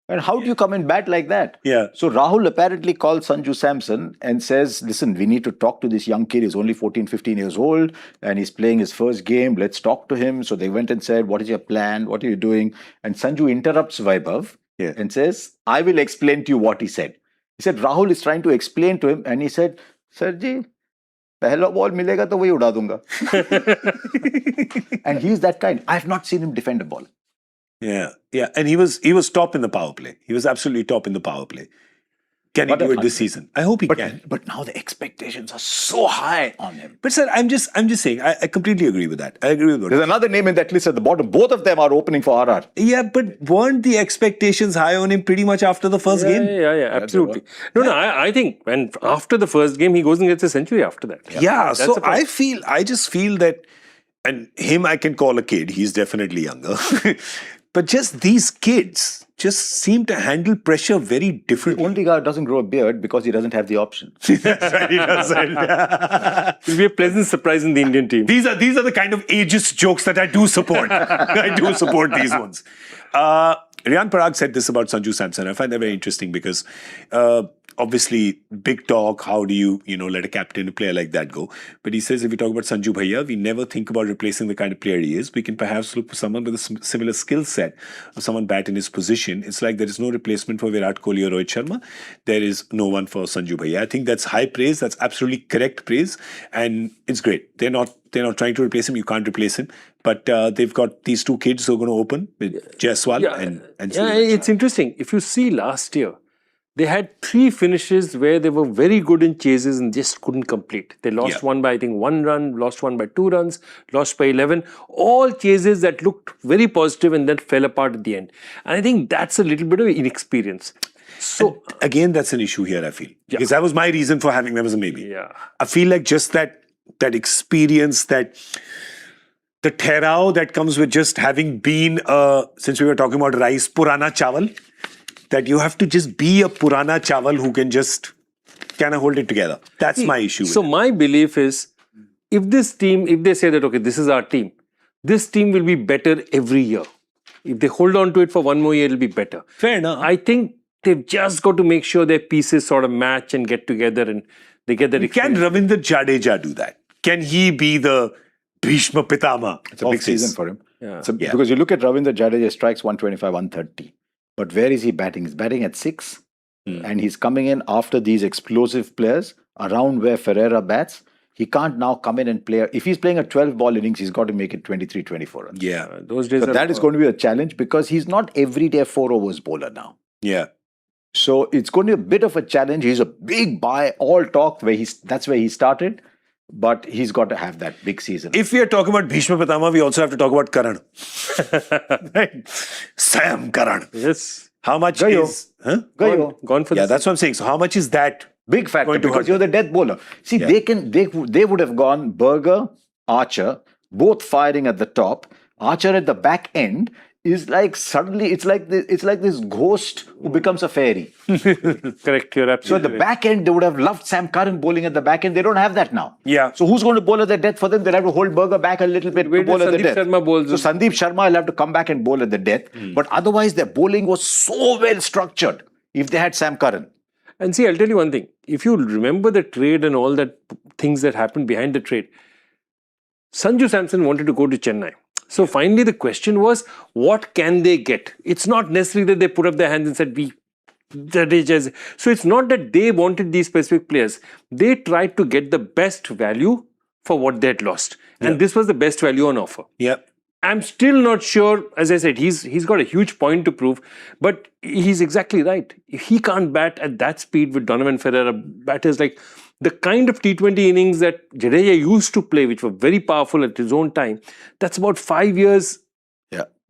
And how do you come in bat like that? Yeah. So Rahul apparently called Sanju Samson and says, listen, we need to talk to this young kid. He's only 14, 15 years old and he's playing his first game. Let's talk to him. So they went and said, what is your plan? What are you doing? And Sanju interrupts Vaibhav and says, I will explain to you what he said. He said, Rahul is trying to explain to him and he said, Sir ji, pehla ball milega to wahi uda dunga. And he's that kind. I have not seen him defend a ball. Yeah. And he was top in the power play. He was absolutely top in the power play. Can he But do it 100. this season? I hope he can. But now the expectations are so high on him. But sir, I'm just saying, I completely agree with that. I agree with what There's another name in that list at the bottom. Both of them are opening for RR. Yeah, but weren't the expectations high on him pretty much after the first game? Yeah, absolutely. No, I think when after the first game, he goes and gets a century after that. Yeah, That's so the point. I just feel that, and him I can call a kid, he's definitely younger. But just these kids just seem to handle pressure very The differently. only guy who doesn't grow a beard because he doesn't have the option. That's right, he doesn't. It'll be a pleasant surprise in the Indian team. These are the kind of ageist jokes that I do support. I do support these ones. Riyan Parag said this about Sanju Samson. I find that very interesting because obviously big talk. How do you let a captain, a player like that go? But he says if we talk about Sanju Bhaiya, we never think about replacing the kind of player he is. We can perhaps look for someone with a similar skill set or someone bat in his position. It's like there is no replacement for Virat Kohli or Rohit Sharma. There is no one for Sanju Bhaiya. I think that's high praise. That's absolutely correct praise, and it's great. They're not trying to replace him. You can't replace him. But they've got these two kids who are going to open with Jaiswal and it's interesting. If you see last year, they had 3 finishes where they were very good in chases and just couldn't complete. They lost one by, I think, 1 run, lost one by 2 runs, lost by 11. All chases that looked very positive and then fell apart at the end. And I think that's a little bit of inexperience. So, again, that's an issue here, I feel. Because that was my reason for having them as a maybe. Yeah. I feel like just that experience, that the terao that comes with just having been, since we were talking about rice, Purana Chawal, that you have to just be a Purana Chawal who can just kind of hold it together. That's my issue. So my belief is, if this team, if they say that, okay, this is our team, this team will be better every year. If they hold on to it for one more year, it'll be better. Fair enough. I think they've just got to make sure their pieces sort of match and get together and they get that Can experience. Ravindra Jadeja do that? Can he be the Bhishma Pitama? It's a big season for him. Yeah. Because you look at Ravindra Jadeja, strikes 125, 130. But where is he batting? He's batting at 6. And he's coming in after these explosive players around where Ferreira bats. He can't now come in and play. If he's playing a 12-ball innings, he's got to make it 23, 24 runs. Yeah. Those days So that is going to be a challenge because he's not everyday 4 overs bowler now. Yeah. So it's going to be a bit of a challenge. He's a big buy, all talk. That's where he started. But he's got to have that big season. If we are talking about Bhishma Pitama, we also have to talk about Karan. Right? Sam Karan. Yes. How much Gayo. is... Huh? Gone for Yeah, this. that's what I'm saying. So how much is that? Big factor Going to because hurt you're the death bowler. See, they would have gone Berger, Archer, both firing at the top. Archer at the back end is like suddenly it's like this ghost who becomes a fairy. Correct, you're So at absolutely the back end, they would have loved Sam Curran bowling at the back end. They don't have that now. Yeah. So who's going to bowl at the death for them? They'll have to hold Berger back a little bit to Wait till bowl at the Sandeep death. Sharma bowls. So Sandeep Sharma will have to come back and bowl at the death. But otherwise, their bowling was so well structured if they had Sam Curran. And see, I'll tell you one thing. If you remember the trade and all that things that happened behind the trade, Sanju Samson wanted to go to Chennai. So finally the question was, what can they get? It's not necessarily that they put up their hands and said, so it's not that they wanted these specific players. They tried to get the best value for what they had lost. And this was the best value on offer. Yep. I'm still not sure, as I said, he's got a huge point to prove, but he's exactly right. If he can't bat at that speed with Donovan Ferreira, batters like the kind of T20 innings that Jadeja used to play, which were very powerful at his own time, that's about 5 years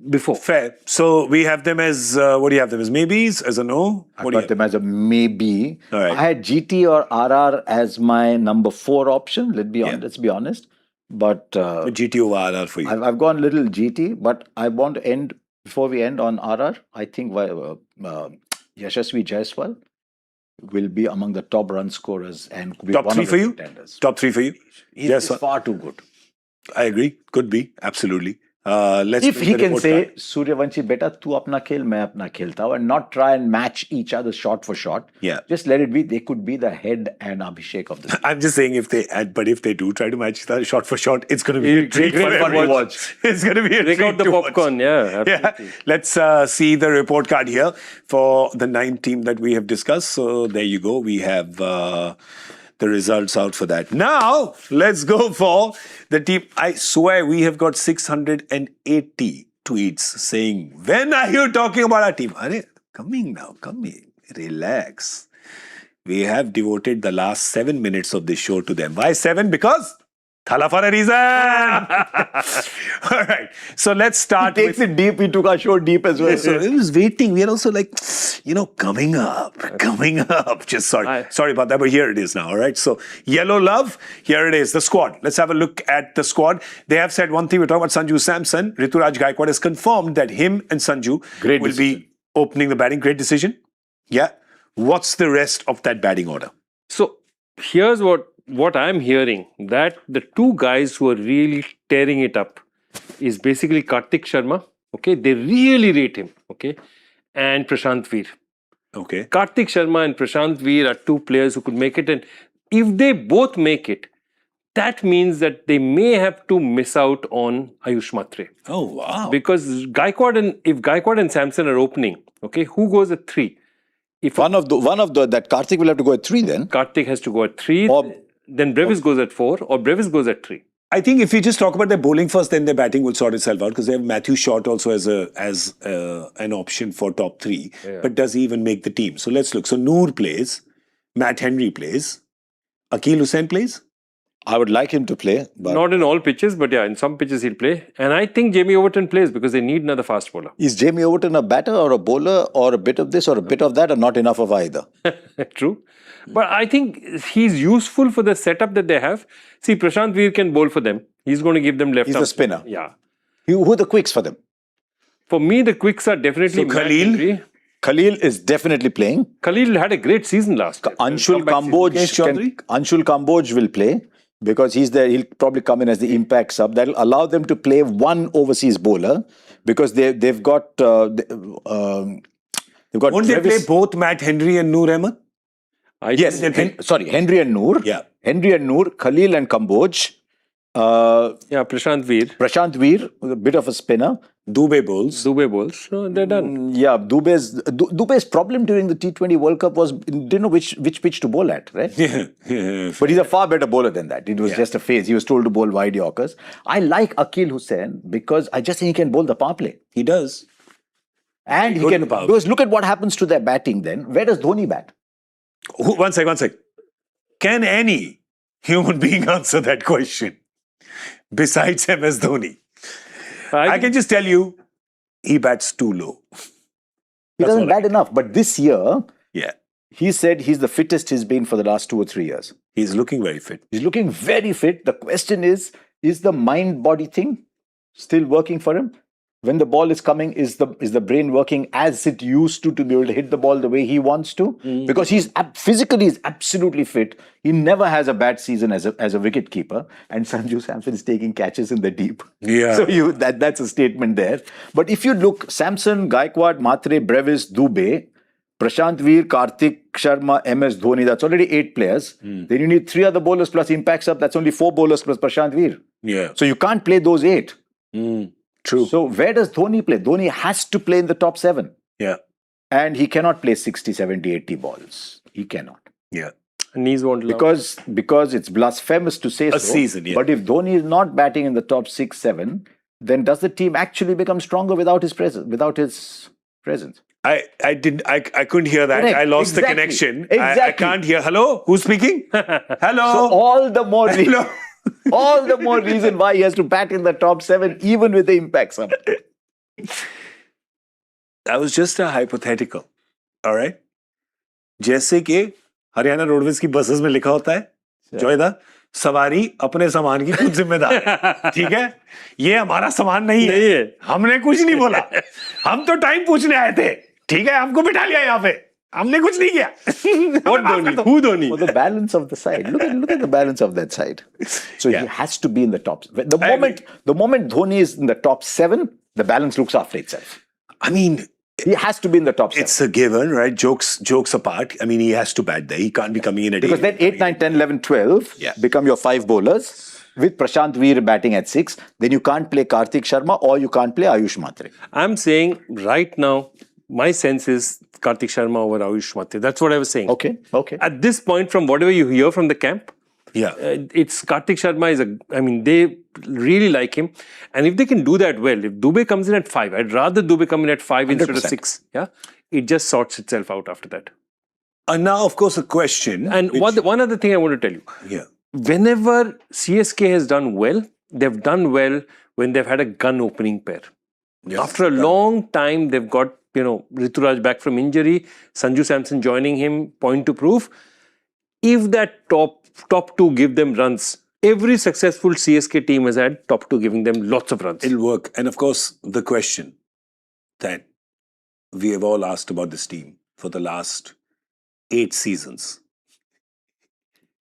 before. Fair. So we have them as, what do you have them as? Maybes? As a no? I What do you got them as a maybe. All right. I had GT or RR as my number 4 option. Let's be honest. But have? GT over RR for you. I've gone little GT, but I want to end, before we end on RR, I think Yashasvi Jaiswal will be among the top run scorers and could be Top one 3 of for the you? contenders. Top 3 for you? He's far too good. I agree. Could be. Absolutely. Let's If bring he the can report say, card. Suryavanshi, beta, tu apna khel, main apna khelta hu, and not try and match each other shot for shot. Yeah. Just let it be. They could be the head and Abhishek of the team. I'm just saying if they do try to match that shot for shot, it's going to be Great for fun to everyone. watch. It's going to be a Break treat out the to watch. popcorn, yeah. Yeah, Absolutely. let's see the report card here for the 9th team that we have discussed. So there you go. We have the results out for that. Now, let's go for the team. I swear we have got 680 tweets saying, when are you talking about our team? Arey, coming now, coming. Relax. we have devoted the last 7 minutes of this show to them. Why 7? Because thala for a reason. All right. So let's start Takes it deep. We took our show deep as well. So it was waiting. We are also like, coming up. Just sorry about that, but here it is now. All right. So yellow love. Here it is. The squad. Let's have a look at the squad. They have said one thing. We're talking about Sanju Samson. Rituraj Gaikwad has confirmed that him and Sanju will be opening the batting. Great decision. Yeah. What's the rest of that batting order? So here's what I'm hearing, that the two guys who are really tearing it up is basically Kartik Sharma. Okay, they really rate him. Okay, and Prashant Veer. Okay. Kartik Sharma and Prashant Veer are two players who could make it, and if they both make it, that means that they may have to miss out on Ayush Matre. Oh wow! Because if Gaikwad and Samson are opening, okay, who goes at 3? If One of the that Karthik will have to go at 3 then. Kartik has to go at 3, then Brevis goes at 4, or Brevis goes at 3. I think if we just talk about their bowling first, then their batting will sort itself out, because they have Matthew Short also as an option for top 3. Yeah. But does he even make the team? So let's look. So Noor plays, Matt Henry plays, Akil Hussain plays. I would like him to play, but Not in all pitches, but yeah, in some pitches he'll play. And I think Jamie Overton plays because they need another fast bowler. is Jamie Overton a batter or a bowler or a bit of this or a bit of that, or not enough of either? True. But I think he's useful for the setup that they have. See, Prashant Veer can bowl for them. He's going to give them left He's arm. the spinner. Yeah. Who are the quicks for them? For me, the quicks are definitely So Matt Khalil? Henry. Khalil is definitely playing. Khalil had a great season last year. Anshul Mukesh Chaudhary? Kamboj will play because he's there. He'll probably come in as the impact sub. That'll allow them to play one overseas bowler because they've got Won't they play both Matt Henry and Noor Ahmed? Yes, Henry and Noor. Yeah. Henry and Noor, Khalil and Kamboj. Prashant Veer. Prashant Veer, a bit of a spinner. Dubey bowls. Dubey bowls. So they're done. Yeah, Dubey's problem during the T20 World Cup was didn't know which pitch to bowl at, right? Yeah. But he's a far better bowler than that. It was just a phase. He was told to bowl wide Yorkers. I like Akil Hussain because I just think he can bowl the power play. He does. And he can, because look at what happens to their batting then. Where does Dhoni bat? One sec. Can any human being answer that question besides MS Dhoni? I can just tell you, he bats too low. He doesn't bat enough. But this year, Yeah. he said he's the fittest he's been for the last 2 or 3 years. He's looking very fit. He's looking very fit. The question is the mind-body thing still working for him? When the ball is coming, is the brain working as it used to be able to hit the ball the way he wants to? Because he's physically is absolutely fit. He never has a bad season as a wicket keeper. And Sanju Samson is taking catches in the deep. Yeah. So that's a statement there. But if you look, Samson, Gaikwad, Matre, Brevis, Dubey, Prashant Veer, Kartik Sharma, MS Dhoni, that's already 8 players. Then you need 3 other bowlers plus impact sub. That's only 4 bowlers plus Prashant Veer. Yeah. So you can't play those 8. True. So where does Dhoni play? Dhoni has to play in the top 7. Yeah. And he cannot play 60, 70, 80 balls. He cannot. Yeah. Knees won't allow. Because it's blasphemous to say so. A season, yeah. But if Dhoni is not batting in the top 6, 7, then does the team actually become stronger without his presence? I couldn't hear that. Correct. I lost the Exactly. connection. Exactly. I can't hear. Hello? Who's speaking? Hello? So all the more Hello? all the more reason why he has to bat in the top 7 even with the impact sub. That was just a hypothetical. All right? जैसे कि Haryana roadways की buses में लिखा होता है जोयदा सवारी अपने सामान की खुद जिम्मेदार ठीक है ये हमारा सामान नहीं है हमने कुछ नहीं बोला हम तो टाइम पूछने आए थे ठीक है हमको बिठा लिया यहाँ पे हमने कुछ नहीं किया What Dhoni? Who Dhoni? For the balance of the side. Look at the balance of that side. So he has to be in the top. The moment Dhoni is in the top 7, the balance looks after itself. I mean, he has to be in the top 7. It's a given, right? Jokes apart. I mean, he has to bat there. He can't be coming in at Because then 8, 9, 10, 11, 12 become your 5 bowlers. With Prashant Veer batting at 6, then you can't play Kartik Sharma or you can't play Ayush Matre. I'm saying right now, my sense is Kartik Sharma over Ayush Matre. That's what I was saying. Okay. At this point, from whatever you hear from the camp, it's Kartik Sharma they really like him. And if they can do that well, if Dubey comes in at 5, I'd rather Dubey come in at 5 instead of 6. Yeah, it just sorts itself out after that. And now, of course, a question. And one other thing I want to tell you. Yeah. Whenever CSK has done well, they've done well when they've had a gun opening pair. Yes. After a long time, they've got, Rituraj back from injury, Sanju Samson joining him, point to proof. If that top two give them runs, every successful CSK team has had top two giving them lots of runs. It'll work. And of course, the question that we have all asked about this team for the last 8 seasons.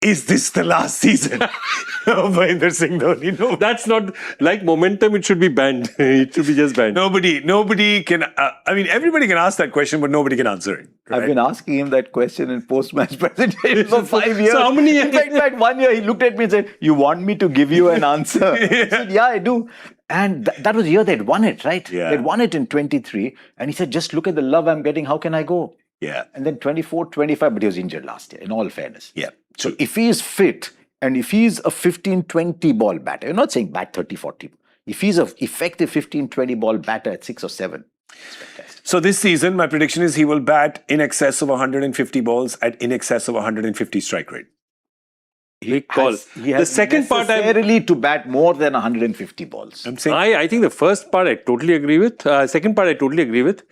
Is this the last season of Mahendra Singh Dhoni? No. That's not like momentum, it should be banned. It should be just banned. Nobody can, everybody can ask that question, but nobody can answer it. Right? I've been asking him that question in post-match presentation for 5 years. So how many in fact, 1 year he looked at me and said, "You want me to give you an answer?" I said, "Yeah, I do." And that was the year they'd won it, right? Yeah. They'd won it in 23. And he said, "Just look at the love I'm getting. How can I go?" Yeah. And then 24, 25, but he was injured last year, in all fairness. Yeah. So if he is fit and if he's a 15-20 ball batter, you're not saying bat 30-40. If he's an effective 15-20 ball batter at 6 or 7, it's fantastic. So this season, my prediction is he will bat in excess of 150 balls at in excess of 150 strike rate. Big call. He has The second part necessarily to bat more than 150 balls. I'm saying I think the first part I totally agree with. Second part I totally agree with.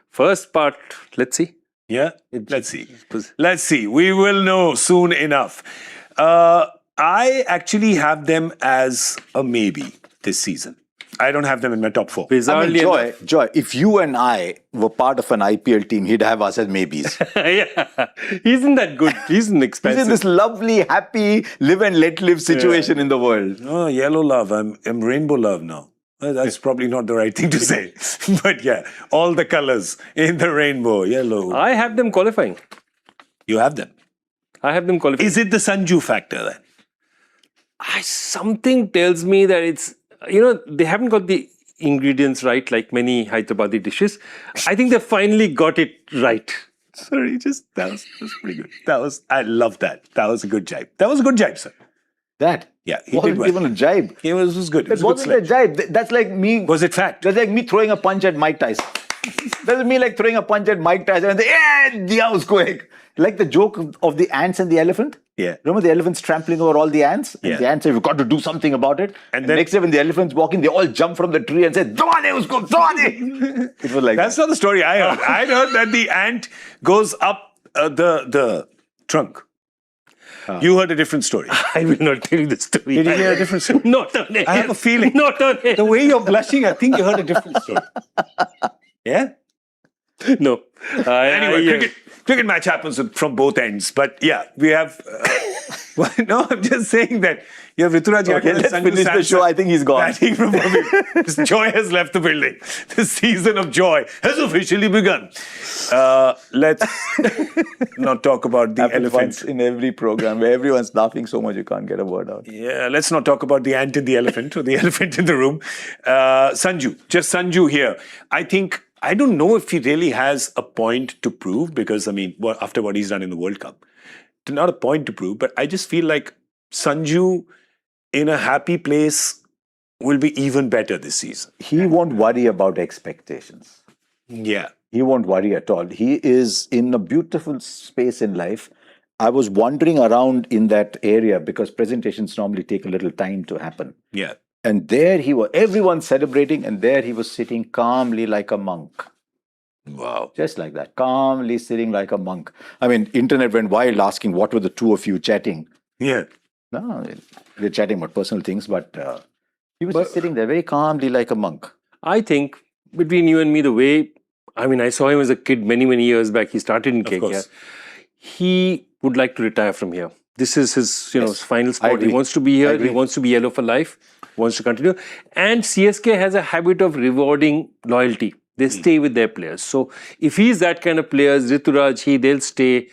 First part, let's see. Yeah, let's see. Let's see. We will know soon enough. I actually have them as a maybe this season. I don't have them in my top 4. Bizarrely Joy, if you and I were part of an IPL team, he'd have us as maybes. yeah, he isn't that good. He's an He's expensive. in this lovely, happy, live and let live situation in the world. Oh, yellow love. I'm rainbow love now. Well, that's probably not the right thing to say. But yeah, all the colors in the rainbow, yellow. I have them qualifying. You have them. I have them qualifying. Is it the Sanju factor then? Something tells me that it's, they haven't got the ingredients right like many Hyderabadi dishes. I think they finally got it right. Sorry, that was pretty good. I love that. That was a good jibe. That was a good jibe, sir. That? Yeah, he wasn't did well. even a jibe. It was good. It was It a good wasn't a sledge. jibe. That's like me. Was it fact? That's like me throwing a punch at Mike Tyson. That's me like throwing a punch at Mike Tyson and say, "Yeah, diya usko ek." Like the joke of the ants and the elephant. Yeah. Remember the elephants trampling over all the ants? And Yeah. the ants say, "We've got to do something about it." And And then- next day when the elephant's walking, they all jump from the tree and say, "Dawa de usko, dawa de." It was like That's not the story I heard. I heard that the ant goes up the trunk. You heard a different story. I will not tell you the story. Did you hear a different story? Not on air. I have a feeling. Not on air. The way you're blushing, I think you heard a different story. Yeah? No. Anyway, cricket match happens from both ends. But yeah, we have... no, I'm just saying that you have Rituraj Okay, and let's Sanju finish the Samson show. I think he's gone. batting from above. Joy has left the building. The season of joy has officially begun. Let's not talk about the happens elephant. once in every program where everyone's laughing so much you can't get a word out. Yeah, let's not talk about the ant and the elephant or the elephant in the room. Sanju here. I don't know if he really has a point to prove because, after what he's done in the World Cup, not a point to prove, but I just feel like Sanju in a happy place will be even better this season. He won't worry about expectations. Yeah. He won't worry at all. He is in a beautiful space in life. I was wandering around in that area because presentations normally take a little time to happen. Yeah. And there he was, everyone celebrating, and there he was sitting calmly like a monk. Wow. Just like that, calmly sitting like a monk. Internet went wild asking what were the two of you chatting. Yeah. No, they're chatting about personal things, but he was just sitting there very calmly like a monk. I think between you and me, the way, I saw him as a kid many, many years back. He started in KKR. course. He would like to retire from here. This is his, final I spot. He agree. wants to be I here. agree. He wants to be yellow for life. Wants to continue. And CSK has a habit of rewarding loyalty. They stay with their players. So if he's that kind of player, Rituraj, they'll stay.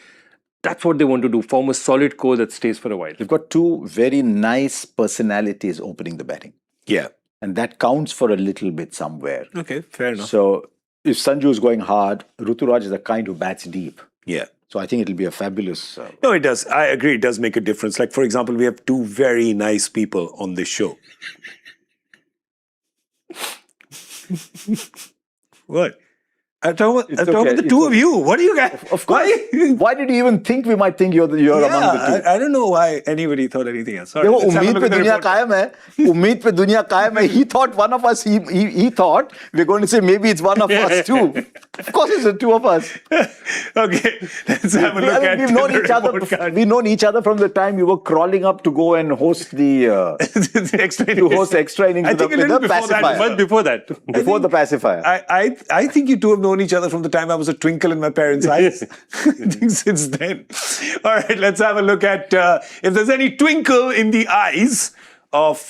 That's what they want to do. Form a solid core that stays for a while. We've got two very nice personalities opening the batting. Yeah. And that counts for a little bit somewhere. Okay, fair enough. So if Sanju is going hard, Rituraj is the kind who bats deep. Yeah. So I think it'll be a fabulous... No, it does. I agree. It does make a difference. Like, for example, we have two very nice people on this show. What? I'm talking okay. about the two of you. What do you guys? Of course. Why did you even think we might think you're among the two? I don't know why anybody thought anything else. Sorry, देखो let's have a उम्मीद look पे at the दुनिया report. कायम है उम्मीद पे दुनिया कायम है he thought one of us he thought we're going to say maybe it's one of us too. Of course it's the two of us. Okay, let's have a look at We've known the each other. report card. We've known each other from the time you were crawling up to go and host the extra innings I with think a the little before pacifier. that. But before that, Before the pacifier. I think you two have known each other from the time I was a twinkle in my parents' eyes. I think since then. All right, let's have a look at if there's any twinkle in the eyes of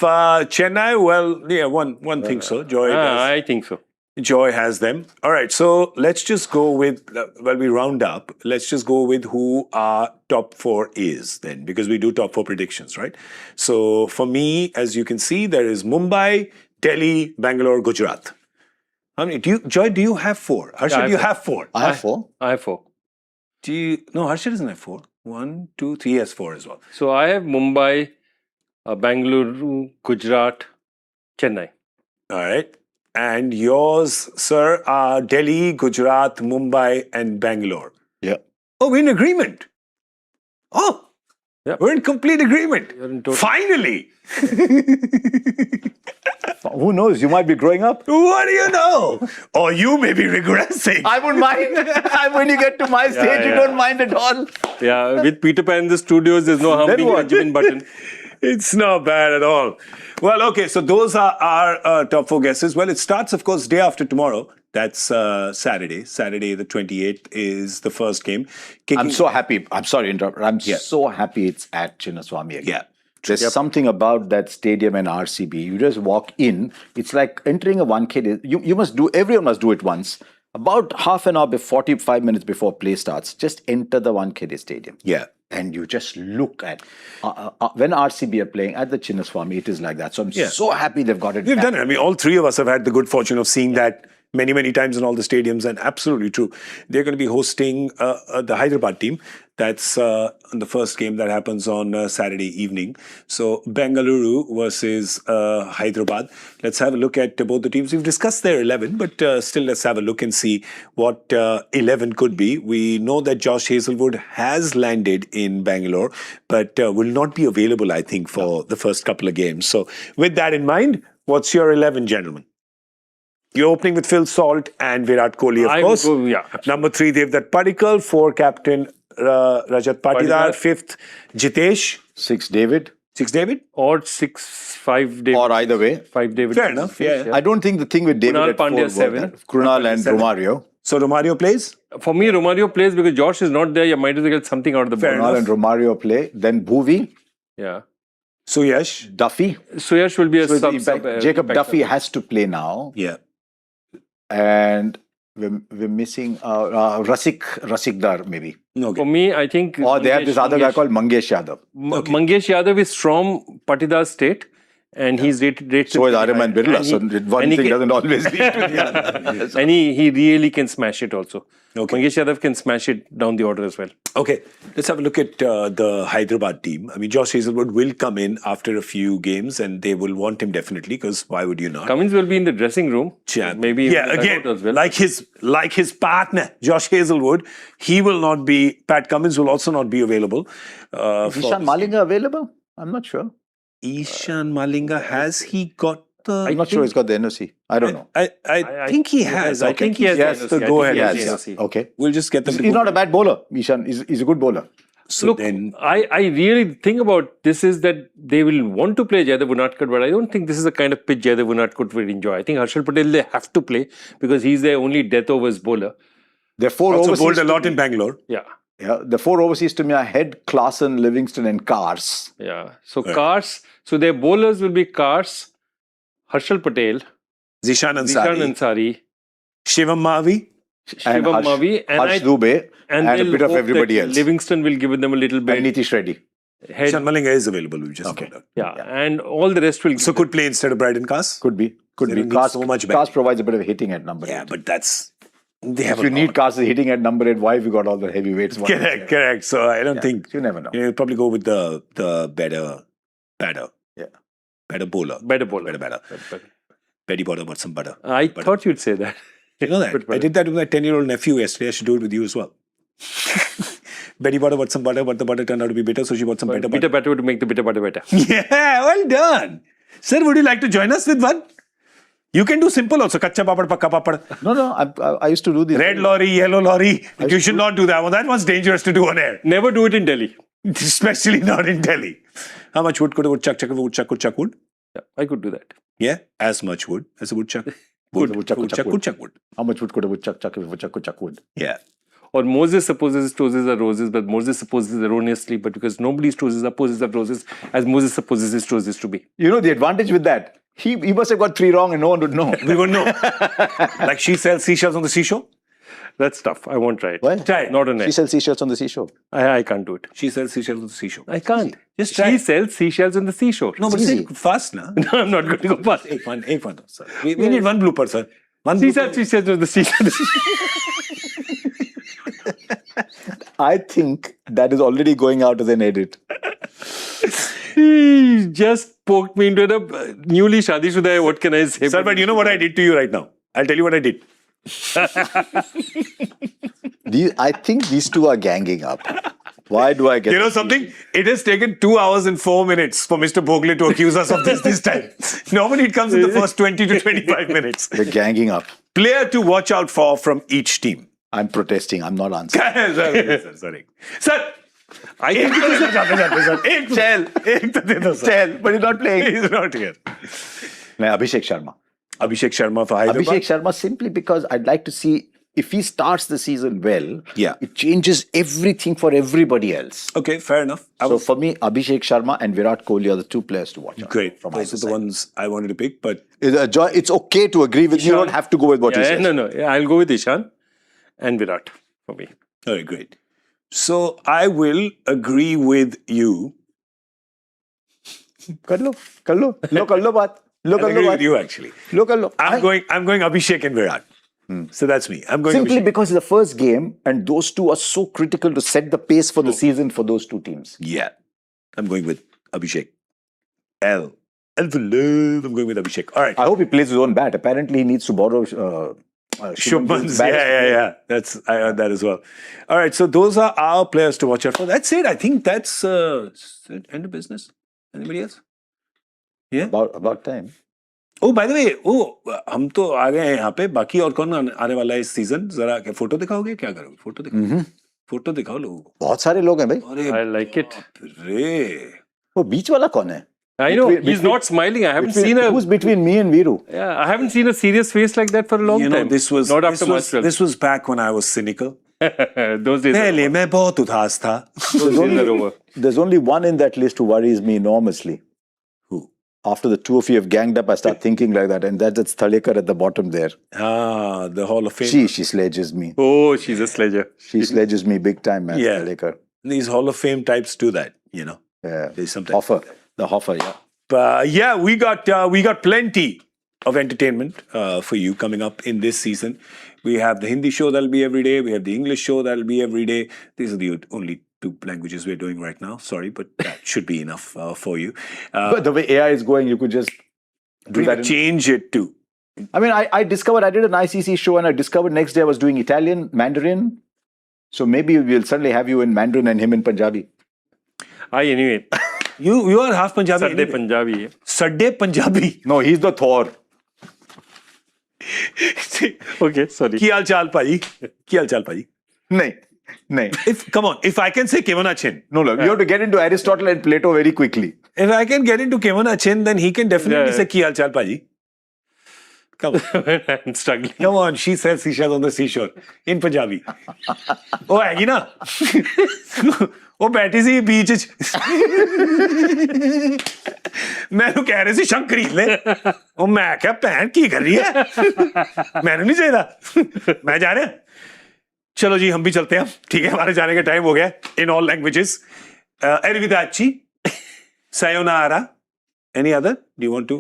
Chennai. Well, yeah, one thinks so. Joy does. I think so. Joy has them. All right, so let's just go with, we round up, let's just go with who our top four is then, because we do top four predictions, right? So for me, as you can see, there is Mumbai, Delhi, Bangalore, Gujarat. How many? Joy, do you have four? Harsha, do you have four? I have four. I have 4. No, Harsha doesn't have 4. 1, 2, 3, he has 4 as well. So I have Mumbai, Bengaluru, Gujarat, Chennai. All right. And yours, sir, are Delhi, Gujarat, Mumbai, and Bangalore. Yeah. Oh, we're in agreement. Oh, Yeah. we're in complete agreement. You're in total- Finally. Who knows? You might be growing up. What do you know? Or you may be regressing. I wouldn't mind. When you get to my stage, you yeah. don't mind at all. Yeah, with Peter Pan in the studios, there's no harm Then being what? Benjamin Button. It's not bad at all. Well, okay, so those are our top 4 guesses. Well, it starts, of course, day after tomorrow. That's Saturday. Saturday, the 28th, is the first game. I'm so happy. I'm sorry to interrupt. I'm so happy it's at Chinnaswamy again. Yeah. There's something about that stadium and RCB. You just walk in. It's like entering a 1K. You must do. Everyone must do it once. About half an hour, 45 minutes before play starts, just enter the 1K stadium. Yeah. And you just look at when RCB are playing at the Chinnaswamy, it is like that. So I'm so happy they've got it. We've back. done it. I mean, all three of us have had the good fortune of seeing that many, many times in all the stadiums, and absolutely true. They're going to be hosting the Hyderabad team. That's the first game that happens on Saturday evening. So Bengaluru versus Hyderabad. Let's have a look at both the teams. We've discussed their 11, but still let's have a look and see what 11 could be. We know that Josh Hazelwood has landed in Bangalore, but will not be available, I think, for the first couple of games. So with that in mind, what's your 11, gentlemen? You're opening with Phil Salt and Virat Kohli, of course. Yeah. Number 3, Devdutt Padikkal. 4, captain Rajat Patidar. 5th, Jitesh. 6 David. 6, David. Or 6-5 David. Or either way. 5 David. Fair enough. Yeah. I don't think the thing with David Krunal at 4 Pandya, was 7. that. Krunal and Romario. So Romario plays. For me, Romario plays because Josh is not there. You might as well get something out of the Fair ball. Krunal and Romario play. Then Bhuvi, Yeah. Suyash. Duffy. Suyash will be a So sub. Jacob impact Duffy sub. has to play now. Yeah. And we're missing Rasikdar maybe. Okay. For me, I think. Or they have this other guy called Mangesh Yadav. Mangesh Yadav is from Patidar State. And he's rated So is Aryaman Birla. and So one and he thing can- doesn't always lead to the other. And he really can smash it also. Okay. Mangesh Yadav can smash it down the order as well. Okay, let's have a look at the Hyderabad team. I mean, Josh Hazelwood will come in after a few games, and they will want him definitely, because why would you not? Cummins will be in the dressing room. Yeah. Maybe Yeah, in the again, dugout as well. like his partner, Josh Hazelwood, he will not be, Pat Cummins will also not be available. Is Ishan Malinga available? I'm not sure. Ishan Malinga, has he got the... I'm not sure he's got the NOC. I don't know. I think he has. I think he has. Yes, the so NOC. go I think ahead. he has Yes. the NOC. Okay. We'll just get them to He's go. not a bad bowler, Ishan. He's a good bowler. So Look, then, I really think about this is that they will want to play Jaydev Unadkat, but I don't think this is the kind of pitch Jaydev Unadkat will enjoy. I think Harshal Patel, they have to play because he's their only death overs bowler. There are 4 also overseas. bowled a lot in Bangalore. Yeah. Yeah, the 4 overseas to me are Head, Klaasen, Livingston, and Cars. Yeah. So Cars, so their bowlers will be Cars, Harshal Patel, Zishan Zishan Ansari, Ansari, Shivam Mavi. And Shivam Mavi, and Harsh Dubey, and a they'll bit of hope everybody that else. Livingston will give them a little bit. And Nitish Reddy. Head. Ishan Malinga is available. We've just Okay. found out. Yeah. And all the rest will give So them. could play instead of Bryden Cars? Could be. Could They be. don't need Cars, so much Cars back. provides a bit of hitting at number 8. Yeah, but that's... They have If you need Cars hitting at number 8, why have you got all the heavyweights? Correct. So I don't think... You never know. You'll probably go with the better bowler. Better bowler. Better. Petty bowler, but some butter. I thought you'd say that. You know that? I did that with my 10-year-old nephew yesterday. I should do it with you as well. Betty bought her some butter, but the butter turned out to be bitter, so she bought some better butter. Bitter batter to make the bitter butter better. Yeah, well done. Sir, would you like to join us with one? You can do simple also. Kacha papad, pakka papad. No, I used to do this. Red lorry, yellow lorry. You should not do that one. That one's dangerous to do on air. Never do it in Delhi. Especially not in Delhi. How much wood could a woodchuck chuck if a woodchuck could chuck wood? Yeah, I could do that. Yeah, as much wood as a woodchuck. Woodchuck could chuck wood. How much wood could a woodchuck chuck if a woodchuck could chuck wood? Yeah. Or Moses supposes his toes are roses, but Moses supposes erroneously, but because nobody's toes are poses of roses, as Moses supposes his toes to be. You know the advantage with that? He must have got 3 wrong and no one would know. We would know. Like she sells seashells on the seashore? That's tough. I won't try it. What? Try it. Not on air. She sells seashells on the seashore. I can't do it. She sells seashells on the seashore. I can't. Just try She it. sells seashells on the seashore. No, but It's say easy. it fast, na? No, I'm not going to go fast. Ek one, sir. We need one blooper, sir. One She blooper. sells seashells on the seashore. I think that is already going out as an edit. He just poked me into the newly shadishuda. What can I say? Sir, but you know what I did to you right now? I'll tell you what I did. I think these two are ganging up. Why do I get... You know something? It has taken 2 hours and 4 minutes for Mr. Bhogle to accuse us of this time. Normally it comes in the first 20 to 25 minutes. They're ganging up. Player to watch out for from each team. I'm protesting. I'm not answering. Sorry. Sir! I think Tell, but he's not playing. He's not here. Abhishek Sharma. Abhishek Sharma for Hyderabad. Abhishek Sharma simply because I'd like to see if he starts the season well, Yeah. it changes everything for everybody else. Okay, fair enough. So for me, Abhishek Sharma and Virat Kohli are the 2 players to watch out Great. from Those either are the side. ones I wanted to pick, but It's okay to agree with me. You don't have to go with what he says. No. I'll go with Ishan and Virat for me. all right, great. So I will agree with you. Kar lo baat. I agree with you actually. I'm going Abhishek and Virat. So that's me. I'm going Simply Abhishek. because it's the first game and those two are so critical to set the pace for the season for those two teams. Yeah. I'm going with Abhishek. I'm going with Abhishek. All right. I hope he plays his own bat. Apparently he needs to borrow Shubman's. Yeah. That's I heard that as well. All right. So those are our players to watch out for. That's it. I think that's end of business. Anybody else? Yeah. About time. Oh, by the way, हम तो आ गए हैं यहाँ पे. बाकी और कौन आने वाला है इस सीजन? जरा फोटो दिखाओगे? क्या करोगे? फोटो दिखाओ लोगों को. बहुत सारे लोग हैं भाई. अरे I like it. रे. वो बीच वाला कौन है? I know. He's not smiling. I haven't seen a... Who's between me and Viru? Yeah, I haven't seen a serious face like that for a long You know, time. this was not after Marshall. this was back when I was cynical. Those days are पहले मैं बहुत उदास था. Those days are over. There's only one in that list who worries me enormously. Who? After the two of you have ganged up, I start thinking like that, and that's Thalekar at the bottom there. Ah, the Hall of Fame. She sledges me. Oh, she's a sledger. She sledges me big time, man. Yeah. Thalekar. These Hall of Fame types do that, you know. Yeah. There's sometimes The Hoffer, yeah. Yeah, we got plenty of entertainment for you coming up in this season. We have the Hindi show that'll be every day. We have the English show that'll be every day. These are the only 2 languages we're doing right now. Sorry, but that should be enough for you. But the way AI is going, you could just do We that. could change it too. I mean, I discovered, I did an ICC show and I discovered next day I was doing Italian, Mandarin. So maybe we'll suddenly have you in Mandarin and him in Punjabi. Anyway. You are half Punjabi. Sunday anyway. Punjabi. Sunday Punjabi. No, he's the Thor. Okay, sorry. Ki hal chal paji? No. Come on, if I can say Kevana Chin. No, look, you have to get into Aristotle and Plato very quickly. If I can get into Kevana Chin, then he can definitely say Ki hal chal paji. Come on. I'm struggling. Come on, she sells seashells on the seashore in Punjabi. Oh, हैगी ना? वो बैठी सी बीच च मैनू कह रहे सी शंख खरीद ले ਉਹ ਮੈਂ ਕਿਹਾ ਭੈਣ ਕੀ ਕਰ ਰਹੀ है मैंने नहीं चाहिए मैं जा रहा चलो जी हम भी चलते हैं ठीक है हमारे जाने का टाइम हो गया in all languages arrivederci sayonara any other do you want to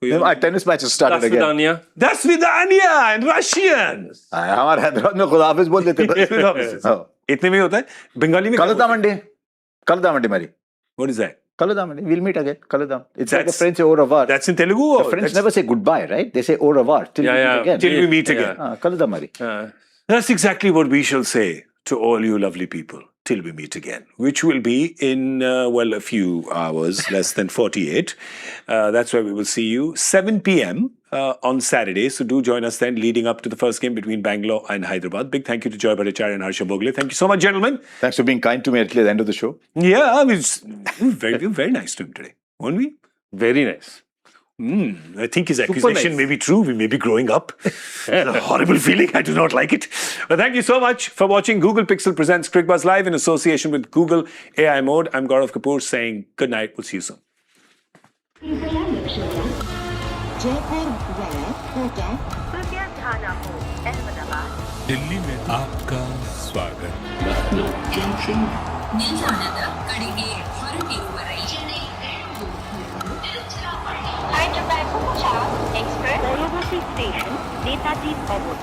Our tennis match has started again. Das Vidania in Russian. हमारे हैदराबाद में खुदाफिज बोल देते हैं. इतने में होता है बंगाली में कलता मंडी मारी. What is that? Kaladam. We'll meet again. Kaladam. It's like the That's- French au revoir. That's in Telugu? The Or French that's- never say goodbye, right? They say au revoir till we meet again. Till we meet again. Kaladam, Mari. That's exactly what we shall say to all you lovely people till we meet again, which will be in, a few hours, less than 48. That's where we will see you. 7 p.m. On Saturday. So do join us then, leading up to the first game between Bangalore and Hyderabad. Big thank you to Joy Bhattacharya and Harsha Bhogle. Thank you so much, gentlemen. Thanks for being kind to me at the end of the show. Yeah, I was very nice to him today, weren't we? Very nice. I think his accusation nice. may be true. We may be growing up. It's a horrible feeling. I do not like it. But thank you so much for watching. Google Pixel presents Cricbuzz Live in association with Google AI Mode. I'm Gaurav Kapur saying good night. We'll see you soon. कृपया ध्यान हो अहमदाबाद दिल्ली में आपका स्वागत ನಿಲ್ದಾಣದ ಕಡೆಗೆ ಹೊರಟಿರುವ ರೈಲು Hyderabad Punjab Express Bengaluru Station Netaji Pavut.